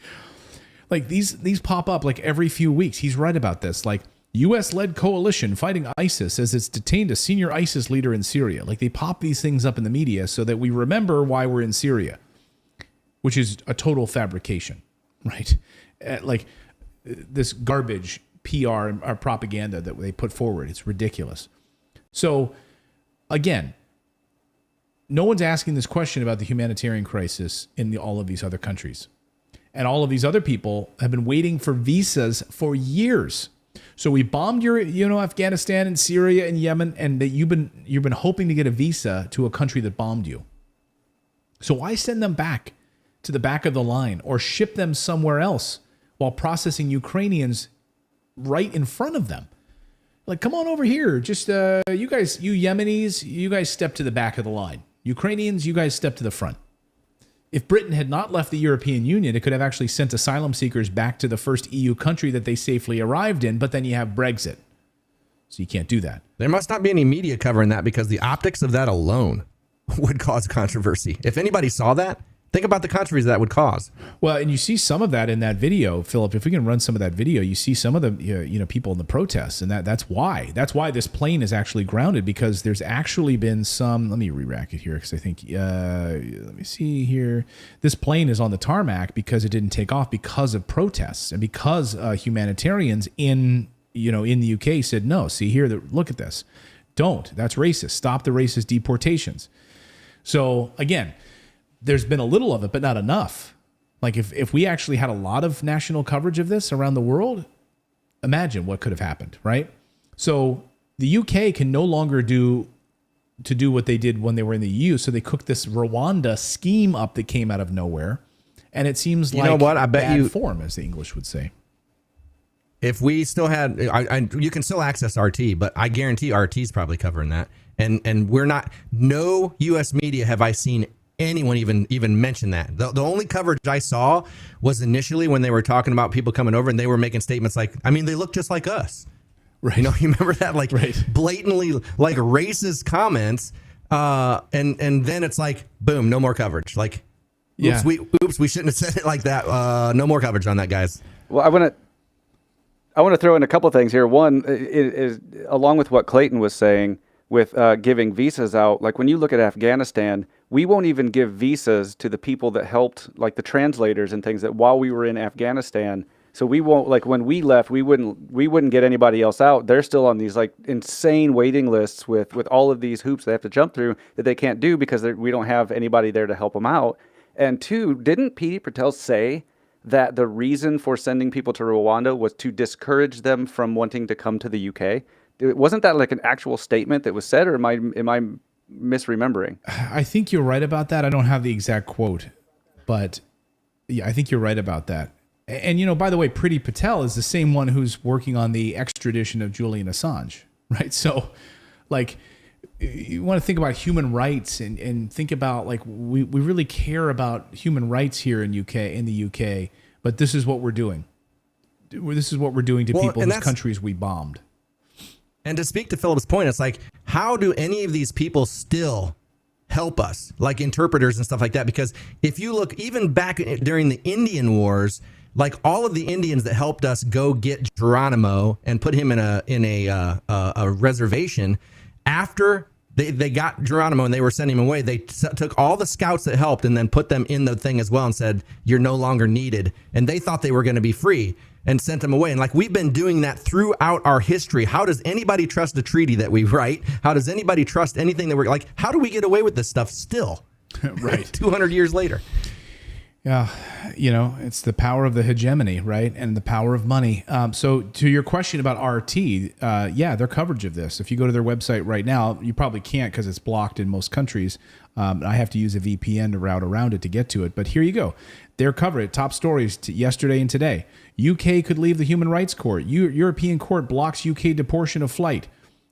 Like these pop up like every few weeks. He's right about this. Like, U.S.-led coalition fighting ISIS as it's detained a senior ISIS leader in Syria. Like they pop these things up in the media so that we remember why we're in Syria, which is a total fabrication, right? Like this garbage PR or propaganda that they put forward. It's ridiculous. So again, no one's asking this question about the humanitarian crisis in all of these other countries. And all of these other people have been waiting for visas for years. So we bombed Afghanistan and Syria and Yemen, and that you've been hoping to get a visa to a country that bombed you. So why send them back to the back of the line or ship them somewhere else while processing Ukrainians right in front of them? Like, come on over here. Just you Yemenis, you guys step to the back of the line. Ukrainians, you guys step to the front. If Britain had not left the European Union, it could have actually sent asylum seekers back to the first EU country that they safely arrived in, but then you have Brexit. So you can't do that. There must not be any media covering that because the optics of that alone would cause controversy. If anybody saw that, think about the controversy that would cause. Well, and you see some of that in that video, Philip. If we can run some of that video, you see some of the people in the protests, and that's why this plane is actually grounded, because there's actually been some. Let me re-rack it here because I think let me see here. This plane is on the tarmac because it didn't take off because of protests and because humanitarians in the UK said no. See here, look at this. Don't. That's racist. Stop the racist deportations. So again, there's been a little of it, but not enough. Like if we actually had a lot of national coverage of this around the world, imagine what could have happened, right? So the UK can no longer do what they did when they were in the EU. So they cooked this Rwanda scheme up that came out of nowhere. And it seems like I bet bad form, as the English would say. If we still had, you can still access RT, but I guarantee RT's probably covering that. And we're not, no U.S. media have I seen anyone even mention that. The only coverage I saw was initially when they were talking about people coming over and they were making statements like, I mean, they look just like us. Right. You remember that? Like blatantly like racist comments. And then it's like, boom, no more coverage. Like, yeah. we shouldn't have said it like that. No more coverage on that, guys. Well, I want to throw in a couple of things here. One is along with what Clayton was saying with giving visas out. Like when you look at Afghanistan, we won't even give visas to the people that helped, like the translators and things, that while we were in Afghanistan. So we won't, like when we left, we wouldn't get anybody else out. They're still on these like insane waiting lists with all of these hoops they have to jump through that they can't do because we don't have anybody there to help them out. And two, didn't P.D. Patel say that the reason for sending people to Rwanda was to discourage them from wanting to come to the UK? Wasn't that like an actual statement that was said, or am I misremembering? I think you're right about that. I don't have the exact quote, but yeah, I think you're right about that. And, by the way, Priti Patel is the same one who's working on the extradition of Julian Assange, right? So, like, you want to think about human rights and think about, like, we really care about human rights here in the UK, but this is what we're doing. This is what we're doing to people in countries we bombed. And to speak to Philip's point, it's like, how do any of these people still help us, like interpreters and stuff like that? Because if you look even back during the Indian Wars, like all of the Indians that helped us go get Geronimo and put him in a reservation after they got Geronimo and they were sending him away. They took all the scouts that helped and then put them in the thing as well and said, you're no longer needed. And they thought they were going to be free and sent them away. And like, we've been doing that throughout our history. How does anybody trust a treaty that we write? How does anybody trust anything that we're like, how do we get away with this stuff still? Right. 200 years later. Yeah, you know, it's the power of the hegemony, right? And the power of money. So to your question about RT, yeah, their coverage of this, if you go to their website right now, you probably can't because it's blocked in most countries. I have to use a VPN to route around it to get to it. But here you go. Their coverage, top stories yesterday and today. UK could leave the Human Rights Court. European Court blocks UK deportation of flight,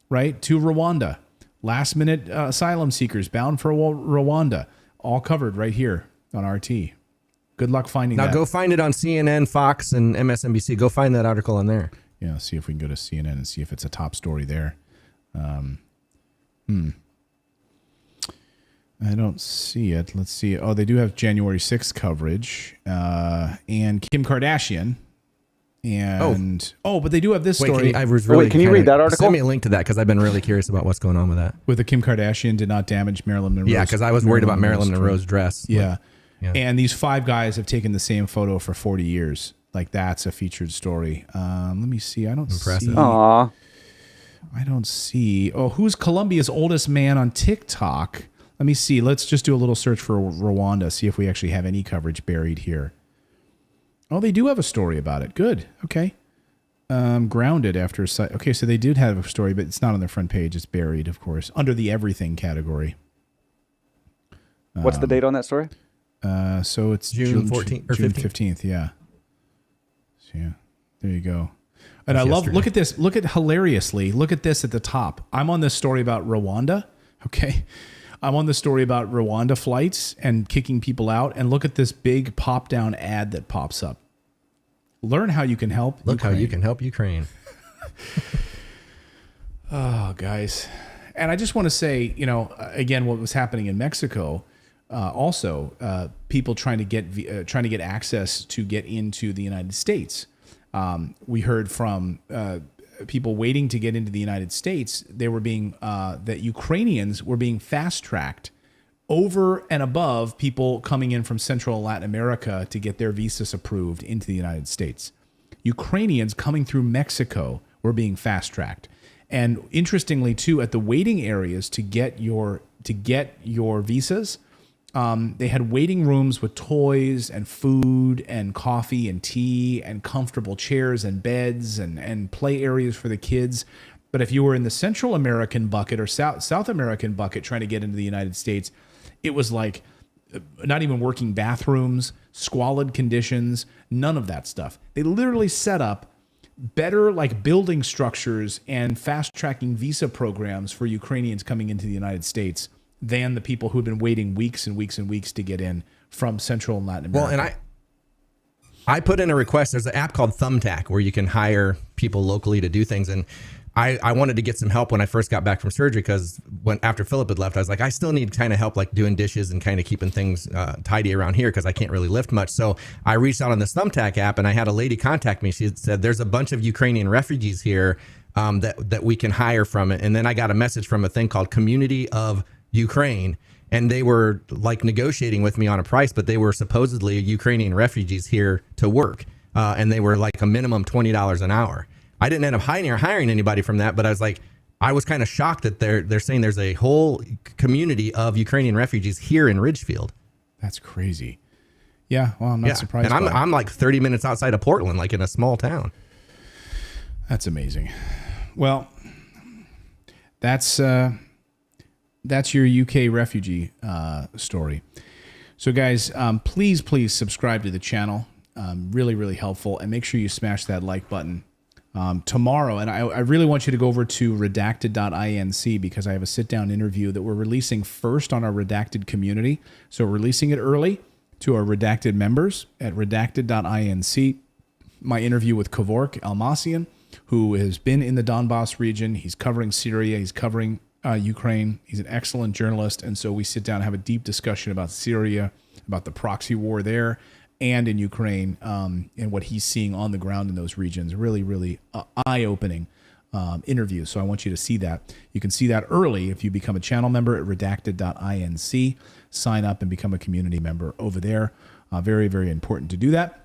right, to Rwanda. Last minute asylum seekers bound for Rwanda. All covered right here on RT. Good luck finding that. Now go find it on CNN, Fox, and MSNBC. Go find that article on there. Yeah, see if we can go to CNN and see if it's a top story there. I don't see it. Let's see. Oh, they do have January 6th coverage. And Kim Kardashian. And but they do have this story. Can you read that article? Send me a link to that because I've been really curious about what's going on with that. With the Kim Kardashian did not damage Marilyn Monroe. Yeah, because I was worried about Marilyn Monroe's dress. Yeah. Yeah. And these 5 guys have taken the same photo for 40 years. Like, that's a featured story. Let me see. I don't see. Aww. I don't see. Oh, who's Colombia's oldest man on TikTok? Let me see. Let's just do a little search for Rwanda, see if we actually have any coverage buried here. Oh, they do have a story about it. Good. Okay. Grounded after a site. Okay, so they did have a story, but it's not on their front page. It's buried, of course, under the everything category. What's the date on that story? So it's June 14th or June 15th. Yeah. So yeah, there you go. And that's look at this. Look at this at the top. I'm on this story about Rwanda. Okay. I'm on the story about Rwanda flights and kicking people out. And look at this big pop down ad that pops up. Learn how you can help. Look Ukraine. How you can help Ukraine. Oh, guys. And I just want to say, you know, again, what was happening in Mexico. Also, people trying to get access to get into the United States. We heard from people waiting to get into the United States. They were being that Ukrainians were being fast tracked over and above people coming in from Central and Latin America to get their visas approved into the United States. Ukrainians coming through Mexico were being fast tracked, and interestingly too, at the waiting areas to get your visas. They had waiting rooms with toys and food and coffee and tea and comfortable chairs and beds and play areas for the kids. But if you were in the Central American bucket or South American bucket trying to get into the United States, it was like not even working bathrooms, squalid conditions, none of that stuff. They literally set up better like building structures and fast tracking visa programs for Ukrainians coming into the United States than the people who had been waiting weeks and weeks and weeks to get in from Central and Latin America. Well, and I put in a request. There's an app called Thumbtack where you can hire people locally to do things. And I wanted to get some help when I first got back from surgery because after Philip had left, I was like, I still need kind of help like doing dishes and kind of keeping things tidy around here because I can't really lift much. So I reached out on this Thumbtack app and I had a lady contact me. She said, there's a bunch of Ukrainian refugees here that we can hire from it. And then I got a message from a thing called Community of Ukraine, and they were like negotiating with me on a price, but they were supposedly Ukrainian refugees here to work, and they were like a minimum $20 an hour. I didn't end up hiring anybody from that, but I was kind of shocked that they're saying there's a whole community of Ukrainian refugees here in Ridgefield. That's crazy. Yeah, well, I'm not surprised. And I'm like 30 minutes outside of Portland, like in a small town. That's amazing. Well, that's your UK refugee story. So guys, please subscribe to the channel. Really, really helpful. And make sure you smash that like button. Tomorrow, and I really want you to go over to redacted.inc because I have a sit-down interview that we're releasing first on our Redacted community. So we're releasing it early to our Redacted members at redacted.inc. My interview with Kevork Almasian, who has been in the Donbass region. He's covering Syria. He's covering Ukraine. He's an excellent journalist. And so we sit down and have a deep discussion about Syria, about the proxy war there, and in Ukraine, and what he's seeing on the ground in those regions. Really, really eye-opening interview. So I want you to see that. You can see that early if you become a channel member at redacted.inc. Sign up and become a community member over there. Very, very important to do that.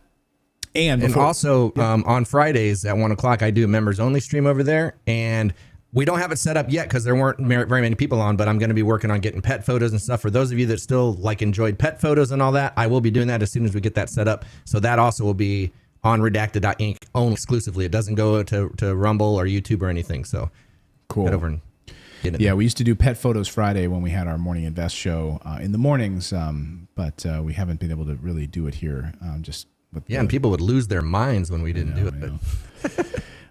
And also on Fridays at 1 o'clock, I do a members only stream over there. And we don't have it set up yet because there weren't very many people on, but I'm going to be working on getting pet photos and stuff. For those of you that still enjoyed pet photos and all that, I will be doing that as soon as we get that set up. So that also will be on redacted.inc only exclusively. It doesn't go to Rumble or YouTube or anything. So cool. Head over and get it. Yeah, we used to do Pet Photos Friday when we had our Morning Invest show in the mornings, but we haven't been able to really do it here. And people would lose their minds when we didn't do it.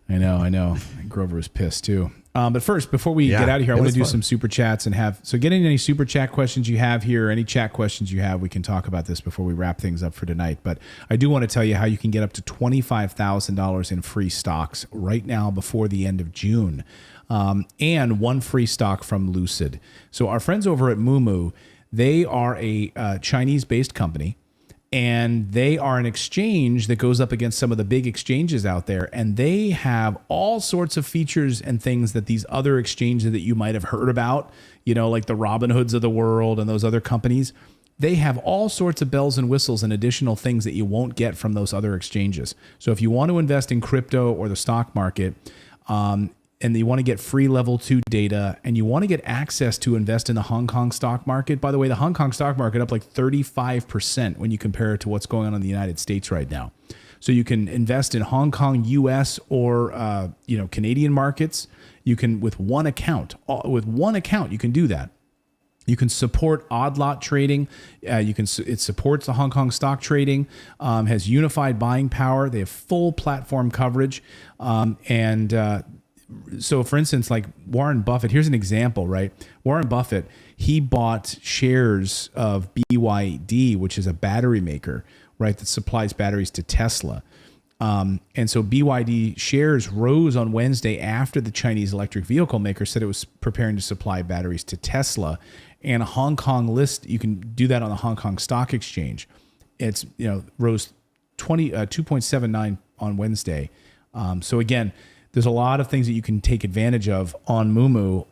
I know. Grover was pissed too. But first, before we get out of here, I want to do some super chats and get any super chat questions you have here, any chat questions you have, we can talk about this before we wrap things up for tonight. But I do want to tell you how you can get up to $25,000 in free stocks right now before the end of June. And one free stock from Lucid. So our friends over at Moomoo, they are a Chinese-based company. And they are an exchange that goes up against some of the big exchanges out there. And they have all sorts of features and things that these other exchanges that you might have heard about, like the Robinhoods of the world and those other companies. They have all sorts of bells and whistles and additional things that you won't get from those other exchanges. So if you want to invest in crypto or the stock market, and you want to get free level 2 data, and you want to get access to invest in the Hong Kong stock market. By the way, the Hong Kong stock market up 35% when you compare it to what's going on in the United States right now. So you can invest in Hong Kong, US, or Canadian markets. You can with one account. You can do that. You can support odd lot trading. It supports the Hong Kong stock trading. Has unified buying power. They have full platform coverage, So, for instance, like Warren Buffett, here's an example, right? Warren Buffett, he bought shares of BYD, which is a battery maker, right, that supplies batteries to Tesla. And so BYD shares rose on Wednesday after the Chinese electric vehicle maker said it was preparing to supply batteries to Tesla. And a Hong Kong list, you can do that on the Hong Kong Stock Exchange. It's rose 2.79 on Wednesday. So again, there's a lot of things that you can take advantage of on Moomoo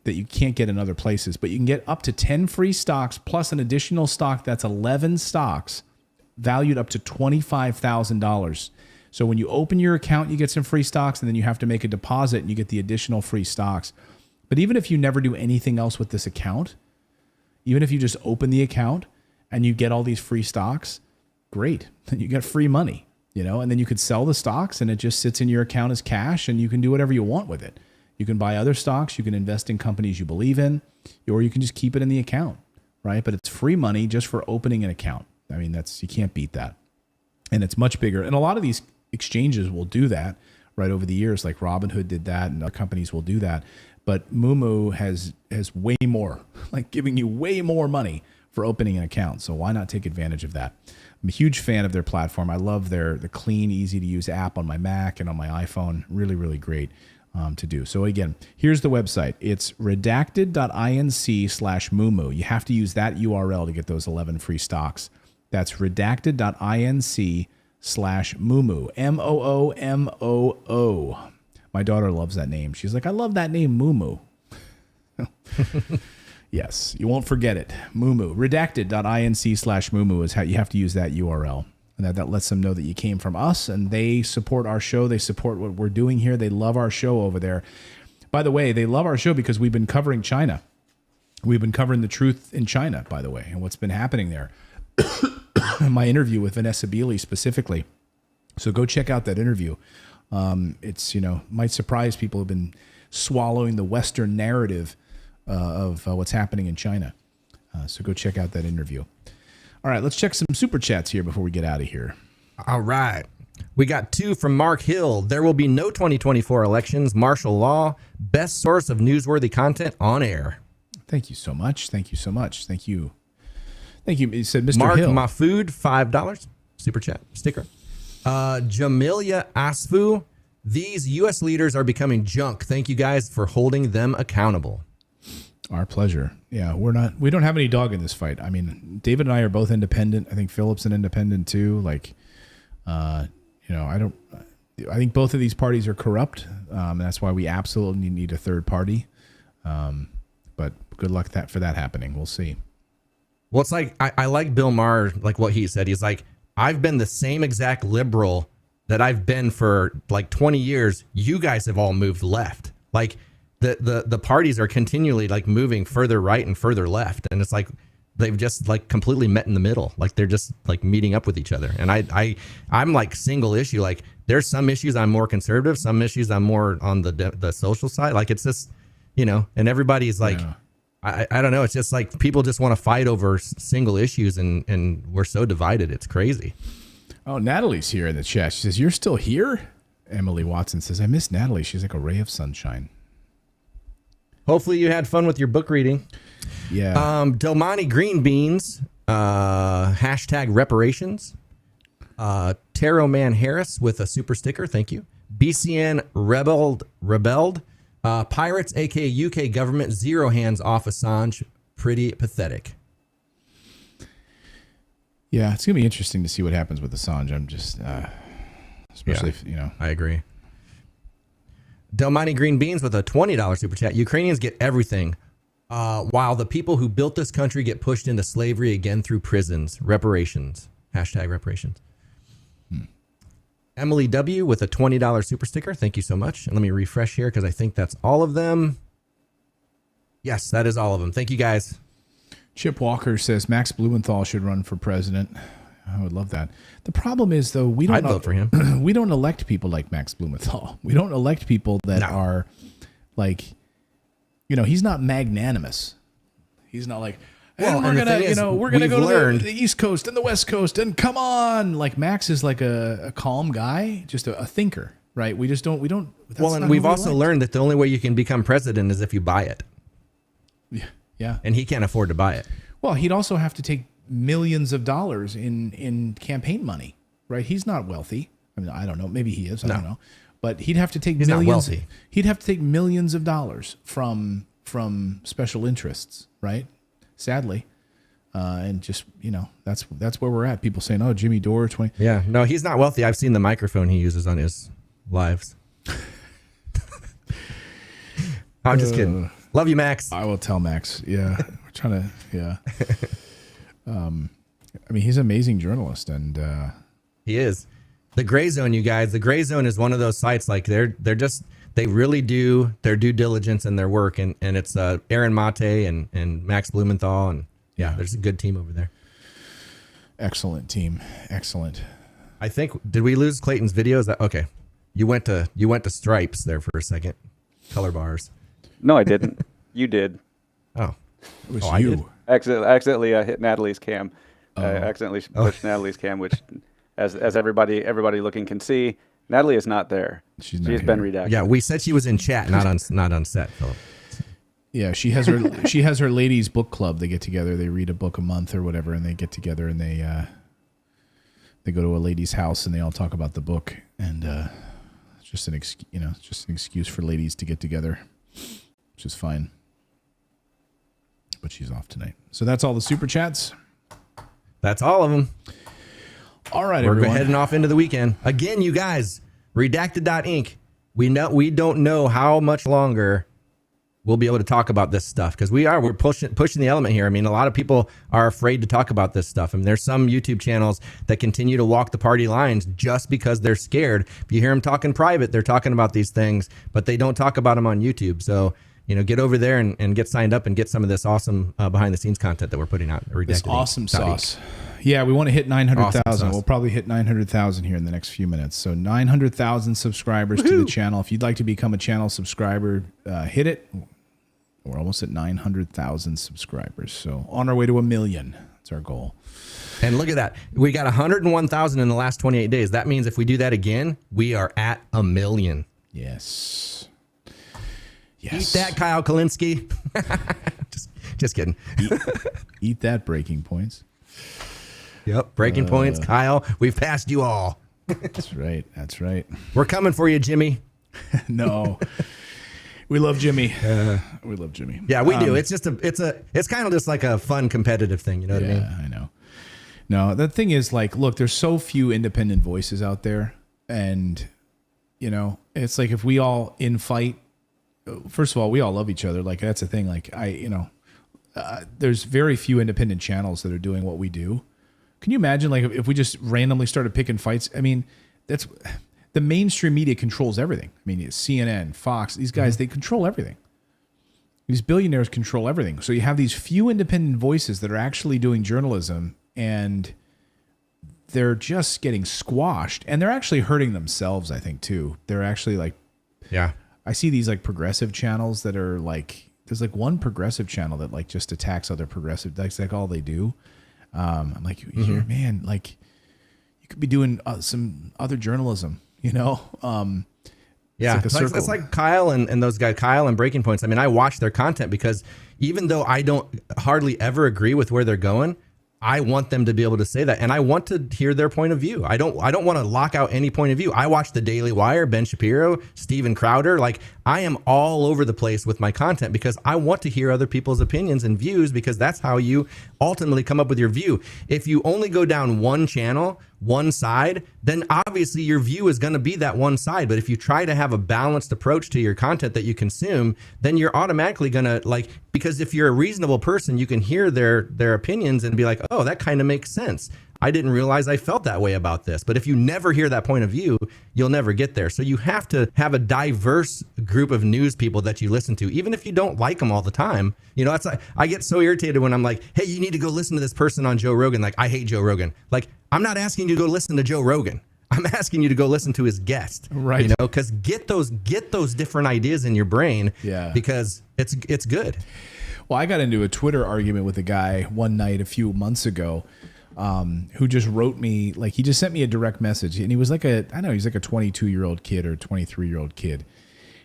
that you can't get in other places. But you can get up to 10 free stocks plus an additional stock. That's 11 stocks valued up to $25,000. So when you open your account, you get some free stocks, and then you have to make a deposit and you get the additional free stocks. But even if you never do anything else with this account, even if you just open the account and you get all these free stocks, great. Then you get free money. And then you could sell the stocks and it just sits in your account as cash, and you can do whatever you want with it. You can buy other stocks, you can invest in companies you believe in, or you can just keep it in the account, right? But it's free money just for opening an account. I mean, you can't beat that. And it's much bigger. And a lot of these exchanges will do that, right, over the years, like Robinhood did that, and other companies will do that. But Moomoo has way more, giving you way more money for opening an account. So why not take advantage of that? I'm a huge fan of their platform. I love the clean, easy to use app on my Mac and on my iPhone. Really, really great to do. So again, here's the website. It's redacted.inc/Moomoo. You have to use that URL to get those 11 free stocks. That's redacted.inc/Moomoo. MOOMOO. My daughter loves that name. She's like, I love that name, Moomoo. Yes, you won't forget it. Moomoo. Redacted.inc/Moomoo is how you have to use that URL. And that lets them know that you came from us, and they support our show. They support what we're doing here. They love our show over there. By the way, they love our show because we've been covering China. We've been covering the truth in China, by the way, and what's been happening there. My interview with Vanessa Beeley specifically. So go check out that interview. It's, might surprise people who've been swallowing the Western narrative of what's happening in China. So go check out that interview. All right, let's check some super chats here before we get out of here. All right. We got 2 from Mark Hill. There will be no 2024 elections. Martial law, best source of newsworthy content on air. Thank you so much. Thank you so much. Thank you. Thank you. It said Mr. Mark Hill. Mahfood, $5. Super chat sticker. Jamilia Asfu. These U.S. leaders are becoming junk. Thank you guys for holding them accountable. Our pleasure. Yeah, we don't have any dog in this fight. I mean, David and I are both independent. I think Philip's an independent too. Like, I think both of these parties are corrupt. And that's why we absolutely need a third party. But good luck for that happening. We'll see. Well, it's like, I like Bill Maher, like what he said. He's like, I've been the same exact liberal that I've been for like 20 years. You guys have all moved left. Like, the parties are continually like moving further right and further left, and it's like they've just like completely met in the middle. Like they're just like meeting up with each other. And I'm like single issue. Like there's some issues I'm more conservative, some issues I'm more on the social side. Like it's just, and everybody's like, I don't know. It's just like people just want to fight over single issues, and we're so divided. It's crazy. Oh, Natalie's here in the chat. She says, "You're still here?" Emily Watson says, "I miss Natalie. She's like a ray of sunshine." Hopefully you had fun with your book reading. Yeah. Delmonte Green Beans, hashtag reparations. Taro Man Harris with a super sticker. Thank you. BCN rebelled. Pirates, aka UK government, zero hands off Assange. Pretty pathetic. Yeah, it's gonna be interesting to see what happens with Assange. I'm just, especially if I agree. Delmonte Green Beans with a $20 super chat. Ukrainians get everything, while the people who built this country get pushed into slavery again through prisons. Reparations. Hashtag reparations. Emily W. with a $20 super sticker. Thank you so much. And let me refresh here because I think that's all of them. Yes, that is all of them. Thank you, guys. Chip Walker says Max Blumenthal should run for president. I would love that. The problem is, though, I'd vote for him. We don't elect people like Max Blumenthal. We don't elect people that are like, he's not magnanimous. He's not like, we're gonna go to the East Coast and the West Coast and come on. Like Max is like a calm guy, just a thinker, right? We don't. Well, and we've also learned that the only way you can become president is if you buy it. Yeah. And he can't afford to buy it. Well, he'd also have to take millions of dollars in campaign money, right? He's not wealthy. I mean, I don't know. Maybe he is. I don't know. But he'd have to take millions. Not wealthy. He'd have to take millions of dollars from special interests, right? Sadly, and just that's where we're at. People saying, "Oh, Jimmy Dore 20." Yeah, no, he's not wealthy. I've seen the microphone he uses on his lives. I'm just kidding. Love you, Max. I will tell Max. Yeah, we're trying to. Yeah. I mean, he's an amazing journalist, and he is. The Gray Zone, you guys. The Gray Zone is one of those sites like they really do their due diligence and their work, and it's Aaron Mate and Max Blumenthal, and there's a good team over there. Excellent team. Excellent. I think did we lose Clayton's video? Is that okay? You went to stripes there for a second. Color bars. No, I didn't. You did. Oh. It was I did. Accidentally hit Natalie's cam. Oh. I accidentally pushed Natalie's cam, which, as everybody looking can see, Natalie is not there. She's been redacted. Yeah, we said she was in chat, not on set, Philip. Yeah, she has her ladies book club. They get together, they read a book a month or whatever, and they get together and they go to a lady's house and they all talk about the book, and it's just an excuse for ladies to get together, which is fine. But she's off tonight. So that's all the super chats. That's all of them. All right, we're everyone. heading off into the weekend again, you guys. Redacted.inc. We don't know how much longer we'll be able to talk about this stuff because we're pushing the element here. I mean, a lot of people are afraid to talk about this stuff. I mean, there's some YouTube channels that continue to walk the party lines just because they're scared. If you hear them talking private, they're talking about these things, but they don't talk about them on YouTube. So, get over there and get signed up and get some of this awesome behind the scenes content that we're putting out. This awesome sauce. Yeah, we want to hit 900,000. Awesome. We'll probably hit 900,000 here in the next few minutes. So 900,000 subscribers to the channel. If you'd like to become a channel subscriber, hit it. We're almost at 900,000 subscribers. So on our way to 1 million. That's our goal. And look at that. We got 101,000 in the last 28 days. That means if we do that again, we are at 1 million. Yes. Eat that, Kyle Kalinske. just kidding. Eat that, breaking points. Yep, breaking points. Kyle, we've passed you all. That's right. That's right. We're coming for you, Jimmy. No. We love Jimmy. We love Jimmy. Yeah, we do. It's kind of just like a fun competitive thing. You know what I mean? I know. No, the thing is, like, look, there's so few independent voices out there, and it's like if we all infight. First of all, we all love each other. Like, that's the thing. Like, there's very few independent channels that are doing what we do. Can you imagine, like, if we just randomly started picking fights? I mean, that's the mainstream media controls everything. I mean, CNN, Fox, these guys, they control everything. These billionaires control everything. So you have these few independent voices that are actually doing journalism, and they're just getting squashed, and they're actually hurting themselves, I think, too. They're actually like, yeah. I see these like progressive channels that are like, there's like one progressive channel that like just attacks other progressive. That's like all they do. I'm like, man, like you could be doing some other journalism, Yeah, it's it's like Kyle and those guys, Kyle and Breaking Points. I mean, I watch their content because even though I don't hardly ever agree with where they're going, I want them to be able to say that, and I want to hear their point of view. I don't want to lock out any point of view. I watch the Daily Wire, Ben Shapiro, Steven Crowder. Like, I am all over the place with my content because I want to hear other people's opinions and views, because that's how you ultimately come up with your view. If you only go down one channel, one side, then obviously your view is going to be that one side. But if you try to have a balanced approach to your content that you consume, then you're automatically going to, like, because if you're a reasonable person, you can hear their opinions and be like, oh, that kind of makes sense. I didn't realize I felt that way about this. But if you never hear that point of view, you'll never get there. So you have to have a diverse group of news people that you listen to, even if you don't like them all the time. That's like, I get so irritated when I'm like, hey, you need to go listen to this person on Joe Rogan. Like, I hate Joe Rogan. Like, I'm not asking you to go listen to Joe Rogan. I'm asking you to go listen to his guest. Right. Because get those different ideas in your brain. Yeah. Because it's good. Well, I got into a Twitter argument with a guy one night a few months ago, who just wrote me, like, he just sent me a direct message, and he was like he's like a 22-year-old kid or 23-year-old kid.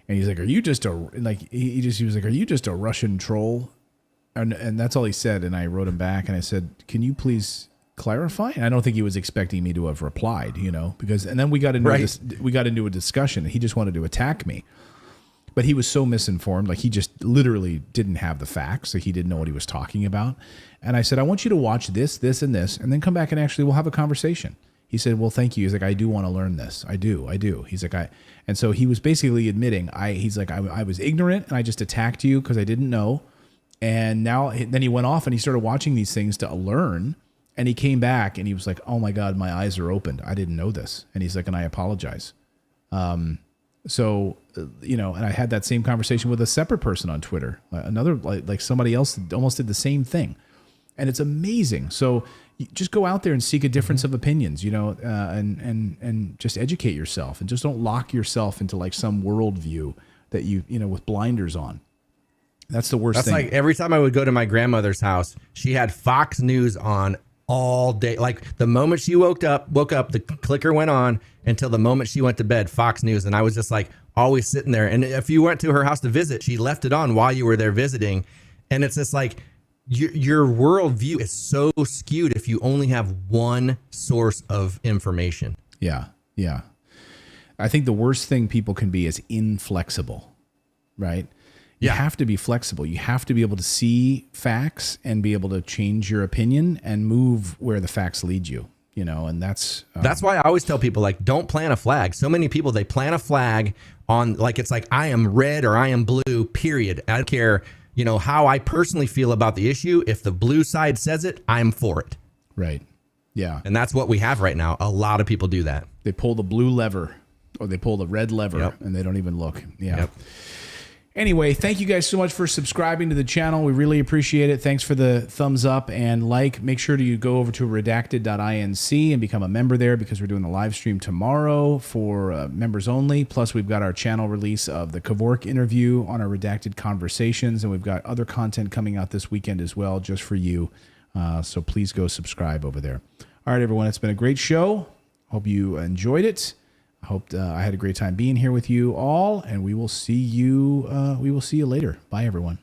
And he's like, are you just he was like, are you just a Russian troll? And that's all he said. And I wrote him back and I said, can you please clarify? And I don't think he was expecting me to have replied, because, and then we got into a discussion, and he just wanted to attack me. But he was so misinformed. Like, he just literally didn't have the facts. So he didn't know what he was talking about. And I said, I want you to watch this, this, and this, and then come back and actually we'll have a conversation. He said, well, thank you. He's like, I do want to learn this. I do. He's like, and so he was basically admitting, he's like, I was ignorant and I just attacked you because I didn't know. And then he went off and he started watching these things to learn. And he came back and he was like, oh my God, my eyes are opened. I didn't know this. And he's like, and I apologize. So, and I had that same conversation with a separate person on Twitter, another, like somebody else almost did the same thing. And it's amazing. So you just go out there and seek a difference of opinions, and just educate yourself, and just don't lock yourself into like some worldview that with blinders on. That's the worst thing. That's like every time I would go to my grandmother's house, she had Fox News on all day. Like, the moment she woke up, the clicker went on until the moment she went to bed, Fox News. And I was just like always sitting there. And if you went to her house to visit, she left it on while you were there visiting. And it's just like, your worldview is so skewed if you only have one source of information. Yeah. Yeah. I think the worst thing people can be is inflexible, right? You have to be flexible. You have to be able to see facts and be able to change your opinion and move where the facts lead you, and that's why I always tell people, like, don't plant a flag. So many people, they plant a flag on, like, it's like, I am red or I am blue, period. I don't care, how I personally feel about the issue. If the blue side says it, I'm for it. Right. Yeah. And that's what we have right now. A lot of people do that. They pull the blue lever or they pull the red lever and they don't even look. Yeah. Yep. Anyway, thank you guys so much for subscribing to the channel. We really appreciate it. Thanks for the thumbs up and like. Make sure to go over to redacted.inc and become a member there, because we're doing the live stream tomorrow for members only. Plus, we've got our channel release of the Kevork interview on our Redacted Conversations, and we've got other content coming out this weekend as well, just for you. So please go subscribe over there. All right, everyone. It's been a great show. Hope you enjoyed it. I hope I had a great time being here with you all, and we will see you later. Bye, everyone.